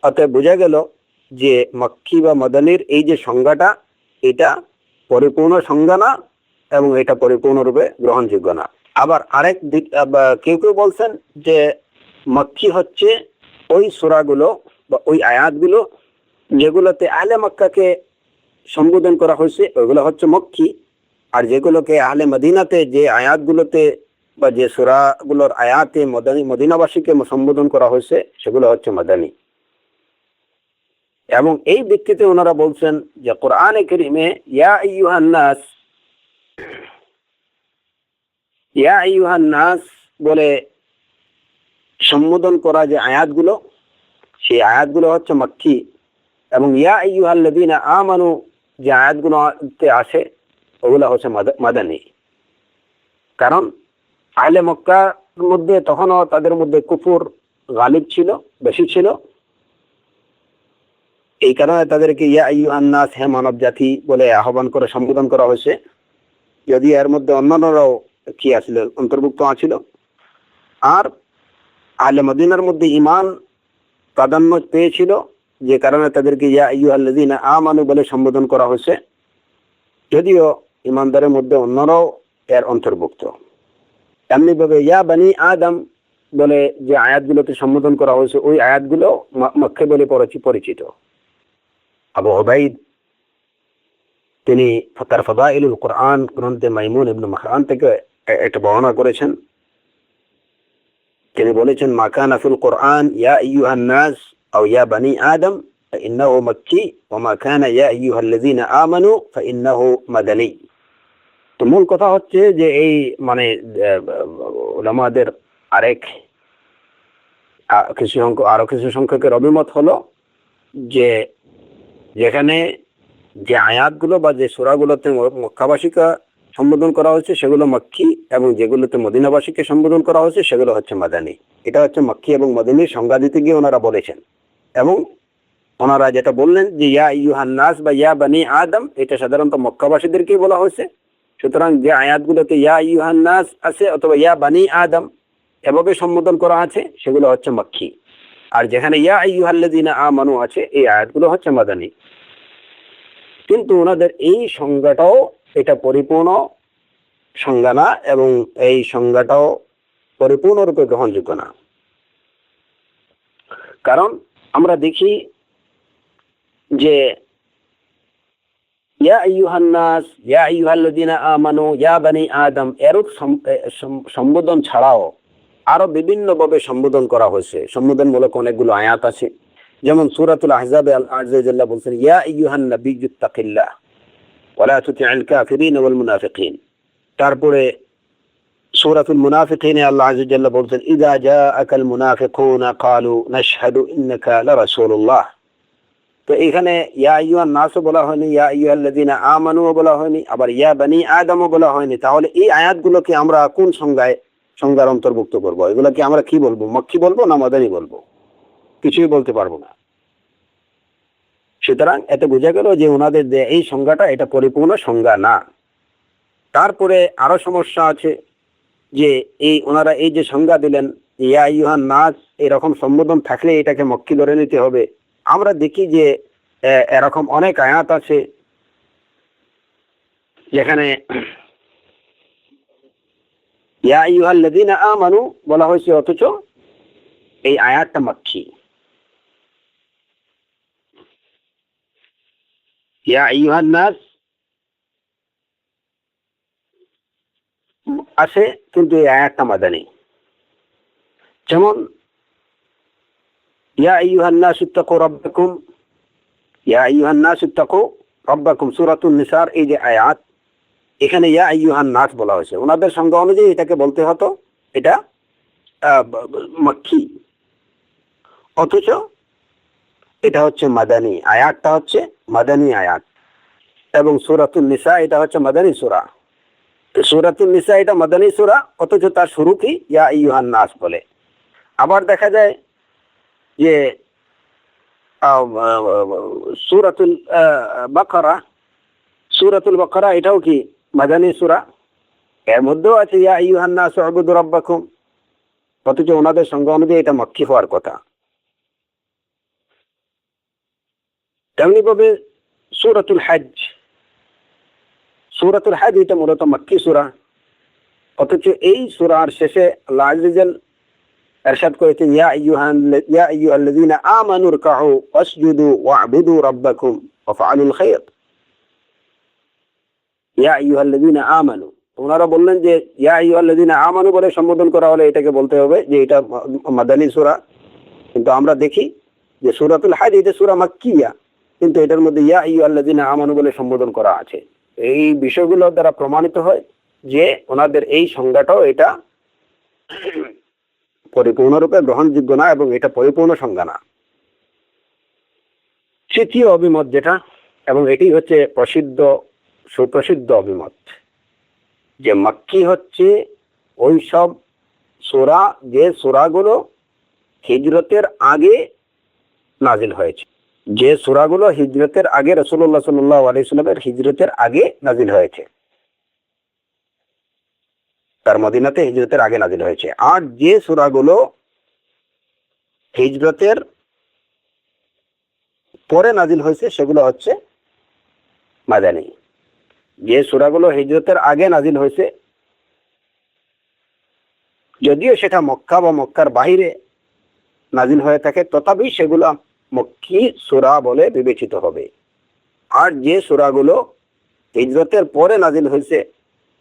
Speaker 1: অতএব বোঝা গেল যে মক্কি বা মাদানীর এই যে সংজ্ঞাটা এটা পরিপূর্ণ সংজ্ঞা না, এবং এটা পরিপূর্ণরূপে গ্রহণযোগ্য না। আবার আরেক দিক কেউ কেউ বলছেন যে মক্কি হচ্ছে ওই সূরাগুলো বা ওই আয়াতগুলো যেগুলোতে আহলে মক্কাকে সম্বোধন করা হয়েছে ওইগুলো হচ্ছে মক্কি, আর যেগুলোকে আহলে মদিনাতে যে আয়াতগুলোতে বা যে সূরাগুলোর আয়াতে মদিনাবাসীকে সম্বোধন করা হয়েছে সেগুলো হচ্ছে মাদানী। এবং এই ভিত্তিতে ওনারা বলছেন যে কোরআনে কারীমে ইয়া আইয়ুহান নাস বলে সম্বোধন করা যে আয়াতগুলো, সেই আয়াতগুলো হচ্ছে মক্কি, এবং ইয়া আইয়ুহাল্লাযীনা আমানু যে আয়াতগুলোতে আসে ওগুলো হচ্ছে মাদানী। কারণ আহলে মক্কার মধ্যে তখনও তাদের মধ্যে কুফর গালিব ছিল, বেশি ছিল, এই কারণে তাদেরকে ইয়া আইয়ুহান নাস, হে মানব জাতি বলে আহ্বান করে সম্বোধন করা হয়েছে। যদি এর মধ্যে অন্যান্যরাও কি আছিল অন্তর্ভুক্ত আছিল। আর আহলে মদিনার মধ্যে ঈমান প্রাধান্য পেয়েছিল, যে কারণে তাদেরকে ইয়া আইয়ুহাল্লাযীনা আমানু বলে সম্বোধন করা হয়েছে, যদিও ঈমানদারের মধ্যে অন্যরাও এর অন্তর্ভুক্ত। এমনি ভাবে ইয়া বানি আদম বলে যে আয়াতগুলোতে সম্বোধন করা হয়েছে ওই আয়াতগুলো মক্কি বলে পরিচিত। আবু উবাইদ তিনি তার ফাদাইলুল কোরআন গ্রন্থে মাইমুন ইবনে মাহরান থেকে একটা বর্ণনা করেছেন। তিনি বলেছেন, মা কানা ফিল কোরআন ইয়া আইয়ুহান নাস আও ইয়া বানি আদম ফাইন্নাহু মাক্কি ওয়া মা কানা ইয়া আইয়ুহাল্লাযীনা আমানু ফাইন্নাহু মাদানী। তো মূল কথা হচ্ছে যে এই মানে উলামাদের আরো কিছু সংখ্যকের অভিমত হলো যে যেখানে যে আয়াতগুলো বা যে সূরাগুলোতে মক্কাবাসীকে সম্বোধন করা হয়েছে সেগুলো মক্কি, এবং যেগুলোতে মদিনাবাসীকে সম্বোধন করা হয়েছে সেগুলো হচ্ছে মাদানী। এটা হচ্ছে মক্কি এবং মদিনীর সংজ্ঞা দিতে গিয়ে ওনারা বলেছেন। এবং ওনারা যেটা বললেন যে ইয়া আইয়ুহান নাস বা ইয়া বানি আদম, এটা সাধারণত মক্কাবাসীদেরকেই বলা হয়েছে। সুতরাং যে আয়াতগুলোতে ইয়া আইয়ুহান নাস আছে অথবা ইয়া বানি আদম এভাবে সম্বোধন করা আছে সেগুলো হচ্ছে মক্কি, আর যেখানে ইয়া আইয়ুহাল্লাযীনা আমানু আছে এই আয়াতগুলো হচ্ছে মাদানী। কিন্তু ওনাদের এই সংজ্ঞাটাও এটা পরিপূর্ণ সংজ্ঞা না, এবং এই সংজ্ঞাটাও পরিপূর্ণরূপে গ্রহণযোগ্য না। কারণ আমরা দেখি যে ইয়া আইয়ুহান নাস, ইয়া আইয়ুহাল্লাযীনা আমানু, ইয়া বানি আদম এরূপ সম্বোধন ছাড়াও আরো বিভিন্নভাবে সম্বোধন করা হয়েছে। সম্বোধনমূলক অনেকগুলো আয়াত আছে। যেমন সূরাতুল আহজাবে আল্লাহ আযজা ওয়া জাল্লা বলছেন, ইয়া আইয়ুহান নাবিয়্যুত্তাকিল্লাহ ওয়া লা তুতি'ল কাফিরিন ওয়াল মুনাফিকিন। তারপরে সূরাতুল মুনাফিকিনে আল্লাহ আযজা ওয়া জাল্লা বলছেন, ইযা জাআকাল মুনাফিকুনা ক্বালু নাশহাদু ইন্নাকা লারাসূলুল্লাহ। তো এখানে ইয়া আইয়ুহান নাসও বলা হয়নি, ইয়া আইয়ুহাল্লাযীনা আমানুও বলা হয়নি, আবার ইয়া বানি আদমও বলা হয়নি। তাহলে এই আয়াতগুলোকে আমরা কোন সংজ্ঞার অন্তর্ভুক্ত করব? এগুলোকে আমরা কি বলবো? মক্কি বলবো না মাদানী বলবো? কিছুই বলতে পারবো না। সুতরাং এতে বোঝা গেল যে ওনাদের এই সংজ্ঞাটা এটা পরিপূর্ণ সংজ্ঞা না। তারপরে আরো সমস্যা আছে যে ওনারা এই যে সংজ্ঞা দিলেন ইয়া আইয়ুহান নাস, এরকম সম্বোধন থাকলে এটাকে মক্কি ধরে নিতে হবে। আমরা দেখি যে এরকম অনেক আয়াত আছে যেখানে ইয়া আইয়ুহাল্লাযীনা আমানু বলা হয়েছে অথচ এই আয়াতটা মক্কি। ইয়া আইয়ুহান নাস আছে কিন্তু এই আয়াতটা মাদানী। যেমন ইয়া আইয়ুহান নাস ইত্তাকু রাব্বাকুম, ইয়া আইয়ুহান নাস ইত্তাকু রাব্বাকুম সূরাতুন নিসার এই যে আয়াত, এখানে ইয়া আইয়ুহান নাস বলা হয়েছে। ওনাদের সংজ্ঞা অনুযায়ী এটাকে বলতে হতো এটা মক্কি, অথচ এটা হচ্ছে মাদানী। আয়াতটা হচ্ছে মাদানী আয়াত, এবং সূরাতুন নিসা এটা হচ্ছে মাদানী সূরা। সূরাতুন নিসা এটা মাদানী সূরা, অথচ তার শুরু কি ইয়া আইয়ুহান নাস বলে। আবার দেখা যায় যে সূরাতুল বাকারা এটাও কি মাদানী সূরা, এর মধ্যেও আছে ইয়া আইয়ুহান নাস উ'বুদু রাব্বাকুম, অথচ ওনাদের সংজ্ঞা অনুযায়ী এটা মক্কি হওয়ার কথা। তেমনি ভাবে সূরাতুল হজ এটা মূলত মক্কি সূরা, অথচ এই সূরার শেষে আল্লাহ আযজা ওয়া জাল্লা ইরশাদ করেছেন, ইয়া আইয়ুহাল্লাযীনা আমানু রকাউ ওয়াসজুদু ওয়া'বুদু রাব্বাকুম ওয়াফআলুল খায়র। ইয়া আইয়ুহাল্লাযীনা আমানু, ওনারা বললেন যে ইয়া আইয়ুহাল্লাযীনা আমানু বলে সম্বোধন করা হলে এটাকে বলতে হবে যে এটা মাদানী সূরা। কিন্তু আমরা দেখি যে সূরাতুল হজ এটা সূরা মাক্কিয়া, কিন্তু এটার মধ্যে ইয়া আইয়ুহাল্লাযীনা আমানু বলে সম্বোধন করা আছে। এই বিষয়গুলো দ্বারা প্রমাণিত হয় যে ওনাদের এই সংজ্ঞাটাও এটা পরিপূর্ণরূপে গ্রহণযোগ্য না, এবং এটা পরিপূর্ণ সংজ্ঞা না। তৃতীয় অভিমত যেটা, এবং এটি হচ্ছে সুপ্রসিদ্ধ অভিমত, যে মক্কি হচ্ছে ওই সব সূরা যে সূরাগুলো হিজরতের আগে নাজিল হয়েছে, যে সূরাগুলো হিজরতের আগে রাসূলুল্লাহ সাল্লাল্লাহু আলাইহি ওয়াসাল্লামের হিজরতের আগে নাজিল হয়েছে, তার মদিনাতে হিজরতের আগে নাজিল হয়েছে। আর যে সূরাগুলো হিজরতের পরে নাজিল হয়েছে সেগুলো হচ্ছে মাদানী। যে সূরাগুলো হিজরতের আগে নাজিল হয়েছে, যদিও সেটা মক্কা বা মক্কার বাহিরে নাজিল হয়ে থাকে, তথাপি সেগুলো মক্কি সূরা বলে বিবেচিত হবে। আর যে সূরাগুলো হিজরতের পরে নাজিল হয়েছে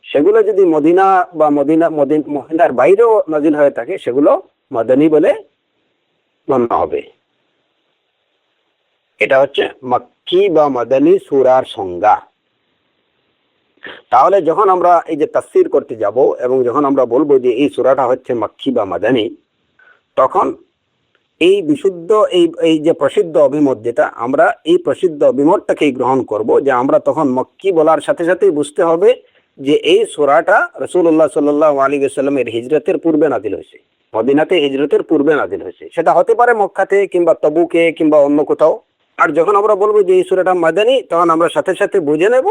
Speaker 1: সেগুলো যদি মদিনা বা মদিনার বাইরেও নাজিল হয়ে থাকে সেগুলো মাদানী বলে গণ্য হবে। এটা হচ্ছে মক্কি বা মাদানী সূরার সংজ্ঞা। তাহলে যখন আমরা এই যে তাফসীর করতে যাব এবং যখন আমরা বলবো যে এই সূরাটা হচ্ছে মক্কি বা মাদানী, তখন এই বিশুদ্ধ এই যে প্রসিদ্ধ অভিমত, যেটা আমরা এই প্রসিদ্ধ অভিমতটাকেই গ্রহণ করব, যে আমরা তখন মক্কি বলার সাথে সাথেই বুঝতে হবে যে এই সূরাটা রাসূলুল্লাহ সাল্লাল্লাহু আলাইহি ওয়াসাল্লামের হিজরতের পূর্বে নাজিল হয়েছে, মদিনাতে হিজরতের পূর্বে নাজিল হয়েছে। সেটা হতে পারে মক্কাতে কিংবা তবুকে কিংবা অন্য কোথাও। আর যখন আমরা বলবো যে এই সূরাটা মাদানী, তখন আমরা সাথে সাথে বুঝে নেব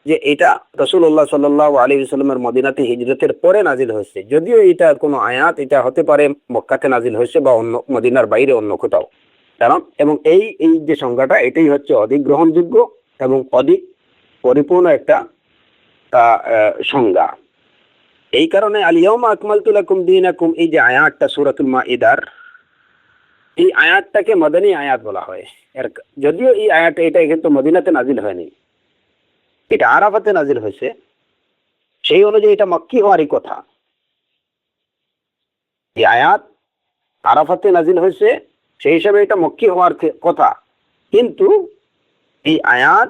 Speaker 1: যে এটা রাসূলুল্লাহ সাল্লাল্লাহু আলাইহি ওয়াসাল্লামের মদিনাতে হিজরতের পরে নাজিল হয়েছে। যদিও এটা কোনো আয়াত, এটা হতে পারে মক্কাতে নাজিল হয়েছে বা অন্য মদিনার বাইরে অন্য কোথাও। কারণ এবং এই যে সংজ্ঞাটা, এটাই হচ্ছে অধিক গ্রহণযোগ্য এবং অধিক পরিপূর্ণ একটা সংজ্ঞা। এই কারণে আল ইয়াউমা আকমালতু লাকুম দীনাকুম, এই যে আয়াতটা সূরাতুল মাইদার, এই আয়াতটাকে মাদানী আয়াত বলা হয়। যদিও এই আয়াতটা এটা কিন্তু মদিনাতে নাজিল হয়নি, এটা আরাফাতে নাজিল হয়েছে, সেই অনুযায়ী এটা মক্কি হওয়ারই কথা। এই আয়াত আরাফাতে নাজিল হয়েছে, সেই হিসাবে এটা মক্কি হওয়ার কথা। কিন্তু এই আয়াত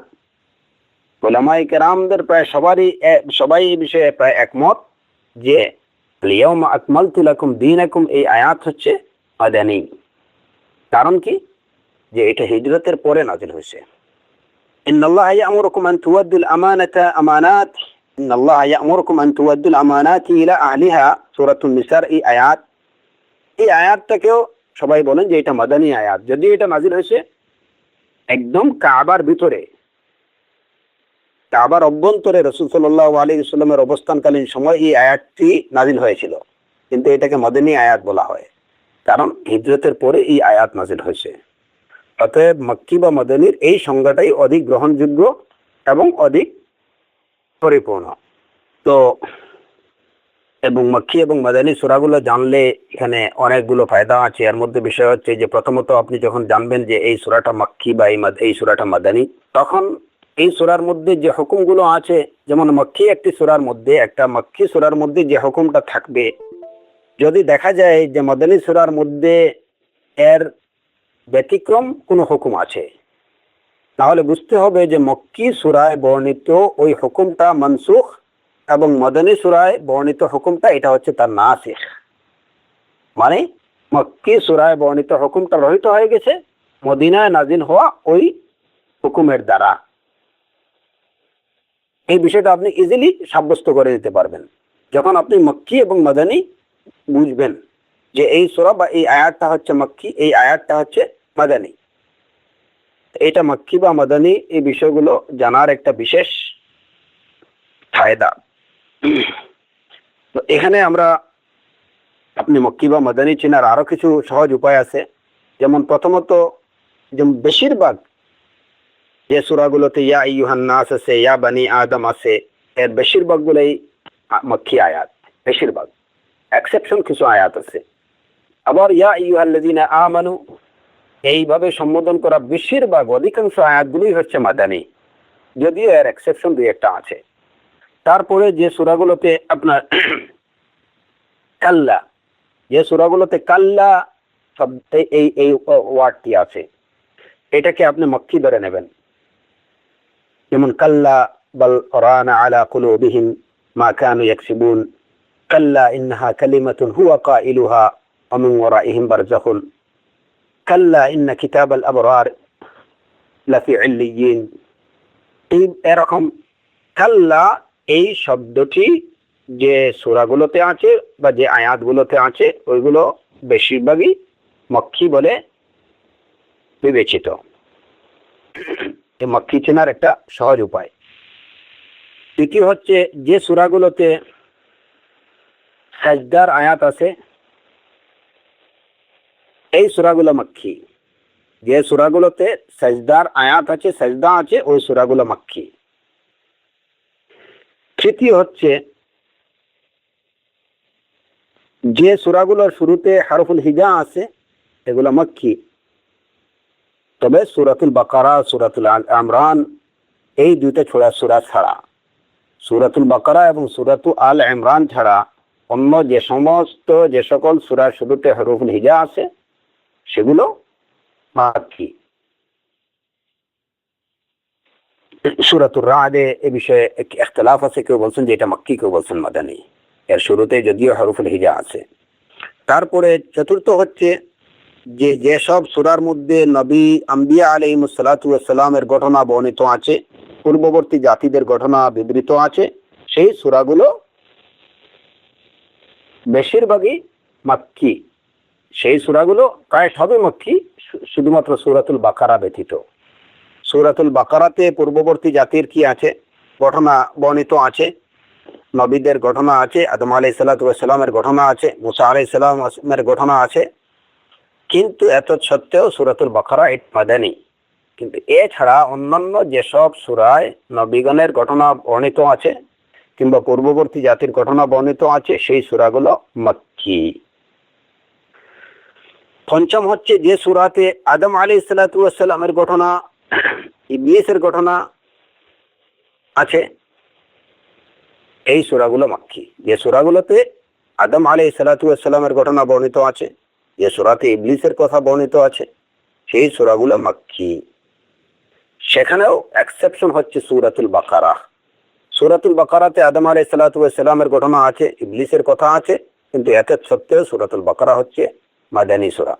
Speaker 1: উলামায়ে কেরামদের প্রায় সবাই এই বিষয়ে প্রায় একমত যে আল-ইয়াউমা আকমালতু লাকুম দীনাকুম, এই আয়াত হচ্ছে মাদানী। কারণ কি? যে এটা হিজরতের পরে নাজিল হয়েছে। ইন্নাল্লাহা ইয়া'মুরুকুম আন তুওয়াদ্দুল আমানাত ইন্নাল্লাহা ইয়া'মুরুকুম আন তুওয়াদ্দুল আমানাতি ইলা আহলিহা, সূরাতুন নিসার এই আয়াতটাকেও সবাই বলেন যে এটা মাদানী আয়াত। যদি এটা নাজিল হয়েছে একদম কাবার ভিতরে, কাবার অভ্যন্তরে রাসূল সাল্লাল্লাহু আলাইহি ওয়াসাল্লামের অবস্থানকালীন সময় এই আয়াতটি নাজিল হয়েছিল, কিন্তু এটাকে মাদানী আয়াত বলা হয় কারণ হিজরতের পরে এই আয়াত নাজিল হয়েছে। অতএব মক্কি বা মাদানীর এই সংজ্ঞাটাই অধিক গ্রহণযোগ্য এবং অধিক পরিপূর্ণ। তো এবং মক্কি এবং মাদানী সূরাগুলো জানলে এখানে অনেকগুলো ফায়দা আছে। এর মধ্যে বিষয় হচ্ছে যে প্রথমত আপনি যখন জানবেন যে এই সূরাটা মক্কি বা এই সূরাটা মাদানী, তখন এই সূরার মধ্যে যে হুকুমগুলো আছে, যেমন মক্কি একটা মক্কি সূরার মধ্যে যে হুকুমটা থাকবে, যদি দেখা যায় যে মাদানী সূরার মধ্যে এর ব্যতিক্রম কোনো হুকুম আছে, তাহলে বুঝতে হবে যে মক্কি সূরায় বর্ণিত ওই হুকুমটা মানসুখ এবং মাদানী সূরায় বর্ণিত হুকুমটা এটা হচ্ছে তার নাসিখ। মানে মক্কি সূরায় বর্ণিত হুকুমটা রহিত হয়ে গেছে মদিনায় নাজিল হওয়া ওই হুকুমের দ্বারা। এই বিষয়টা আপনি ইজিলি সাব্যস্ত করে দিতে পারবেন যখন আপনি মক্কি এবং মাদানী বুঝবেন, যে এই সূরা বা এই আয়াতটা হচ্ছে মক্কি, এই আয়াতটা হচ্ছে মাদানী। এটা মক্কি বা মাদানী এই বিষয়গুলো জানার একটা বিশেষ ফায়দা। তো এখানে আপনি মক্কি বা মাদানী চেনার আরো কিছু সহজ উপায় আছে। যেমন প্রথমত, যেমন বেশিরভাগ যে সূরাগুলোতে ইয়া আইয়ুহান নাস আছে, ইয়া বানি আদম আছে, এর বেশিরভাগ গুলোই মক্কি আয়াত, বেশিরভাগ। এক্সেপশন কিছু আয়াত আছে। আবার ইয়া আইয়ুহাল্লাযীনা আমানু এইভাবে সম্বোধন করা বেশিরভাগ অধিকাংশ আয়াতগুলোই হচ্ছে মাদানী, যদিও এর এক্সেপশন দুই একটা আছে। তারপরে যে সূরাগুলোতে আপনার কাল্লা, যে সূরাগুলোতে কাল্লা শব্দে এই ওয়ার্ডটি আছে, এটাকে আপনি মক্কি ধরে নেবেন। যেমন কাল্লা বাল রানা আলা কুলুবিহিম মা কানু ইয়াকসিবুন, কাল্লা ইন্নাহা কালিমাতুন হুয়া কাইলুহা ওয়া মিন ওয়ারাইহিম বারযাখুন, কাল্লা ইন্না কিতাবাল আবরার লাফি ইল্লিয়িন। এরকম কাল্লা এই শব্দটি যে সূরাগুলোতে আছে বা যে আয়াতগুলোতে আছে, ওইগুলো বেশিরভাগই মক্কি বলে বিবেচিত। এই মক্কি চেনার একটা সহজ উপায়। দ্বিতীয় হচ্ছে, যে সূরাগুলোতে সাজদার আয়াত আছে এই সূরাগুলো মক্কি। যে সূরাগুলোতে সাজদার আয়াত আছে, সাজদা আছে, ওই সূরাগুলো মক্কি। তৃতীয় হচ্ছে, যে সূরাগুলোর শুরুতে হারফুল হিজা আছে এগুলো মক্কি। তবে সূরাতুল বাকারা, সূরাতুল আল ইমরান এই দুইটা ছোড়া সূরা ছাড়া, সূরাতুল বাকারা এবং সূরাতুল আল ইমরান ছাড়া অন্য যে সকল সূরার শুরুতে হরফুল হিজা আছে সেগুলো মাক্কি। সূরাতুর রা'দে এ বিষয়ে ইখতিলাফ আছে, কেউ বলছেন যে এটা মাক্কি, কেউ বলছেন মাদানী। এর শুরুতে যদিও হরফুল হিজা আছে। তারপরে চতুর্থ হচ্ছে যেসব সূরার মধ্যে নবী আম্বিয়া আলাইহিমুস সালাতু ওয়াস সালামের ঘটনা বর্ণিত আছে, পূর্ববর্তী জাতিদের ঘটনা বিবৃত আছে, সেই সূরাগুলো বেশিরভাগই মাক্কি। সেই সূরাগুলো প্রায় সবই মাক্কি, শুধুমাত্র সূরাতুল বাকারা ব্যতীত। সূরাতুল বাকারাতে পূর্ববর্তী জাতির কি আছে, ঘটনা বর্ণিত আছে, নবীদের ঘটনা আছে, আদম আলাইহিস সালাতু ওয়াস সালামের ঘটনা আছে, মুসা আলাইহিস সালামের ঘটনা আছে। কিন্তু এত সত্ত্বেও সূরাতুল বাকারা মাদানী। কিন্তু এছাড়া অন্যান্য যেসব সূরায় নবীগণের ঘটনা বর্ণিত আছে কিংবা পূর্ববর্তী জাতির ঘটনা বর্ণিত আছে সেই সূরাগুলো মাক্কি। পঞ্চম হচ্ছে যে সূরাতে আদম আলাইহিস সালাতু ওয়াস সালামের ঘটনা, ইবলীসের ঘটনা আছে, এই সূরাগুলো মাক্কি। যে সূরাগুলোতে আদম আলাইহিস সালাতু ওয়াস সালামের ঘটনা বর্ণিত আছে, যে সূরাতে ইবলীসের কথা বর্ণিত আছে, সেই সূরাগুলো মাক্কি। সেখানেও এক্সেপশন হচ্ছে সূরাতুল বাকারা। সূরাতুল বাকারাতে আদম আলাইহিস সালাতু ওয়াস সালামের ঘটনা আছে, ইবলীসের কথা আছে, কিন্তু এত সত্ত্বেও সূরাতুল বাকারা হচ্ছে মাদানী সূরা।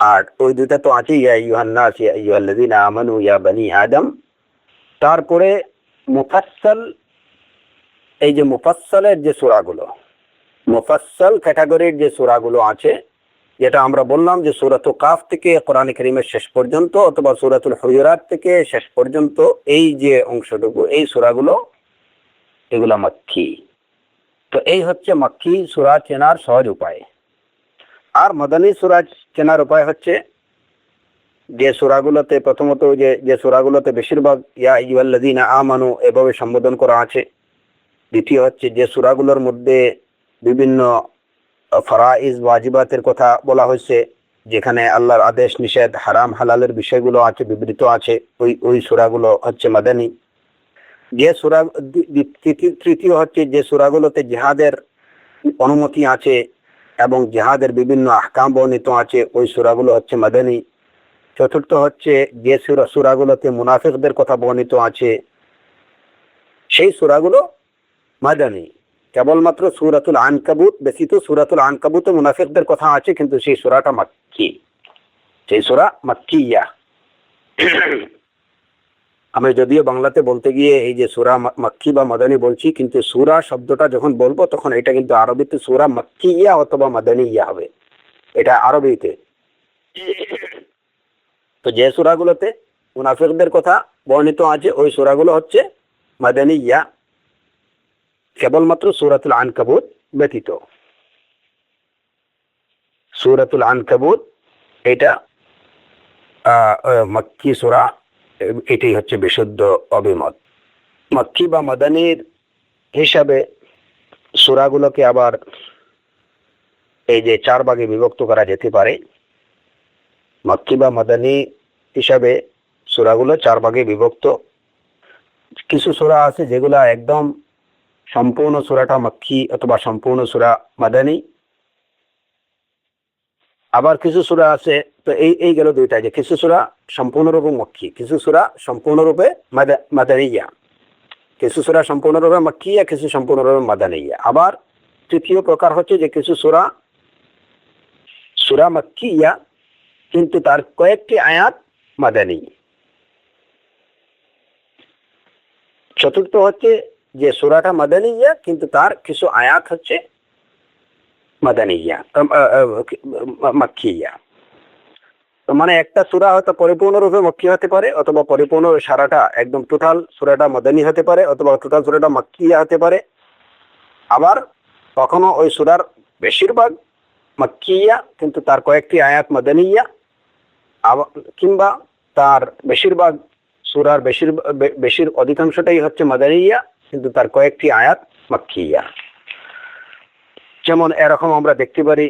Speaker 1: আর ওই দুইটা তো আছে, ইয়া আইয়ুহান নাস ইয়া আইয়ুহাল্লাযীনা আমানু ইয়া বনি আদম। তারপরে মুফাসসাল, এই যে মুফাসসালের যে সূরাগুলো, মুফাসসাল ক্যাটাগরির যে সূরাগুলো আছে, যেটা আমরা বললাম যে সূরাতুল কাফ থেকে কোরআন কারীমের শেষ পর্যন্ত অথবা সূরাতুল হুজুরাত থেকে শেষ পর্যন্ত এই যে অংশটুকু, এই সূরাগুলো এগুলা মাক্কি। তো এই হচ্ছে মাক্কি সূরা চেনার সহজ উপায়। আর মাদানী সূরা চেনার উপায় হচ্ছে যে সূরাগুলোতে প্রথমত যে সূরাগুলোতে বেশিরভাগ ইয়া আইয়ুহাল্লাযীনা আমানু এভাবে সম্বোধন করা আছে। দ্বিতীয় হচ্ছে যে সূরাগুলোর মধ্যে বিভিন্ন ফরাইজ ওয়াজিবাতের কথা বলা হয়েছে, যেখানে আল্লাহর আদেশ নিষেধ হারাম হালালের বিষয়গুলো আছে, বিবৃত আছে, ওই সূরাগুলো হচ্ছে মাদানী। যে সূরা তৃতীয় হচ্ছে যে সূরাগুলোতে জিহাদের অনুমতি আছে এবং জিহাদের বিভিন্ন আহকাম বর্ণিত আছে, ওই সূরাগুলো হচ্ছে মাদানী। চতুর্থ হচ্ছে যে সূরাগুলোতে মুনাফিকদের কথা বর্ণিত আছে, সেই সূরাগুলো মাদানী। কেবলমাত্র সূরাতুল আনকাবুত ব্যতীত সূরাতুল আনকাবুতে মুনাফিকদের কথা আছে, কিন্তু সেই সূরাটা মাক্কি, সেই সূরা মাক্কিয়া। আমি যদিও বাংলাতে বলতে গিয়ে এই যে সূরা মাক্কি বা মাদানী বলছি, কিন্তু সূরা শব্দটা যখন বলবো তখন এটা কিন্তু আরবিতে সূরা মাক্কিয়া অথবা মাদানিয়া হবে, এটা আরবিতে। তো যে সূরাগুলোতে মুনাফিকদের কথা বর্ণিত আছে ওই সূরাগুলো হচ্ছে মাদানিয়া, কেবলমাত্র সূরাতুল আনকাবুত ব্যতীত। সূরাতুল আনকাবুত এটা মাক্কি সূরা, এটাই হচ্ছে বিশুদ্ধ অভিমত। মাক্কি বা মাদানীর হিসাবে সূরাগুলোকে আবার এই যে 4 ভাগে বিভক্ত করা যেতে পারে। মাক্কি বা মাদানী হিসাবে সূরাগুলো 4 ভাগে বিভক্ত। কিছু সূরা আছে যেগুলা একদম সম্পূর্ণ সূরাটা মাক্কি অথবা সম্পূর্ণ সূরা মাদানী। আবার কিছু সূরা আছে, তো এই গেল দুইটা, যে কিছু সূরা সম্পূর্ণরূপে মাক্কি, কিছু সূরা সম্পূর্ণরূপে মাদানিয়া। কিছু সূরা সম্পূর্ণরূপে মাক্কিয়া, কিছু সম্পূর্ণরূপে মাদানিয়া। আবার তৃতীয় প্রকার হচ্ছে যে কিছু সূরা মাক্কিয়া কিন্তু তার কয়েকটি আয়াত মাদানী। চতুর্থ হচ্ছে যে সূরাটা মাদানিয়া কিন্তু তার কিছু আয়াত হচ্ছে মাদানিয়া মাক্কিয়া। মানে একটা সূরা হয়তো পরিপূর্ণরূপে মাক্কি হতে পারে, অথবা পরিপূর্ণ সারাটা একদম টোটাল সূরাটা মাদানী হতে পারে, অথবা টোটাল সূরাটা মাক্কিয়া হতে পারে। আবার কখনো ওই সূরার বেশিরভাগ মাক্কিয়া কিন্তু তার কয়েকটি আয়াত মাদানিয়া, কিংবা তার বেশিরভাগ সূরার বেশির অধিকাংশটাই হচ্ছে মাদানিয়া কিন্তু তার কয়েকটি আয়াত মাক্কিয়া। যেমন এরকম আমরা দেখতে পারি,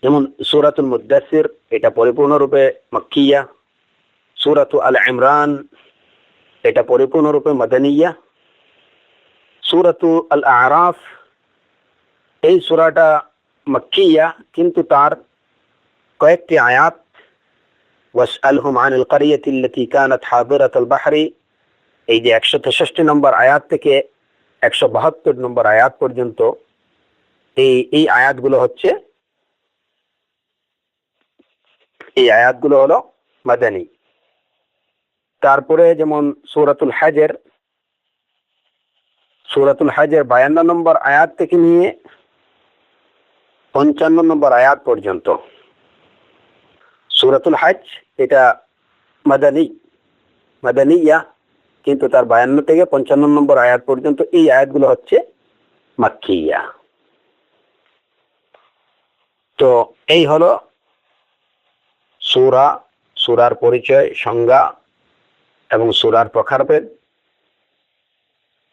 Speaker 1: যেমন সূরাতুল মুদ্দাসির, এটা পরিপূর্ণরূপে মাক্কিয়া। সূরাতু আল ইমরান এটা পরিপূর্ণরূপে মাদানিয়া। সূরাতু আল আরাফ, এই সূরাটা মক্কিয়া, কিন্তু তার কয়েকটি আয়াত, ওয়াসআলহুম আনিল ক্বরিয়াতিল্লাতী কানাত হাদিরাতাল বাহরি, এই যে 163 নম্বর আয়াত থেকে 172 নম্বর আয়াত পর্যন্ত, এই আয়াতগুলো হলো মাদানী। তারপরে যেমন সূরাতুল হজের 52 নম্বর আয়াত থেকে নিয়ে 55 নম্বর আয়াত পর্যন্ত। সূরাতুল হজ এটা মাদানিয়া, কিন্তু তার 52 থেকে 55 নম্বর আয়াত পর্যন্ত এই আয়াতগুলো মাক্কিয়া। তো এই হলো সূরার পরিচয়, সংজ্ঞা এবং সূরার প্রকারভেদ।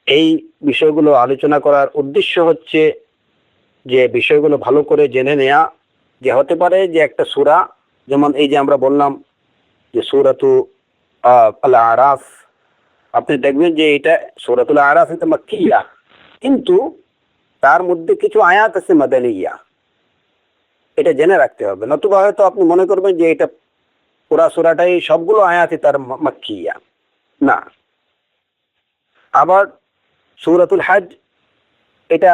Speaker 1: এই বিষয়গুলো আলোচনা করার উদ্দেশ্য হচ্ছে যে বিষয়গুলো ভালো করে জেনে নেয়া, যে হতে পারে যে একটা সূরা, যেমন এই যে আমরা বললাম যে সূরাতু আল আরাফ, আপনি দেখবেন যে এটা সূরাতুল আরাফ এটা মাক্কিয়া, কিন্তু তার মধ্যে কিছু আয়াত আছে মাদানিয়া। এটা জেনে রাখতে হবে, নতুবা হয়তো আপনি মনে করবেন যে এটা পুরা সূরাটাই সবগুলো আয়াতই তার মাক্কিয়া। না। আবার সূরাতুল হজ এটা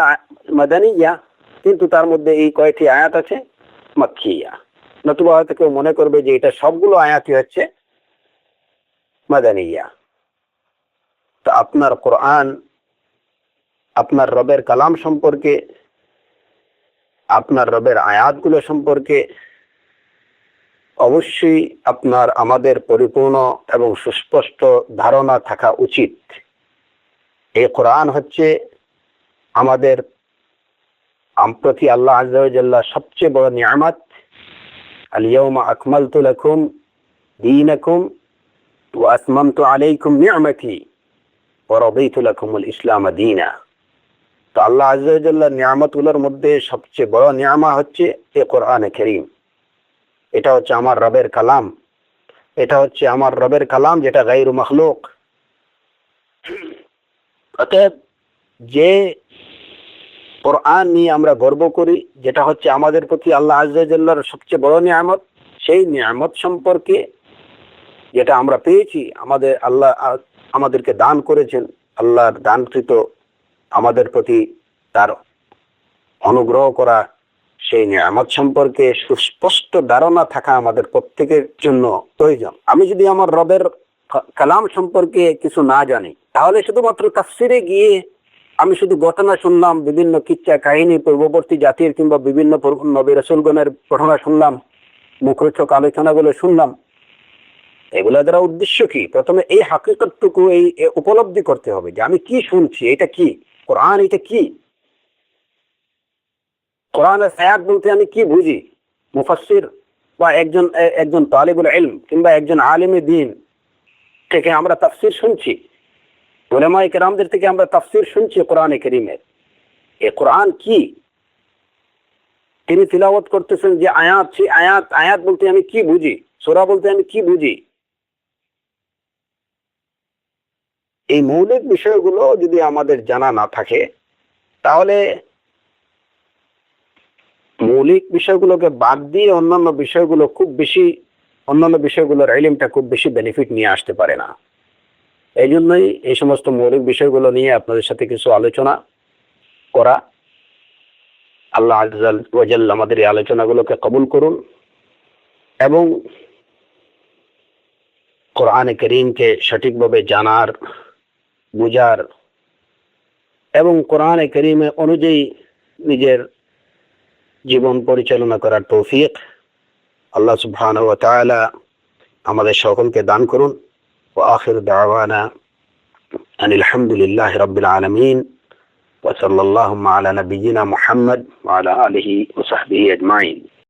Speaker 1: মাদানিয়া, কিন্তু তার মধ্যে এই কয়েকটি আয়াত আছে মাক্কিয়া, নতুবা হয়তো কেউ মনে করবে যে এটা সবগুলো আয়াতই মাদানিয়া। তো আপনার কোরআন, আপনার রবের কালাম সম্পর্কে, আপনার রবের আয়াতগুলো সম্পর্কে অবশ্যই আমাদের পরিপূর্ণ এবং সুস্পষ্ট ধারণা থাকা উচিত। এই কোরআন আমাদের প্রতি আল্লাহ আযজা ওয়া জাল্লা সবচেয়ে বড় নিয়ামত। আল ইয়াউমা আকমালতু লাকুম দীনাকুম ওয়া আতমামতু আলাইকুম নি'মাতি ওয়া রাদিতু লাকুমুল ইসলাম দীনা। তো আল্লাহ আযজা ওয়া জাল্লার নিয়ামতগুলোর মধ্যে সবচেয়ে বড় নিয়ামত এই কোরআনে কারীম। এটা আমার রবের কালাম, আমার রবের কালাম, যেটা গায়রু মাখলুক। অতএব যে কোরআন নিয়ে আমরা গর্ব করি, যেটা আমাদের প্রতি আল্লাহ আযজা ওয়া জাল্লার সবচেয়ে বড় নিয়ামত, সেই নিয়ামত সম্পর্কে, যেটা আমরা পেয়েছি, আল্লাহ আমাদেরকে দান করেছেন, আল্লাহর দানকৃত আমাদের প্রতি তার অনুগ্রহ করা, সেই নিয়ামত সম্পর্কে সুস্পষ্ট ধারণা থাকা আমাদের প্রত্যেকের জন্য প্রয়োজন। আমি যদি আমার রবের কালাম সম্পর্কে কিছু না জানি, তাহলে শুধুমাত্র তাফসিরে গিয়ে আমি শুধু ঘটনা শুনলাম, বিভিন্ন কিচ্ছা কাহিনী পূর্ববর্তী জাতির কিংবা বিভিন্ন নবী রাসূলগণের ঘটনা শুনলাম, মুখরোচক আলোচনাগুলো শুনলাম, এগুলা দ্বারা উদ্দেশ্য কি? প্রথমে এই হাকিকতটুকু এই উপলব্ধি করতে হবে যে আমি কি শুনছি, এটা কি কোরআন, এটা কি কোরআনের আয়াত বলতে আমি কি বুঝি। মুফাসসির বা একজন তালিবুল ইলম কিংবা একজন আলিমে দ্বীন থেকে আমরা তাফসীর শুনছি, উলামায়ে কেরামদের থেকে আমরা তাফসীর শুনছি কোরআনে কারীমের। এই কোরআন কি? তিনি তিলাওয়াত করতেছেন যে আয়াত, সেই আয়াত বলতে আমি কি বুঝি, সূরা বলতে আমি কি বুঝি। এই মৌলিক বিষয়গুলো যদি আমাদের জানা না থাকে, তাহলে মৌলিক বিষয়গুলোকে বাদ দিয়ে অন্যান্য বিষয়গুলোর ইলমটা খুব বেশি বেনিফিট নিয়ে আসতে পারে না। এই জন্যই এই সমস্ত মৌলিক বিষয়গুলো নিয়ে আপনাদের সাথে কিছু আলোচনা করা। আল্লাহ আযজা ওয়া জাল্লা আমাদের এই আলোচনাগুলোকে কবুল করুন এবং কোরআনে কারীমকে সঠিকভাবে জানার, বুঝার এবং কোরআনে কারীমে অনুযায়ী নিজের জীবন পরিচালনা করার তৌফিক আল্লাহ সুবহানাহু ওয়া তাআলা আমাদের সকলকে দান করুন। ওয়া আখিরু দাওয়ানা আনিল হামদুলিল্লাহি রাব্বিল আলামিন ওয়া সাল্লাল্লাহু আলা নাবিয়িনা মুহাম্মদ ওয়া আলা আলিহি ওয়া সাহবিহি আজমাইন।